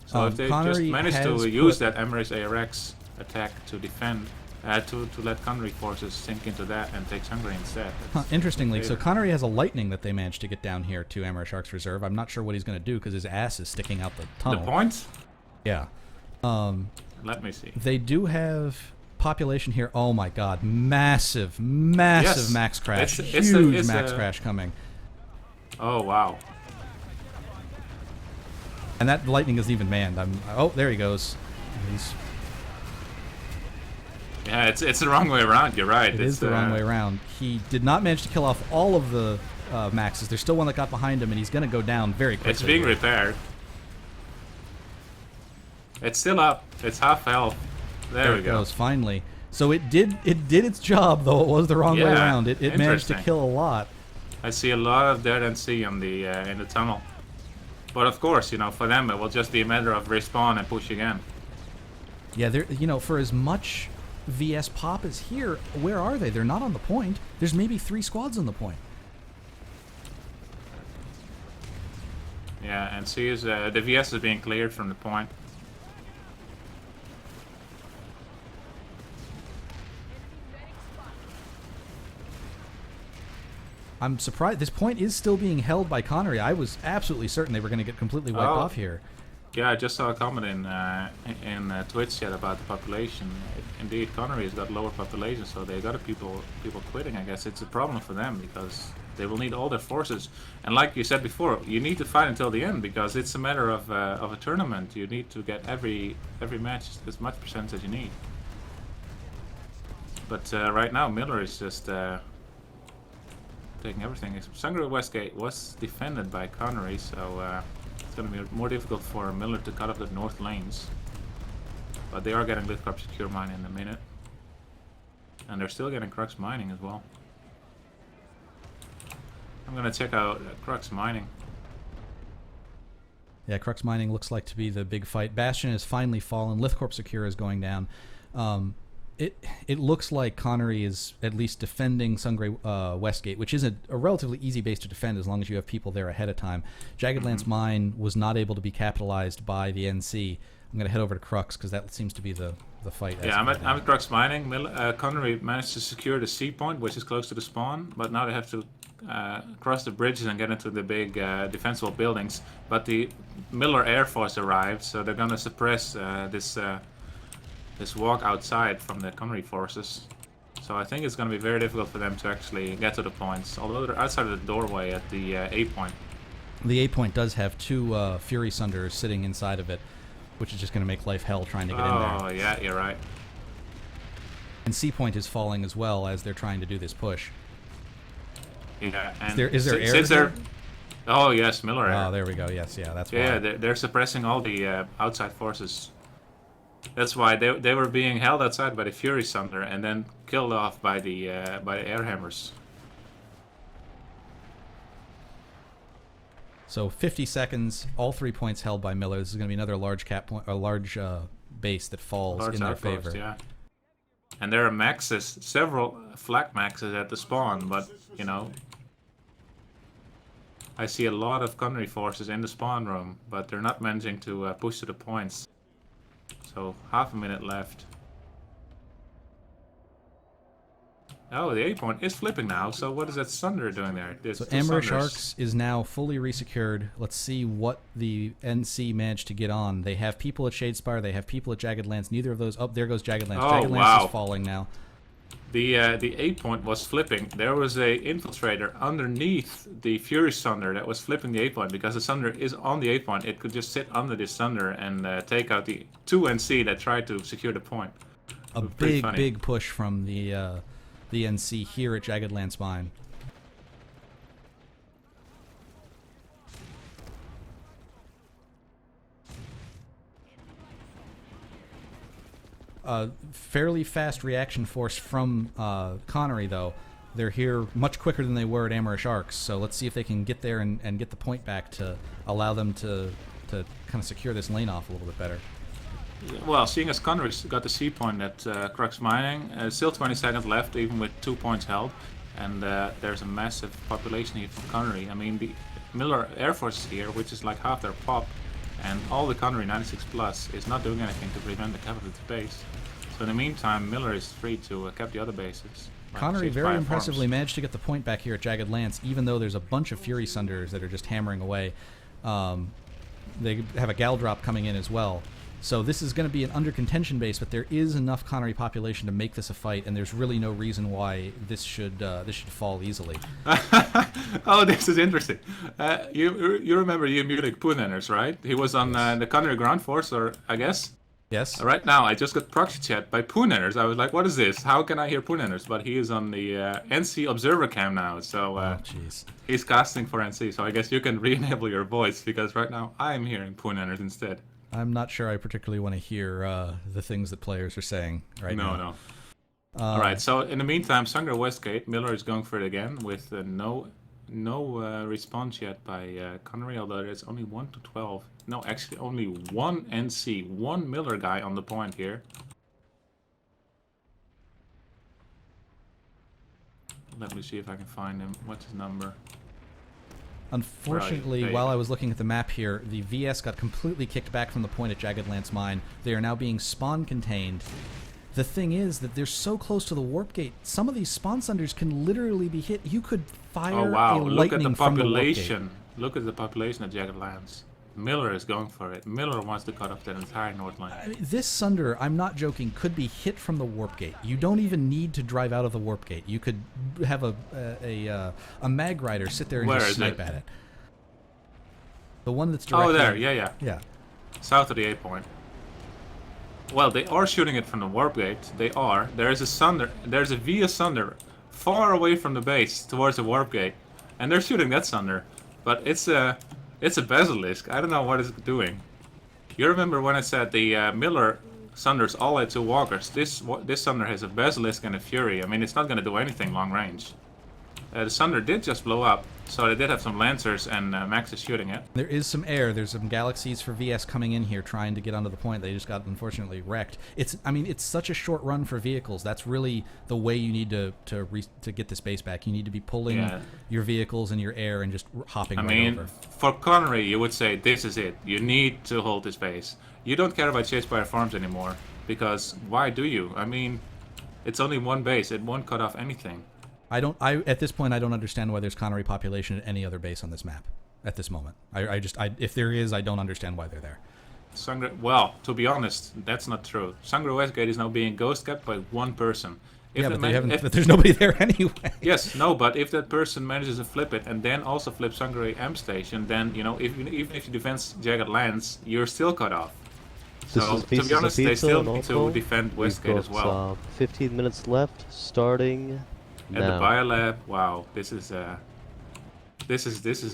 [SPEAKER 2] So if they just
[SPEAKER 1] Connery
[SPEAKER 2] manage to
[SPEAKER 1] has
[SPEAKER 2] use that Amerish ARX attack to defend, to let Connery forces sink into that and take Sungray instead.
[SPEAKER 1] Interestingly, so Connery has a lightning that they managed to get down here to Amerish Arcs Reserve. I'm not sure what he's going to do because his ass is sticking out the tunnel.
[SPEAKER 2] The points?
[SPEAKER 1] Yeah.
[SPEAKER 2] Let me see.
[SPEAKER 1] They do have population here. Oh my god. Massive max crash. Huge max crash coming.
[SPEAKER 2] Oh, wow.
[SPEAKER 1] And that lightning isn't even manned. Oh, there he goes.
[SPEAKER 2] Yeah, it's the wrong way around. You're right.
[SPEAKER 1] It is the wrong way around. He did not manage to kill off all of the maxes. There's still one that got behind him, and he's going to go down very quickly.
[SPEAKER 2] It's being repaired. It's still up. It's half health. There we
[SPEAKER 1] it
[SPEAKER 2] go.
[SPEAKER 1] goes, finally. So it did its job, though it was the wrong way around. It managed to kill a lot.
[SPEAKER 2] I see a lot of dead and sea on the in the tunnel. But of course, you know, for them it will just be a matter of respawn and push again.
[SPEAKER 1] Yeah, they're, you know, for as much VS pop is here, where are they? They're not on the point. There's maybe 3 squads on the point.
[SPEAKER 2] Yeah, and see is the VS is being cleared from the point.
[SPEAKER 1] I'm surprised. This point is still being held by Connery. I was absolutely certain they were going to get completely wiped off here.
[SPEAKER 2] Yeah, I just saw a comment in Twitch chat about the population. Indeed, Connery has got lower population, so they got people quitting. I guess it's a problem for them because they will need all their forces. And like you said before, you need to fight until the end because it's a matter of a tournament. You need to get every match as much percent as you need. But right now, Miller is just taking everything. Sungray Westgate was defended by Connery, so it's going to be more difficult for Miller to cut off the north lanes. But they are getting Lithcorp secure mine in a minute. And they're still getting Crux mining as well. I'm going to check out Crux mining.
[SPEAKER 1] Yeah, Crux mining looks like to be the big fight. Bastion has finally fallen. Lithcorp secure is going down. It looks like Connery is at least defending Sungray Westgate, which is a relatively easy base to defend as long as you have people there ahead of time. Jagged Lance Mine was not able to be capitalized by the NC. I'm going to head over to Crux because that seems to be the fight.
[SPEAKER 2] Yeah, I'm at Crux mining. Connery managed to secure the C point, which is close to the spawn, but now they have to cross the bridges and get into the big defensible buildings. But the Miller Air Force arrived, so they're going to suppress this walk outside from the Connery forces. So I think it's going to be very difficult for them to actually get to the points, although they're outside of the doorway at the A point.
[SPEAKER 1] The A point does have 2 Fury Sunders sitting inside of it, which is just going to make life hell trying to get in there.
[SPEAKER 2] Oh, yeah, you're right.
[SPEAKER 1] And C point is falling as well as they're trying to do this push.
[SPEAKER 2] Yeah, and
[SPEAKER 1] Is there air
[SPEAKER 2] since
[SPEAKER 1] there?
[SPEAKER 2] Oh, yes, Miller air.
[SPEAKER 1] Oh, there we go. Yes, yeah, that's why.
[SPEAKER 2] Yeah, they're suppressing all the outside forces. That's why they were being held outside by the Fury Sunder and then killed off by the air hammers.
[SPEAKER 1] So 50 seconds, all 3 points held by Miller. This is going to be another large large base that falls
[SPEAKER 2] Large
[SPEAKER 1] in their
[SPEAKER 2] outpost,
[SPEAKER 1] favor.
[SPEAKER 2] yeah. And there are maxes, several flak maxes at the spawn, but you know, I see a lot of Connery forces in the spawn room, but they're not managing to push to the points. So half a minute left. Oh, the A point is flipping now. So what is that Sunder doing there?
[SPEAKER 1] So Amerish Arcs is now fully resecured. Let's see what the NC managed to get on. They have people at Shadespire. They have people at Jagged Lance. Neither of those. Oh, there goes Jagged Lance.
[SPEAKER 2] Oh,
[SPEAKER 1] Jagged Lance
[SPEAKER 2] wow.
[SPEAKER 1] is falling now.
[SPEAKER 2] The A point was flipping. There was a infiltrator underneath the Fury Sunder that was flipping the A point because the Sunder is on the A point. It could just sit under this Sunder and take out the 2 NC that tried to secure the point.
[SPEAKER 1] A big push from the NC here at Jagged Lance Mine. Fairly fast reaction force from Connery, though. They're here much quicker than they were at Amerish Arcs, so let's see if they can get there and get the point back to allow them to kind of secure this lane off a little bit better.
[SPEAKER 2] Well, seeing as Connory's got the C point at Crux Mining, still 20 seconds left, even with 2 points held, and there's a massive population here from Connery. I mean, the Miller Air Force is here, which is like half their pop, and all the Connery 96 Plus is not doing anything to prevent the capital base. So in the meantime, Miller is free to cap the other bases.
[SPEAKER 1] Connery very impressively managed to get the point back here at Jagged Lance, even though there's a bunch of Fury Sunders that are just hammering away. They have a Gal Drop coming in as well. So this is going to be an under contention base, but there is enough Connery population to make this a fight, and there's really no reason why this should fall easily.
[SPEAKER 2] Oh, this is interesting. You remember Munich Puneners, right? He was on the Connery ground force, or I guess.
[SPEAKER 1] Yes.
[SPEAKER 2] Right now, I just got proxy chat by Puneners. I was like, "What is this? How can I hear Puneners?" But he is on the NC observer cam now, so he's casting for NC. So I guess you can re-enable your voice because right now I'm hearing Puneners instead.
[SPEAKER 1] I'm not sure I particularly want to hear the things that players are saying right now.
[SPEAKER 2] No. All right. So in the meantime, Sangre Westgate, Miller is going for it again with no response yet by Connery, although it's only 1 to 12. No, actually only 1 NC, 1 Miller guy on the point here. Let me see if I can find him. What's his number?
[SPEAKER 1] Unfortunately,
[SPEAKER 2] Right.
[SPEAKER 1] while I was looking at the map here, the VS got completely kicked back from the point at Jagged Lance Mine. They are now being spawn contained. The thing is that they're so close to the warp gate, some of these spawn sunders can literally be hit. You could fire
[SPEAKER 2] Oh wow,
[SPEAKER 1] a
[SPEAKER 2] look at
[SPEAKER 1] lightning
[SPEAKER 2] the
[SPEAKER 1] from the warp gate.
[SPEAKER 2] population. Look at the population of Jagged Lance. Miller is going for it. Miller wants to cut off that entire north line.
[SPEAKER 1] I mean, this Sunder, I'm not joking, could be hit from the warp gate. You don't even need to drive out of the warp gate. You could have a mag rider sit there and
[SPEAKER 2] Where
[SPEAKER 1] just
[SPEAKER 2] is
[SPEAKER 1] snipe
[SPEAKER 2] it?
[SPEAKER 1] at it. The one that's directly...
[SPEAKER 2] Oh, there, yeah.
[SPEAKER 1] Yeah.
[SPEAKER 2] South of the A point. Well, they are shooting it from the warp gate. They are. There is a Sunder. There's a VS Sunder far away from the base towards the warp gate, and they're shooting that Sunder. But it's a basilisk. I don't know what it's doing. You remember when I said the Miller Sunders all had 2 walkers? This Sunder has a basilisk and a Fury. I mean, it's not going to do anything long range. The Sunder did just blow up, so they did have some Lancers, and Max is shooting it.
[SPEAKER 1] There is some air. There's some Galaxies for VS coming in here trying to get onto the point. They just got, unfortunately, wrecked. It's such a short run for vehicles. That's really the way you need to get this base back. You need to be pulling your vehicles and your air and just hopping over.
[SPEAKER 2] For Connery, you would say, this is it. You need to hold this base. You don't care about Chasefire Farms anymore, because why do you? I mean, it's only 1 base. It won't cut off anything.
[SPEAKER 1] At this point, I don't understand why there's Connery population at any other base on this map at this moment. If there is, I don't understand why they're there.
[SPEAKER 2] Well, to be honest, that's not true. Sangre Westgate is now being ghost capped by 1 person. If
[SPEAKER 1] Yeah,
[SPEAKER 2] that
[SPEAKER 1] but they
[SPEAKER 2] man-
[SPEAKER 1] haven't.
[SPEAKER 2] if-
[SPEAKER 1] But there's nobody there anyway.
[SPEAKER 2] Yes, no, but if that person manages to flip it and then also flips Hungary M station, then you know, even if you defend Jagged Lands, you're still cut off.
[SPEAKER 6] This
[SPEAKER 2] So
[SPEAKER 6] is
[SPEAKER 2] to
[SPEAKER 6] Pieces
[SPEAKER 2] be
[SPEAKER 6] of
[SPEAKER 2] honest, they
[SPEAKER 6] Pizza
[SPEAKER 2] still
[SPEAKER 6] and
[SPEAKER 2] need to
[SPEAKER 6] Alcohol.
[SPEAKER 2] defend
[SPEAKER 6] We've
[SPEAKER 2] Westgate
[SPEAKER 6] got
[SPEAKER 2] as well.
[SPEAKER 6] 15 minutes left, starting
[SPEAKER 2] And the
[SPEAKER 6] now.
[SPEAKER 2] Biolab, wow, this is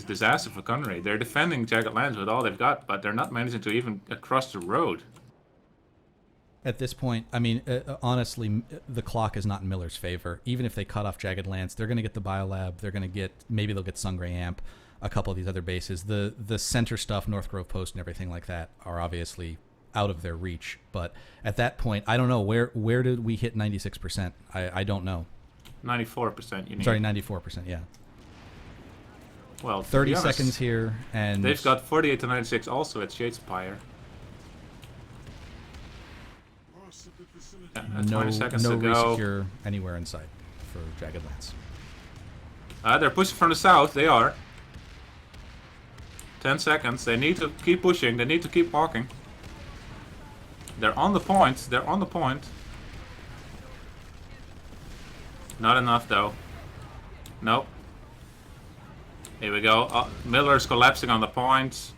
[SPEAKER 2] disaster for Connery. They're defending Jagged Lands with all they've got, but they're not managing to even cross the road.
[SPEAKER 1] At this point, I mean, honestly, the clock is not in Miller's favor. Even if they cut off Jagged Lance, they're going to get the Biolab. They're going to get, maybe they'll get Sungray Amp, a couple of these other bases. The center stuff, North Grove Post and everything like that, are obviously out of their reach. But at that point, I don't know, where did we hit 96%? I don't know.
[SPEAKER 2] 94% you need.
[SPEAKER 1] Sorry, 94%, yeah.
[SPEAKER 2] Well, to
[SPEAKER 1] 30
[SPEAKER 2] be honest,
[SPEAKER 1] seconds here, and
[SPEAKER 2] they've got 48 to 96 also at Shadespire.
[SPEAKER 5] Loss of the facility.
[SPEAKER 1] no
[SPEAKER 2] 20 seconds
[SPEAKER 1] no
[SPEAKER 2] to go.
[SPEAKER 1] resecure anywhere in sight for Jagged Lance.
[SPEAKER 2] They're pushing from the south. They are. 10 seconds. They need to keep pushing. They need to keep walking. They're on the point. They're on the point. Not enough though. Nope. Here we go. Miller's collapsing on the point.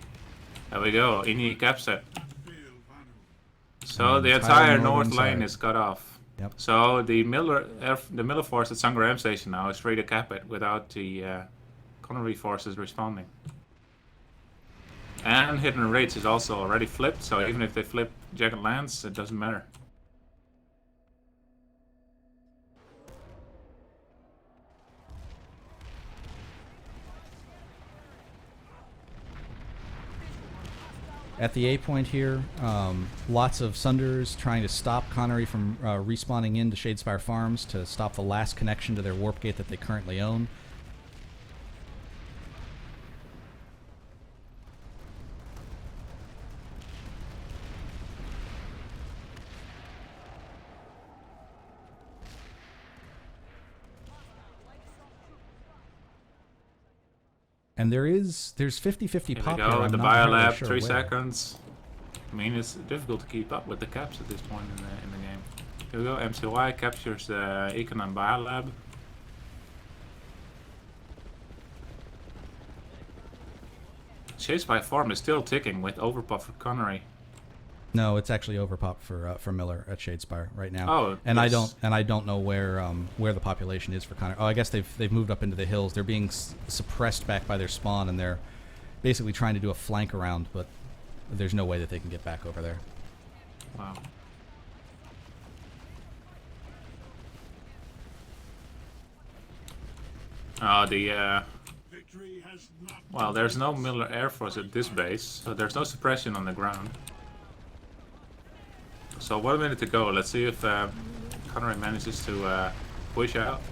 [SPEAKER 2] There we go. Ini caps it. So the entire north lane is cut off.
[SPEAKER 1] Yep.
[SPEAKER 2] So the Miller force at Sangram Station now is free to cap it without the Connory forces responding. And Hidden Raids is also already flipped, so even if they flip Jagged Lands, it doesn't matter.
[SPEAKER 1] At the A point here, lots of Sunders trying to stop Connery from respawning into Shadespire Farms to stop the last connection to their warp gate that they currently own. And there's 50-50
[SPEAKER 2] Here
[SPEAKER 1] pop
[SPEAKER 2] we
[SPEAKER 1] here.
[SPEAKER 2] go,
[SPEAKER 1] I'm
[SPEAKER 2] the
[SPEAKER 1] not entirely
[SPEAKER 2] Biolab,
[SPEAKER 1] sure
[SPEAKER 2] 3
[SPEAKER 1] where.
[SPEAKER 2] seconds. I mean, it's difficult to keep up with the caps at this point in the game. Here we go, MCY captures the Econ and Biolab. Shadespire Farm is still ticking with overpop for Connery.
[SPEAKER 1] No, it's actually overpop for Miller at Shadespire right now.
[SPEAKER 2] Oh,
[SPEAKER 1] and
[SPEAKER 2] yes.
[SPEAKER 1] I don't know where the population is for Connery. Oh, I guess they've moved up into the hills. They're being suppressed back by their spawn, and they're basically trying to do a flank around, but there's no way that they can get back over there.
[SPEAKER 2] Wow. Oh,
[SPEAKER 5] Victory has not
[SPEAKER 2] well, there's no Miller Air Force at this base, so there's no suppression on the ground. So 1 minute to go. Let's see if Connery manages to push out.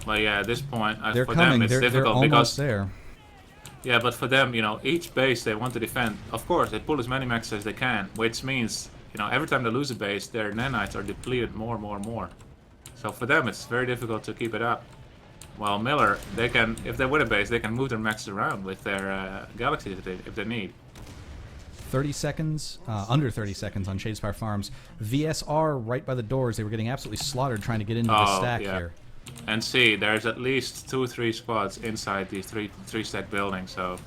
[SPEAKER 2] But yeah, at this point,
[SPEAKER 1] They're
[SPEAKER 2] for
[SPEAKER 1] coming.
[SPEAKER 2] them it's
[SPEAKER 1] They're
[SPEAKER 2] difficult
[SPEAKER 1] almost
[SPEAKER 2] because
[SPEAKER 1] there.
[SPEAKER 2] yeah, but for them, you know, each base they want to defend. Of course, they pull as many mechs as they can, which means, you know, every time they lose a base, their nanites are depleted more. So for them, it's very difficult to keep it up. While Miller, they can, if they win a base, they can move their mechs around with their galaxies if they need.
[SPEAKER 1] 30 seconds, under 30 seconds on Shadespire Farms. VSR right by the doors. They were getting absolutely slaughtered trying to get into the stack here.
[SPEAKER 2] And see, there's at least 2 or 3 squads inside these three stack buildings, so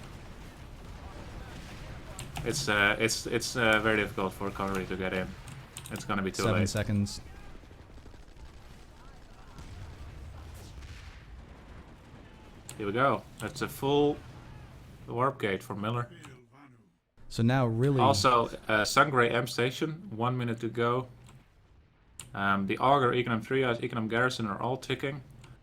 [SPEAKER 2] it's very difficult for Connery to get in. It's gonna be too
[SPEAKER 1] 7
[SPEAKER 2] late.
[SPEAKER 1] seconds.
[SPEAKER 2] Here we go. That's a full warp gate for Miller.
[SPEAKER 1] So now really...
[SPEAKER 2] Also, Sangray M Station, 1 minute to go. The Augur, Econom Trias, Econom Garrison are all ticking.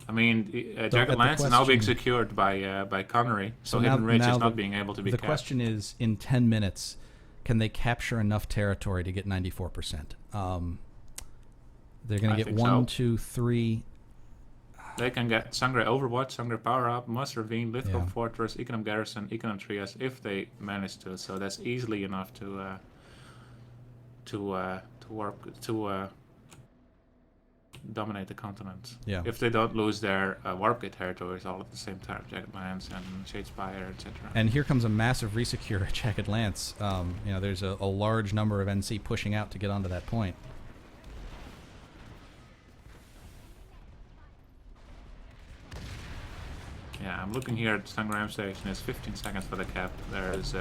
[SPEAKER 2] I mean, Jagged Lance is now being secured by Connery, so Hidden Ridge is not being able to be
[SPEAKER 1] The
[SPEAKER 2] capped.
[SPEAKER 1] question is, in 10 minutes, can they capture enough territory to get 94%? They're going to get
[SPEAKER 2] think
[SPEAKER 1] 1,
[SPEAKER 2] so.
[SPEAKER 1] 2, 3...
[SPEAKER 2] They can get Sangray Overwatch, Sangray Power Up, Must Ravine, Lithcom
[SPEAKER 1] Yeah.
[SPEAKER 2] Fortress, Econom Garrison, Econom Trias, if they manage to. So that's easily enough to dominate the continent.
[SPEAKER 1] Yeah.
[SPEAKER 2] If they don't lose their warpgate territories all at the same time, Jagged Lance and Shadespire, etc.
[SPEAKER 1] And here comes a massive resecure at Jagged Lance. You know, there's a large number of NC pushing out to get onto that point.
[SPEAKER 2] I'm looking here at Stangram Station. It's 15 seconds for the cap. There's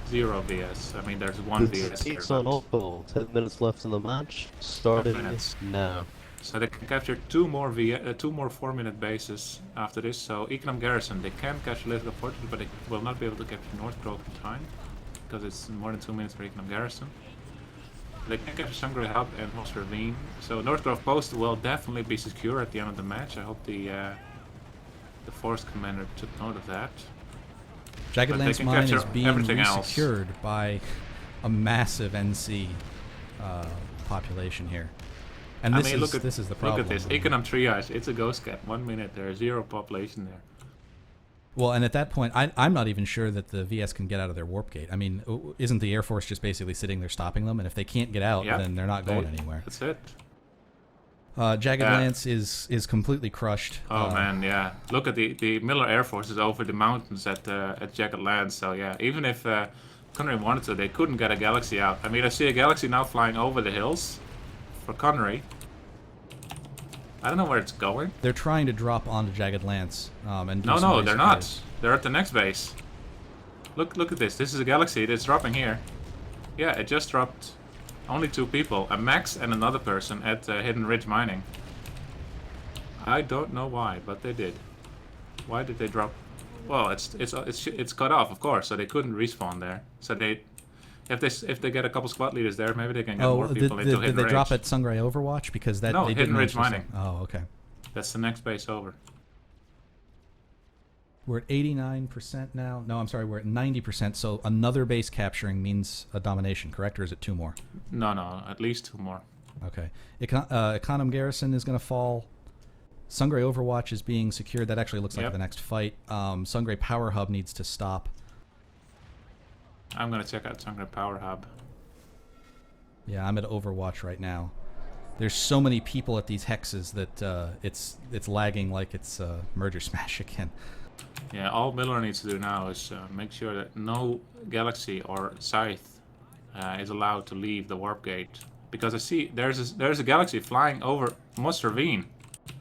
[SPEAKER 2] 0 VS. I mean, there's 1 VS here.
[SPEAKER 6] Pizza on all call. 10 minutes left in the match. Starting now.
[SPEAKER 2] So they can capture two more 4-minute bases after this. So Econom Garrison, they can capture Lithgow Fortress, but they will not be able to capture North Grove in time because it's more than 2 minutes for Econom Garrison. They can capture Sangre Hub and Moss Ravine. So North Grove Post will definitely be secure at the end of the match. I hope the Force Commander took note of that.
[SPEAKER 1] Jagged Lance Mine is being
[SPEAKER 2] else.
[SPEAKER 1] secured by a massive NC population here. And this is the problem.
[SPEAKER 2] Look at this. Econom Triage. It's a ghost cap. 1 minute. There's 0 population there.
[SPEAKER 1] Well, and at that point, I'm not even sure that the VS can get out of their warp gate. I mean, isn't the Air Force just basically sitting there stopping them? And if they can't get out, then they're not going anywhere.
[SPEAKER 2] That's it.
[SPEAKER 1] Jagged Lance is completely crushed.
[SPEAKER 2] Oh man, yeah. Look at the Miller Air Force is over the mountains at Jagged Lance. So yeah, even if Connery wanted to, they couldn't get a Galaxy out. I mean, I see a Galaxy now flying over the hills for Connery. I don't know where it's going.
[SPEAKER 1] They're trying to drop onto Jagged Lance and do
[SPEAKER 2] No, they're not. They're at the next base. Look at this. This is a Galaxy that's dropping here. Yeah, it just dropped. Only 2 people, a Max and another person at Hidden Ridge Mining. I don't know why, but they did. Why did they drop? Well, it's cut off, of course, so they couldn't respawn there. So if they get a couple squad leaders there, maybe they can get more people into Hidden Ridge.
[SPEAKER 1] Did they drop at Sungray Overwatch because that?
[SPEAKER 2] No,
[SPEAKER 1] they
[SPEAKER 2] Hidden
[SPEAKER 1] didn't
[SPEAKER 2] Ridge Mining.
[SPEAKER 1] Oh, okay.
[SPEAKER 2] That's the next base over.
[SPEAKER 1] We're at 89% now. No, I'm sorry, we're at 90%. So another base capturing means a domination, correct? Or is it 2 more?
[SPEAKER 2] No, at least 2 more.
[SPEAKER 1] Okay. Econom Garrison is going to fall. Sungray Overwatch is being secured. That actually looks like the next fight. Sungray Power Hub needs to stop.
[SPEAKER 2] I'm going to check out Sungray Power Hub.
[SPEAKER 1] Yeah, I'm at Overwatch right now. There's so many people at these hexes that it's lagging like it's Merger Smash again.
[SPEAKER 2] Yeah, all Miller needs to do now is make sure that no Galaxy or Scythe is allowed to leave the warp gate. Because I see there's a Galaxy flying over Moss Ravine.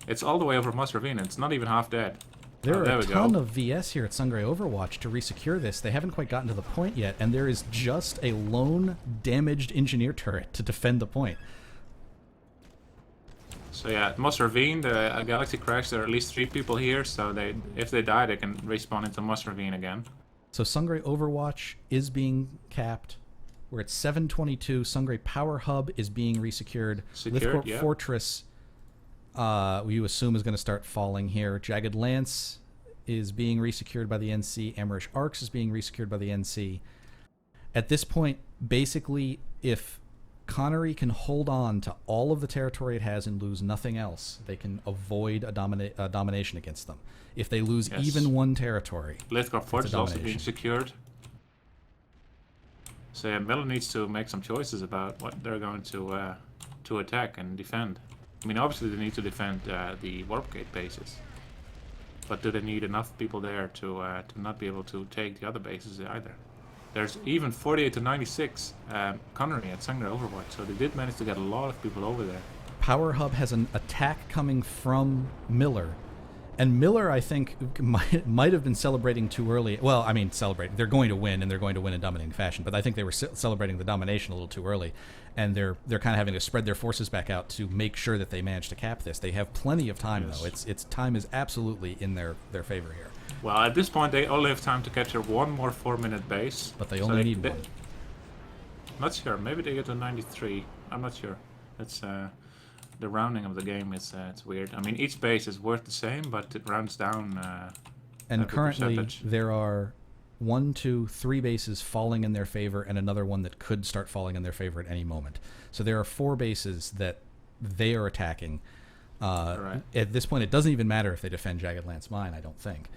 [SPEAKER 2] It's all the way over Moss Ravine. It's not even half dead.
[SPEAKER 1] There are a ton of VS here at Sungray Overwatch to resecure this. They haven't quite gotten to the point yet, and there is just a lone damaged engineer turret to defend the point.
[SPEAKER 2] So yeah, at Moss Ravine, the Galaxy crashed. There are at least 3 people here, so if they die, they can respawn into Moss Ravine again.
[SPEAKER 1] So Sungray Overwatch is being capped. We're at 722. Sungray Power Hub is being resecured. Lithcorp Fortress, you assume, is going to start falling here. Jagged Lance is being resecured by the NC. Amerish Arcs is being resecured by the NC. At this point, basically, if Connery can hold on to all of the territory it has and lose nothing else, they can avoid a domination against them. If they lose even 1 territory,
[SPEAKER 2] Lithcorp Fortress is also being secured. So yeah, Miller needs to make some choices about what they're going to attack and defend. I mean, obviously they need to defend the warpgate bases, but do they need enough people there to not be able to take the other bases either? There's even 48 to 96 Connery at Sangre Overwatch, so they did manage to get a lot of people over there.
[SPEAKER 1] Power Hub has an attack coming from Miller, and Miller, I think, might have been celebrating too early. Well, I mean, celebrating. They're going to win, and they're going to win in dominating fashion, but I think they were celebrating the domination a little too early, and they're kind of having to spread their forces back out to make sure that they manage to cap this. They have plenty of time, though. It's time is absolutely in their favor here.
[SPEAKER 2] Well, at this point, they only have time to capture 1 more 4-minute base.
[SPEAKER 1] But they only need 1.
[SPEAKER 2] Not sure. Maybe they get to 93. I'm not sure. It's the rounding of the game is it's weird. I mean, each base is worth the same, but it rounds down.
[SPEAKER 1] And currently, there are 1, 2, 3 bases falling in their favor, and another one that could start falling in their favor at any moment. So there are 4 bases that they are attacking.
[SPEAKER 2] Right.
[SPEAKER 1] At this point, it doesn't even matter if they defend Jagged Lance Mine, I don't think.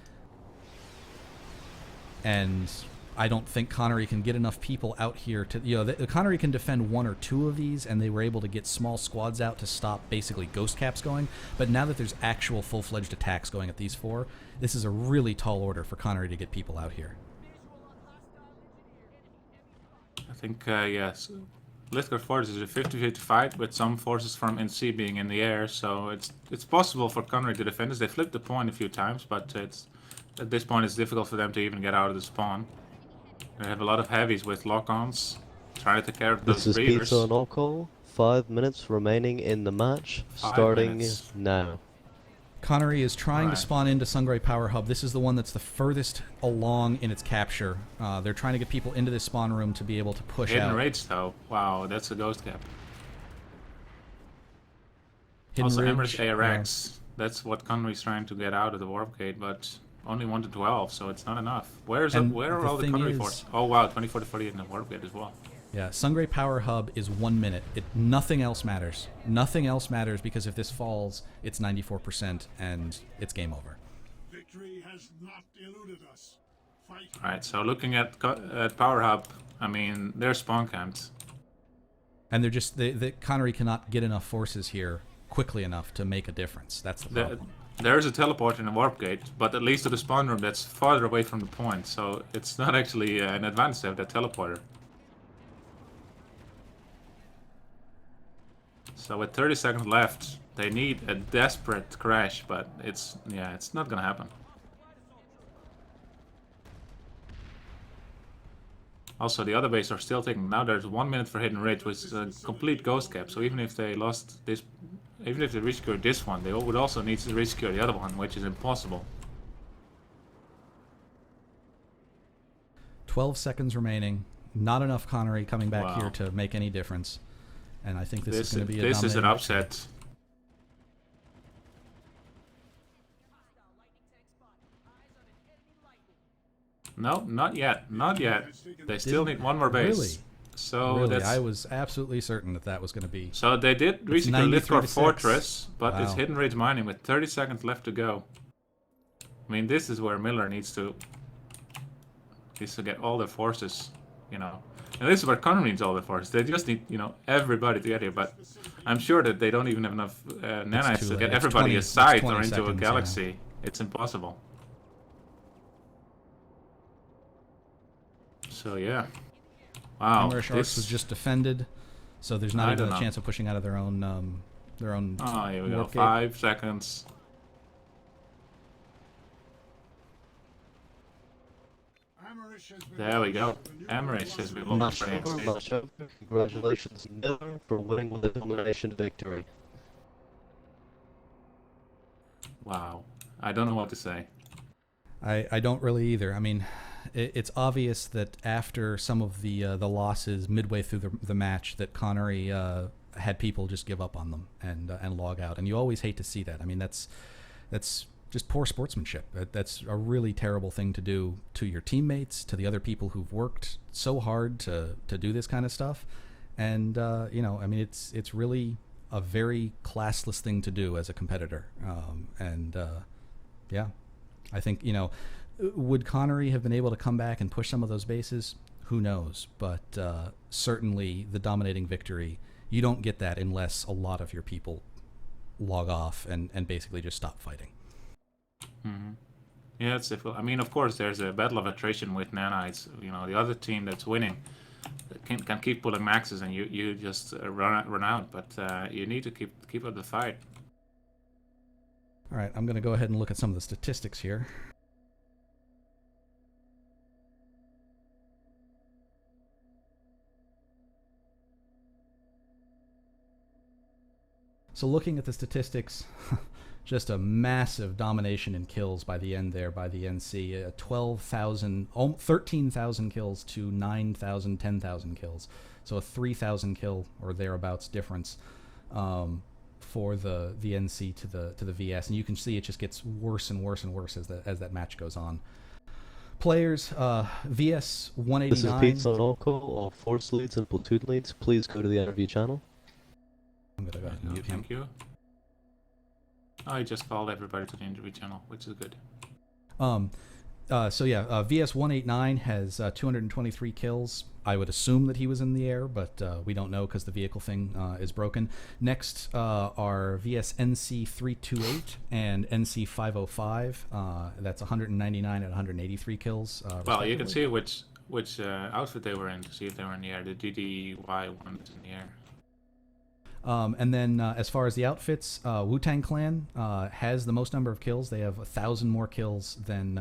[SPEAKER 1] And I don't think Connery can get enough people out here to, Connery can defend 1 or 2 of these, and they were able to get small squads out to stop basically ghost caps going. But now that there's actual full-fledged attacks going at these 4, this is a really tall order for Connery to get people out here.
[SPEAKER 2] I think, yes. Lithgow Fortress is a 50-50 fight with some forces from NC being in the air, so it's possible for Connery to defend this. They flipped the point a few times, but it's at this point it's difficult for them to even get out of the spawn. They have a lot of heavies with lock-ons, trying to take care of those
[SPEAKER 6] This is
[SPEAKER 2] reavers.
[SPEAKER 6] Pizza and Alcohol. 5 minutes remaining in the match,
[SPEAKER 2] 5
[SPEAKER 6] starting
[SPEAKER 2] minutes.
[SPEAKER 6] now.
[SPEAKER 1] Connery is trying to
[SPEAKER 2] Alright.
[SPEAKER 1] spawn into Sungray Power Hub. This is the one that's the furthest along in its capture. They're trying to get people into this spawn room to be able to push
[SPEAKER 2] Hidden
[SPEAKER 1] out.
[SPEAKER 2] Ridge though, wow, that's a ghost cap.
[SPEAKER 1] Hidden
[SPEAKER 2] Also
[SPEAKER 1] Ridge,
[SPEAKER 2] Amerish ARX, that's what Connory's trying to get out of the warpgate, but only 1 to 12, so it's not enough. Where
[SPEAKER 1] And
[SPEAKER 2] are
[SPEAKER 1] the
[SPEAKER 2] all the
[SPEAKER 1] thing
[SPEAKER 2] Connory
[SPEAKER 1] is-
[SPEAKER 2] forces? Oh wow, 24 to 40 in the warpgate as well.
[SPEAKER 1] Yeah, Sungray Power Hub is 1 minute. Nothing else matters. Nothing else matters because if this falls, it's 94% and it's game over.
[SPEAKER 5] Victory has not eluded us. Fight.
[SPEAKER 2] Alright, so looking at Power Hub, I mean, they're spawn camped.
[SPEAKER 1] And they're just Connery cannot get enough forces here quickly enough to make a difference. That's the problem.
[SPEAKER 2] There's a teleport in the warp gate, but at least to the spawn room that's farther away from the point, so it's not actually an advantage to have that teleporter. So with 30 seconds left, they need a desperate crash, but it's not gonna happen. Also, the other bases are still taking. Now there's 1 minute for Hidden Ridge, which is a complete ghost cap. So even if they lost this, even if they resecure this one, they would also need to resecure the other one, which is impossible.
[SPEAKER 1] 12 seconds remaining. Not enough Connery coming back
[SPEAKER 2] Wow.
[SPEAKER 1] here to make any difference. And I think this is
[SPEAKER 2] This
[SPEAKER 1] going to be a
[SPEAKER 2] is an
[SPEAKER 1] dominating
[SPEAKER 2] upset. No, not yet. Not yet. They still need one more base.
[SPEAKER 1] Really?
[SPEAKER 2] So
[SPEAKER 1] Really,
[SPEAKER 2] that's
[SPEAKER 1] I was absolutely certain that that was going to be.
[SPEAKER 2] so they did reach the
[SPEAKER 1] 93 to
[SPEAKER 2] Litcore
[SPEAKER 1] 6.
[SPEAKER 2] Fortress, but it's
[SPEAKER 1] Wow.
[SPEAKER 2] Hidden Ridge mining with 30 seconds left to go. I mean, this is where Miller needs to get all their forces, you know. And this is where Connory needs all the forces. They just need, you know, everybody to get here. But I'm sure that they don't even have enough nanites
[SPEAKER 1] too
[SPEAKER 2] to
[SPEAKER 1] late.
[SPEAKER 2] get
[SPEAKER 1] It's
[SPEAKER 2] everybody
[SPEAKER 1] 20
[SPEAKER 2] aside
[SPEAKER 1] it's 20
[SPEAKER 2] or into a
[SPEAKER 1] seconds, yeah.
[SPEAKER 2] galaxy. It's impossible. So yeah. Wow.
[SPEAKER 1] Amerish Arcs was just defended, so there's not
[SPEAKER 2] I
[SPEAKER 1] even
[SPEAKER 2] don't
[SPEAKER 1] a
[SPEAKER 2] know.
[SPEAKER 1] chance of pushing out of their own.
[SPEAKER 2] Oh, here we go.
[SPEAKER 1] warp gate.
[SPEAKER 2] 5 seconds.
[SPEAKER 5] Amerish has been
[SPEAKER 2] There we go.
[SPEAKER 5] launched. The new
[SPEAKER 2] Amerish has been
[SPEAKER 5] warpgate
[SPEAKER 2] launched.
[SPEAKER 6] Match over, match over. Congratulations, Miller, for winning with a domination victory.
[SPEAKER 2] Wow. I don't know what to say.
[SPEAKER 1] I don't really either. I mean, it's obvious that after some of the losses midway through the match, that Connery had people just give up on them and log out, and you always hate to see that. I mean, that's just poor sportsmanship. That's a really terrible thing to do to your teammates, to the other people who've worked so hard to do this kind of stuff, and you know, I mean, it's really a very classless thing to do as a competitor, yeah. I think, you know, would Connery have been able to come back and push some of those bases? Who knows? But certainly the dominating victory, you don't get that unless a lot of your people log off and basically just stop fighting.
[SPEAKER 2] Mm-hmm. Yeah, it's difficult. I mean, of course, there's a battle of attrition with nanites. You know, the other team that's winning can keep pulling maxes, and you just run out. But you need to keep up the fight.
[SPEAKER 1] All right, I'm going to go ahead and look at some of the statistics here. So looking at the statistics, just a massive domination in kills by the end there, by the NC. 13,000 kills to 9,000, 10,000 kills. So a 3,000 kill or thereabouts difference for the NC to the VS. And you can see it just gets worse and worse and worse as that match goes on. Players, VS 189.
[SPEAKER 6] This is Pizza and Alcohol. All force leads and platoon leads, please go to the interview channel.
[SPEAKER 1] I'm going to go ahead and
[SPEAKER 2] No,
[SPEAKER 1] mute him.
[SPEAKER 2] thank you. I just called everybody to the interview channel, which is good.
[SPEAKER 1] So yeah, VS 189 has 223 kills. I would assume that he was in the air, but we don't know because the vehicle thing is broken. Next are VS NC 328 and NC 505. That's 199 and 183 kills.
[SPEAKER 2] Well, you can
[SPEAKER 1] respectively.
[SPEAKER 2] see which outfit they were in to see if they were in the air. The DDY one is in the air.
[SPEAKER 1] And then as far as the outfits, Wu-Tang Clan has the most number of kills. They have 1,000 more kills than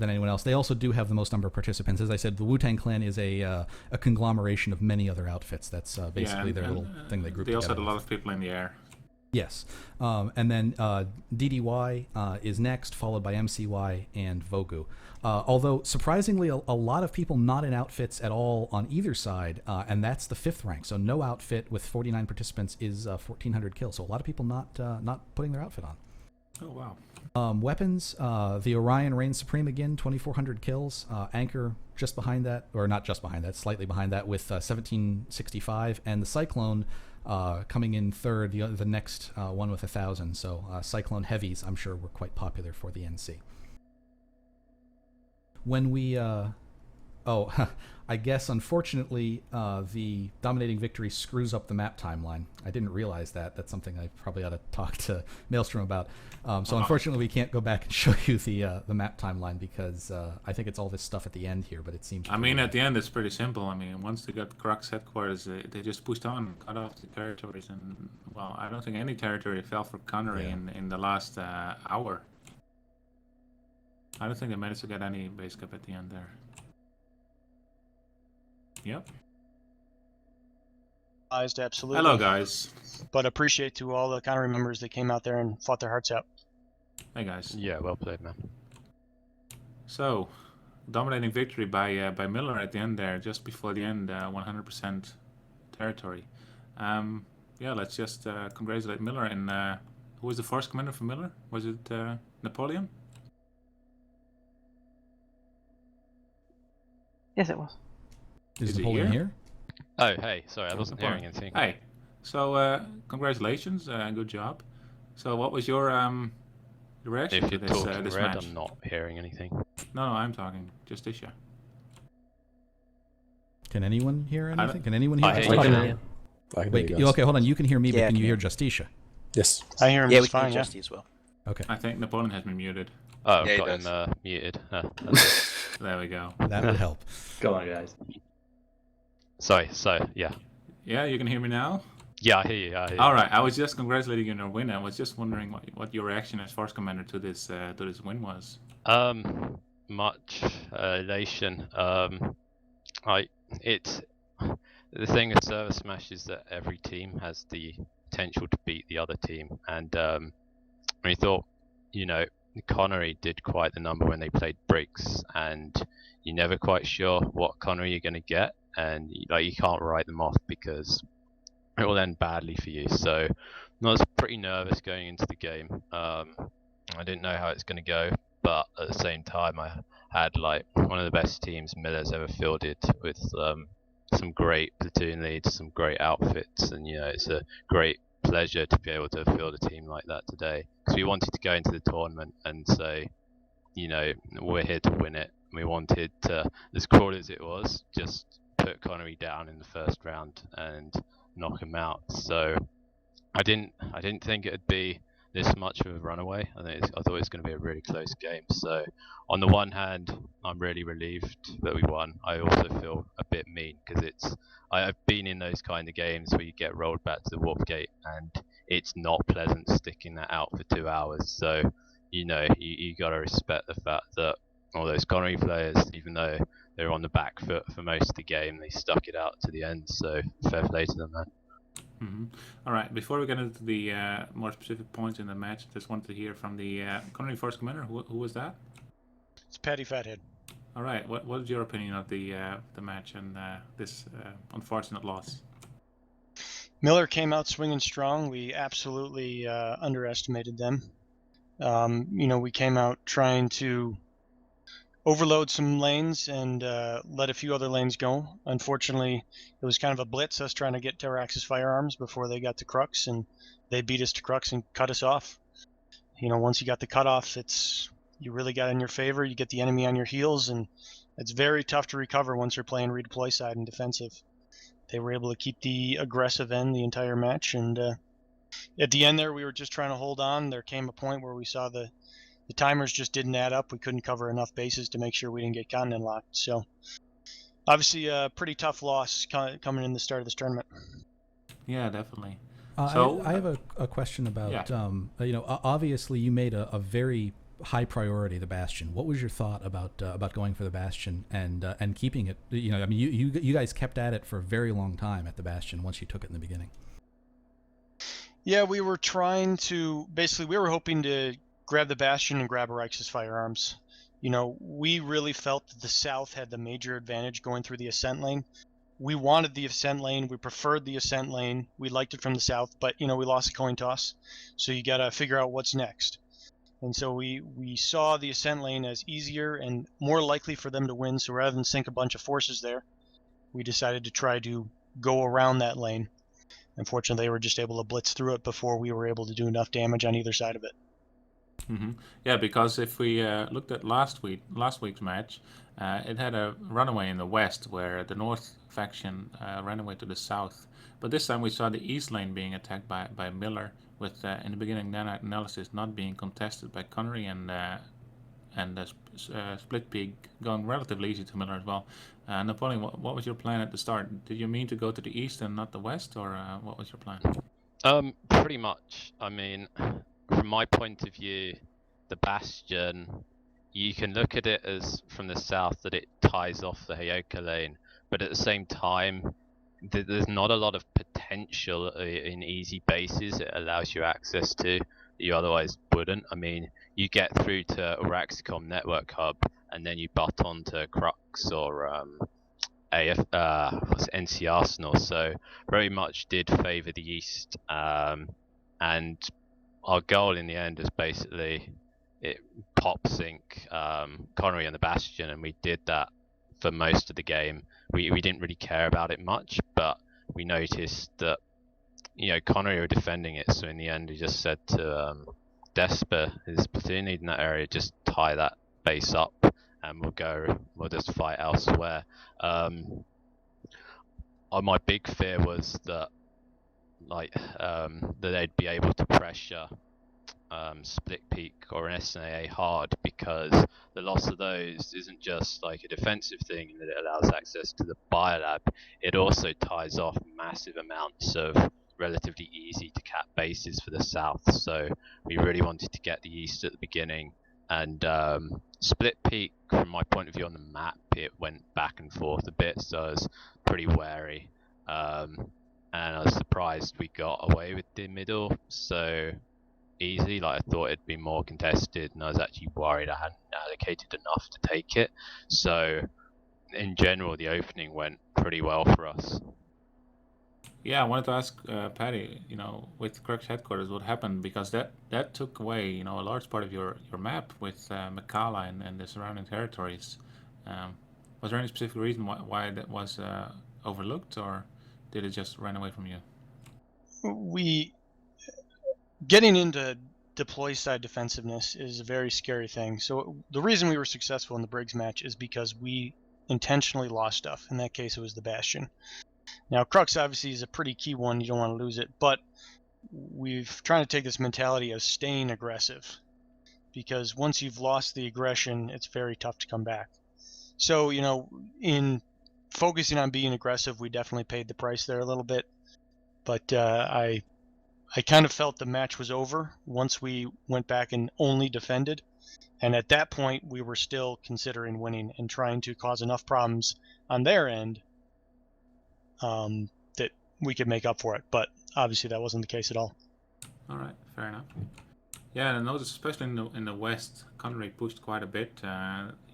[SPEAKER 1] anyone else. They also do have the most number of participants. As I said, the Wu-Tang Clan is a conglomeration of many other outfits. That's basically their little thing they group together.
[SPEAKER 2] They also had a lot of people in the air.
[SPEAKER 1] Yes. And then DDY is next, followed by MCY and Vogu. Although, surprisingly, a lot of people not in outfits at all on either side, and that's the 5th rank. So no outfit with 49 participants is 1,400 kills. So a lot of people not putting their outfit on.
[SPEAKER 2] Oh, wow.
[SPEAKER 1] Weapons, the Orion reigns supreme again, 2,400 kills. Anchor just behind that, or not just behind that, slightly behind that with 1,765. And the Cyclone coming in third, the next one with 1,000. So Cyclone Heavies, I'm sure, were quite popular for the NC. When we, I guess unfortunately the Dominating Victory screws up the map timeline. I didn't realize that. That's something I probably ought to talk to Maelstrom about. So unfortunately we can't go back and show you the map timeline because I think it's all this stuff at the end here, but it seems...
[SPEAKER 2] I mean, at the end it's pretty simple. I mean, once they got Crux headquarters, they just pushed on, cut off the territories, and, well, I don't think any territory fell for Connery in the last hour. I don't think they managed to get any base cap at the end there. Yep.
[SPEAKER 8] Absolutely.
[SPEAKER 2] Hello, guys.
[SPEAKER 8] But appreciate to all the Connory members that came out there and fought their hearts out.
[SPEAKER 2] Hey, guys.
[SPEAKER 6] Yeah, well played, man.
[SPEAKER 2] So, dominating victory by Miller at the end there, just before the end, 100% territory. Yeah, let's just congratulate Miller. And who was the force commander for Miller? Was it Napoleon?
[SPEAKER 9] Yes, it was.
[SPEAKER 1] Is Napoleon here?
[SPEAKER 6] Oh, hey, sorry, I wasn't hearing anything.
[SPEAKER 2] Hey, so congratulations, good job. So what was your reaction
[SPEAKER 6] If
[SPEAKER 2] to
[SPEAKER 6] you're
[SPEAKER 2] this,
[SPEAKER 6] talking
[SPEAKER 2] this
[SPEAKER 6] red,
[SPEAKER 2] match?
[SPEAKER 6] I'm not hearing anything.
[SPEAKER 2] No, I'm talking. Justicia.
[SPEAKER 1] Can anyone hear anything? Can anyone hear
[SPEAKER 6] I
[SPEAKER 1] Justicia?
[SPEAKER 6] hear you.
[SPEAKER 10] I can
[SPEAKER 1] Wait,
[SPEAKER 10] hear you guys.
[SPEAKER 1] okay, hold on. You can hear me,
[SPEAKER 9] Yeah,
[SPEAKER 1] but can
[SPEAKER 9] I
[SPEAKER 1] you
[SPEAKER 9] can
[SPEAKER 1] hear Justicia?
[SPEAKER 10] Yes.
[SPEAKER 8] I hear him
[SPEAKER 9] Yeah,
[SPEAKER 8] just
[SPEAKER 9] we can
[SPEAKER 8] fine,
[SPEAKER 9] hear
[SPEAKER 8] yeah.
[SPEAKER 9] Justy as well.
[SPEAKER 1] Okay,
[SPEAKER 2] I think Napoleon has been muted.
[SPEAKER 6] Oh, I've
[SPEAKER 11] Yeah, he
[SPEAKER 6] got
[SPEAKER 11] does.
[SPEAKER 6] him muted.
[SPEAKER 2] There we go.
[SPEAKER 1] that would help.
[SPEAKER 3] Go on, guys.
[SPEAKER 6] Sorry, so, yeah.
[SPEAKER 2] Yeah, you can hear me now?
[SPEAKER 6] Yeah, I hear you, I hear you.
[SPEAKER 2] All right, I was just congratulating you on your win. I was just wondering what your reaction as force commander to this win was.
[SPEAKER 6] Much elation. It's the thing with ServerSmash is that every team has the potential to beat the other team, and we thought, you know, Connery did quite the number when they played Briggs, and you're never quite sure what Connery you're going to get, and like you can't write them off because it will end badly for you. So I was pretty nervous going into the game. I didn't know how it's going to go, but at the same time I had like one of the best teams Miller's ever fielded with some great platoon leads, some great outfits, and you know, it's a great pleasure to be able to field a team like that today, because we wanted to go into the tournament and say, you know, we're here to win it. We wanted to, as cruel as it was, just put Connery down in the first round and knock him out. So I didn't think it'd be this much of a runaway. I thought it was going to be a really close game. So on the one hand, I'm really relieved that we won. I also feel a bit mean because I've been in those kind of games where you get rolled back to the warpgate and it's not pleasant sticking that out for 2 hours. So, you know, you got to respect the fact that all those Connery players, even though they were on the back foot for most of the game, they stuck it out to the end. So fair play to them, man.
[SPEAKER 2] Mm-hmm. All right, before we get into the more specific points in the match, just wanted to hear from the Connery Force Commander. Who was that?
[SPEAKER 8] It's Patty Fathead.
[SPEAKER 2] All right, what is your opinion of the match and this unfortunate loss?
[SPEAKER 8] Miller came out swinging strong. We absolutely underestimated them. You know, we came out trying to overload some lanes and let a few other lanes go. Unfortunately, it was kind of a blitz, us trying to get Terrax's firearms before they got to Crux, and they beat us to Crux and cut us off. You know, once you got the cutoff, you really got in your favor. You get the enemy on your heels, and it's very tough to recover once you're playing redeploy side and defensive. They were able to keep the aggressive end the entire match, and at the end there, we were just trying to hold on. There came a point where we saw the timers just didn't add up. We couldn't cover enough bases to make sure we didn't get continent locked. So obviously a pretty tough loss coming in the start of this tournament.
[SPEAKER 2] Yeah, definitely.
[SPEAKER 1] I have a question about, obviously you made a very high priority the Bastion. What was your thought about going for the Bastion and keeping it? You guys kept at it for a very long time at the Bastion once you took it in the beginning.
[SPEAKER 8] Yeah, we were trying to, basically we were hoping to grab the Bastion and grab Reich's firearms. We really felt that the South had the major advantage going through the ascent lane. We wanted the ascent lane. We preferred the ascent lane. We liked it from the South, but, we lost a coin toss. So you got to figure out what's next. And so we saw the ascent lane as easier and more likely for them to win. So rather than sink a bunch of forces there, we decided to try to go around that lane. Unfortunately, they were just able to blitz through it before we were able to do enough damage on either side of it.
[SPEAKER 2] Mm-hmm. Yeah, because if we looked at last week's match, it had a runaway in the west where the north faction ran away to the south. But this time we saw the east lane being attacked by Miller, with in the beginning nanite analysis not being contested by Connery and the split peak going relatively easy to Miller as well. Napoleon, what was your plan at the start? Did you mean to go to the east and not the west, or what was your plan?
[SPEAKER 6] Pretty much. I mean, from my point of view, the Bastion, you can look at it as from the south that it ties off the Hyoka lane, but at the same time, there's not a lot of potential in easy bases it allows you access to that you otherwise wouldn't. I mean, you get through to Oraxicom Network Hub, and then you butt onto Crux or NC Arsenal, so very much did favour the east, and our goal in the end is basically pop sync Connery and the Bastion, and we did that for most of the game. We didn't really care about it much, but we noticed that Connery were defending it, so in the end he just said to Desper, his platoon lead in that area, just tie that base up and we'll just fight elsewhere. My big fear was that that they'd be able to pressure Split Peak or an SNAA hard, because the loss of those isn't just like a defensive thing in that it allows access to the biolab, it also ties off massive amounts of relatively easy to cap bases for the south. So we really wanted to get the east at the beginning, and Split Peak, from my point of view on the map, it went back and forth a bit, so I was pretty wary, and I was surprised we got away with the middle so easily. I thought it'd be more contested, and I was actually worried I hadn't allocated enough to take it. So in general, the opening went pretty well for us.
[SPEAKER 2] Yeah, I wanted to ask Patty, with Crux headquarters, what happened, because that took away, a large part of your map with Makala and the surrounding territories. Was there any specific reason why that was overlooked, or did it just run away from you?
[SPEAKER 8] Getting into deploy side defensiveness is a very scary thing. So the reason we were successful in the Briggs match is because we intentionally lost stuff. In that case, it was the Bastion. Now, Crux obviously is a pretty key one. You don't want to lose it, but we've trying to take this mentality of staying aggressive, because once you've lost the aggression, it's very tough to come back. So, in focusing on being aggressive, we definitely paid the price there a little bit, but I kind of felt the match was over once we went back and only defended. And at that point, we were still considering winning and trying to cause enough problems on their end that we could make up for it. But obviously that wasn't the case at all.
[SPEAKER 2] All right, fair enough. Yeah, and I noticed, especially in the west, Connery pushed quite a bit.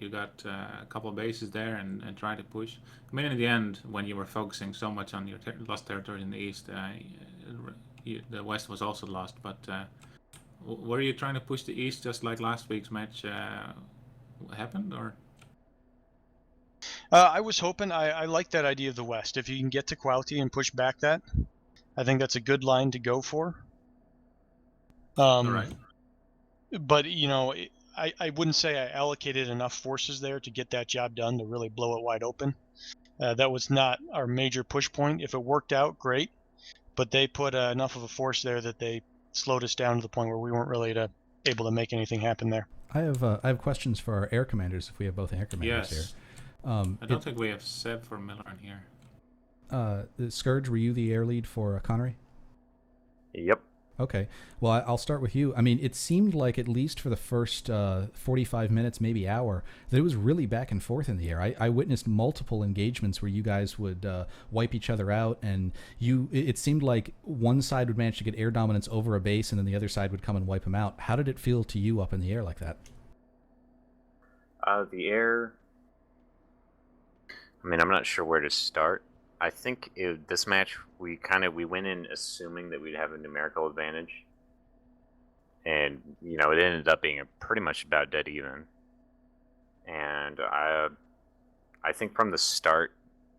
[SPEAKER 2] You got a couple of bases there and tried to push. I mean, in the end, when you were focusing so much on your lost territory in the east, the west was also lost. But were you trying to push the east just like last week's match happened, or?
[SPEAKER 8] I was hoping. I like that idea of the west. If you can get to Quality and push back that, I think that's a good line to go for.
[SPEAKER 2] All right.
[SPEAKER 8] But I wouldn't say I allocated enough forces there to get that job done to really blow it wide open. That was not our major push point. If it worked out, great. But they put enough of a force there that they slowed us down to the point where we weren't really able to make anything happen there.
[SPEAKER 1] I have questions for our air commanders, if we have both air commanders here.
[SPEAKER 2] I don't think we have Seb for Miller in here.
[SPEAKER 1] Scourge, were you the air lead for Connery?
[SPEAKER 9] Yep.
[SPEAKER 1] Okay. Well, I'll start with you. I mean, it seemed like, at least for the first 45 minutes, maybe hour, that it was really back and forth in the air. I witnessed multiple engagements where you guys would wipe each other out, and it seemed like one side would manage to get air dominance over a base, and then the other side would come and wipe them out. How did it feel to you up in the air like that?
[SPEAKER 9] The air... I mean, I'm not sure where to start. I think this match, we went in assuming that we'd have a numerical advantage. And, it ended up being pretty much about dead even. And I think from the start,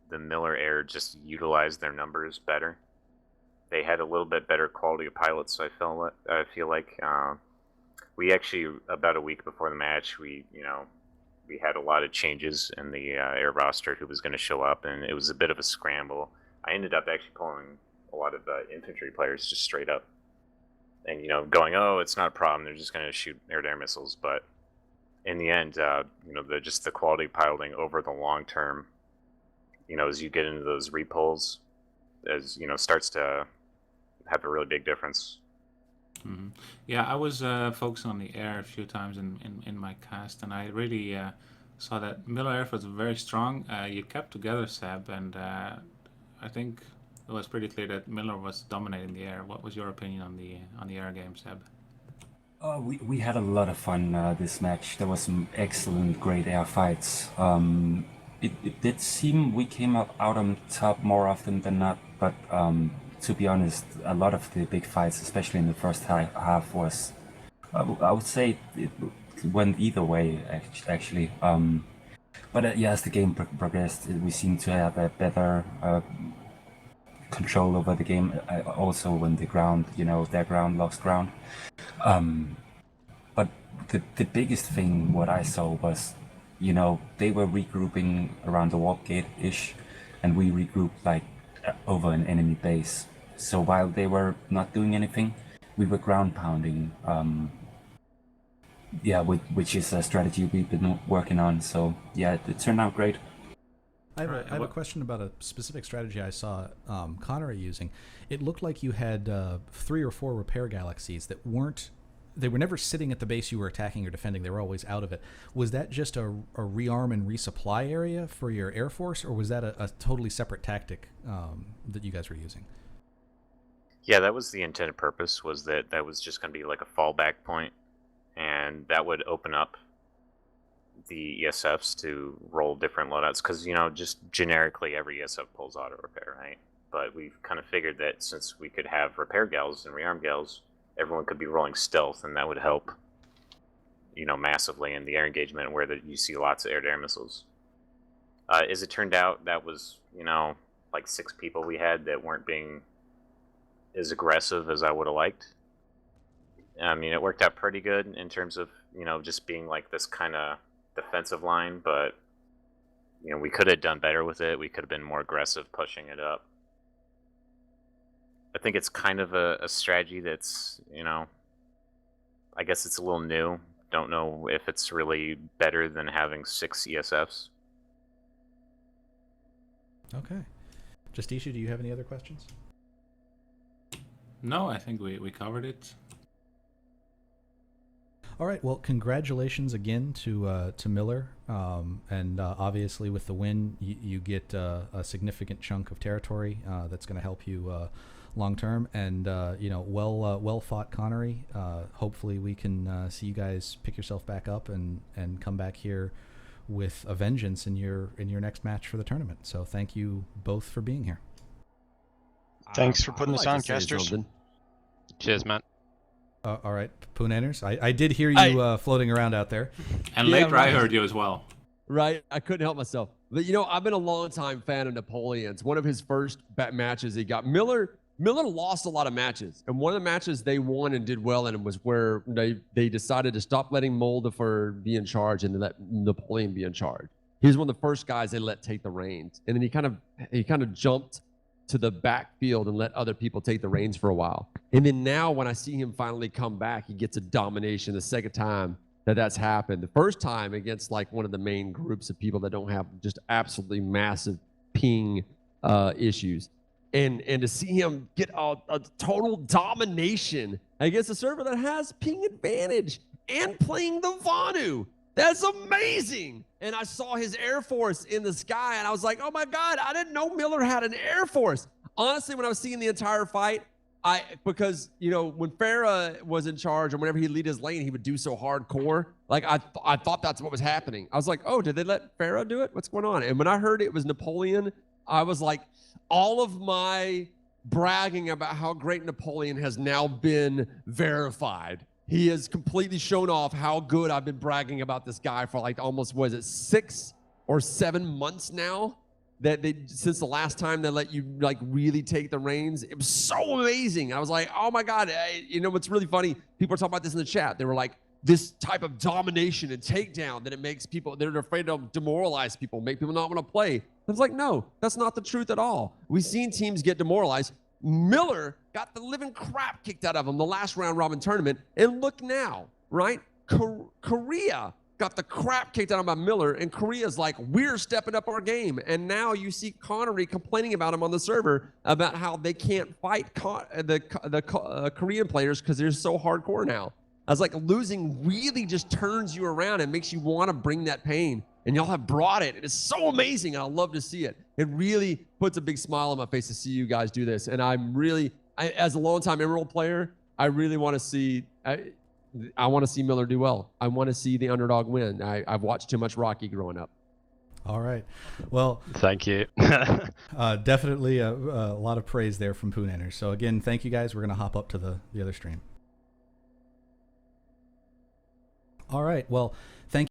[SPEAKER 9] the Miller Air just utilized their numbers better. They had a little bit better quality of pilots, I feel like. We actually, about a week before the match, we had a lot of changes in the air roster who was going to show up, and it was a bit of a scramble. I ended up actually pulling a lot of infantry players just straight up. And, going, oh, it's not a problem, they're just going to shoot air-to-air missiles. But in the end, just the quality of piloting over the long term, as you get into those repulls, starts to have a really big difference.
[SPEAKER 2] Mm-hmm. Yeah, I was focused on the air a few times in my cast, and I really saw that Miller Air was very strong. You kept together, Seb, and I think it was pretty clear that Miller was dominating the air. What was your opinion on the air game, Seb?
[SPEAKER 10] We had a lot of fun this match. There was some excellent, great air fights. It did seem we came out on top more often than not, but to be honest, a lot of the big fights, especially in the first half, was, I would say, it went either way, actually. But as the game progressed, we seemed to have a better control over the game. Also, when their ground lost ground. But the biggest thing what I saw was, they were regrouping around the warpgate-ish, and we regrouped over an enemy base. So while they were not doing anything, we were ground pounding. Which is a strategy we've been working on. So yeah, it turned out great.
[SPEAKER 1] I have a question about a specific strategy I saw Connery using. It looked like you had 3 or 4 repair galaxies that they were never sitting at the base you were attacking or defending. They were always out of it. Was that just a rearm and resupply area for your Air Force, or was that a totally separate tactic that you guys were using?
[SPEAKER 9] Yeah, that was the intended purpose, was that was just going to be like a fallback point, and that would open up the ESFs to roll different loadouts, because, just generically every ESF pulls auto repair, right? But we've kind of figured that since we could have repair gals and rearm gals, everyone could be rolling stealth, and that would help, massively in the air engagement where you see lots of air-to-air missiles. As it turned out, that was, 6 people we had that weren't being as aggressive as I would have liked. I mean, it worked out pretty good in terms of, just being like this kind of defensive line, but, we could have done better with it. We could have been more aggressive pushing it up. I think it's kind of a strategy that's, I guess it's a little new. Don't know if it's really better than having 6 ESFs.
[SPEAKER 1] Okay. Justisha, do you have any other questions?
[SPEAKER 2] No, I think we covered it.
[SPEAKER 1] All right. Well, congratulations again to Miller, and obviously with the win, you get a significant chunk of territory that's going to help you long term. And well fought, Connery. Hopefully, we can see you guys pick yourself back up and come back here with a vengeance in your next match for the tournament. So thank you both for being here.
[SPEAKER 8] Thanks for putting this on, casters.
[SPEAKER 6] Cheers, man.
[SPEAKER 1] All right, Poonanners. I did hear you floating around out there.
[SPEAKER 2] And later I heard you as well.
[SPEAKER 11] Right, I couldn't help myself. But I've been a long-time fan of Napoleon's. One of his first matches he got. Miller lost a lot of matches, and one of the matches they won and did well in was where they decided to stop letting Moldafer be in charge and let Napoleon be in charge. He was one of the first guys they let take the reins, and then he kind of jumped to the backfield and let other people take the reins for a while. And then now when I see him finally come back, he gets a domination the second time that's happened. The first time against one of the main groups of people that don't have just absolutely massive ping issues. and to see him get a total domination against a server that has ping advantage and playing the Vanu. That's amazing. And I saw his Air Force in the sky, and I was like, oh my God, I didn't know Miller had an Air Force. Honestly, when I was seeing the entire fight, because, you know, when Farah was in charge, or whenever he'd lead his lane, he would do so hardcore. Like, I thought that's what was happening. I was like, oh, did they let Farah do it? What's going on? And when I heard it was Napoleon, I was like, all of my bragging about how great Napoleon has now been verified. He has completely shown off how good I've been bragging about this guy for like almost, was it 6 or 7 months now? That since the last time they let you like really take the reins. It was so amazing. I was like, oh my God. You know what's really funny? People are talking about this in the chat. They were like, this type of domination and takedown that it makes people, they're afraid to demoralize people, make people not want to play. I was like, no, that's not the truth at all. We've seen teams get demoralized. Miller got the living crap kicked out of him the last round robin tournament. And look now, right? Korea got the crap kicked out of him by Miller, and Korea's like, we're stepping up our game. And now you see Connery complaining about him on the server about how they can't fight the Korean players because they're so hardcore now. I was like, losing really just turns you around and makes you want to bring that pain. And y'all have brought it. It is so amazing, and I love to see it. It really puts a big smile on my face to see you guys do this. And I'm really, as a longtime Emerald player, I really want to see, I want to see Miller do well. I want to see the underdog win. I've watched too much Rocky growing up.
[SPEAKER 1] All right. Well,
[SPEAKER 6] thank you.
[SPEAKER 1] Definitely a lot of praise there from Poonaner. So again, thank you guys. We're going to hop up to the other stream. All right. Well, thank you.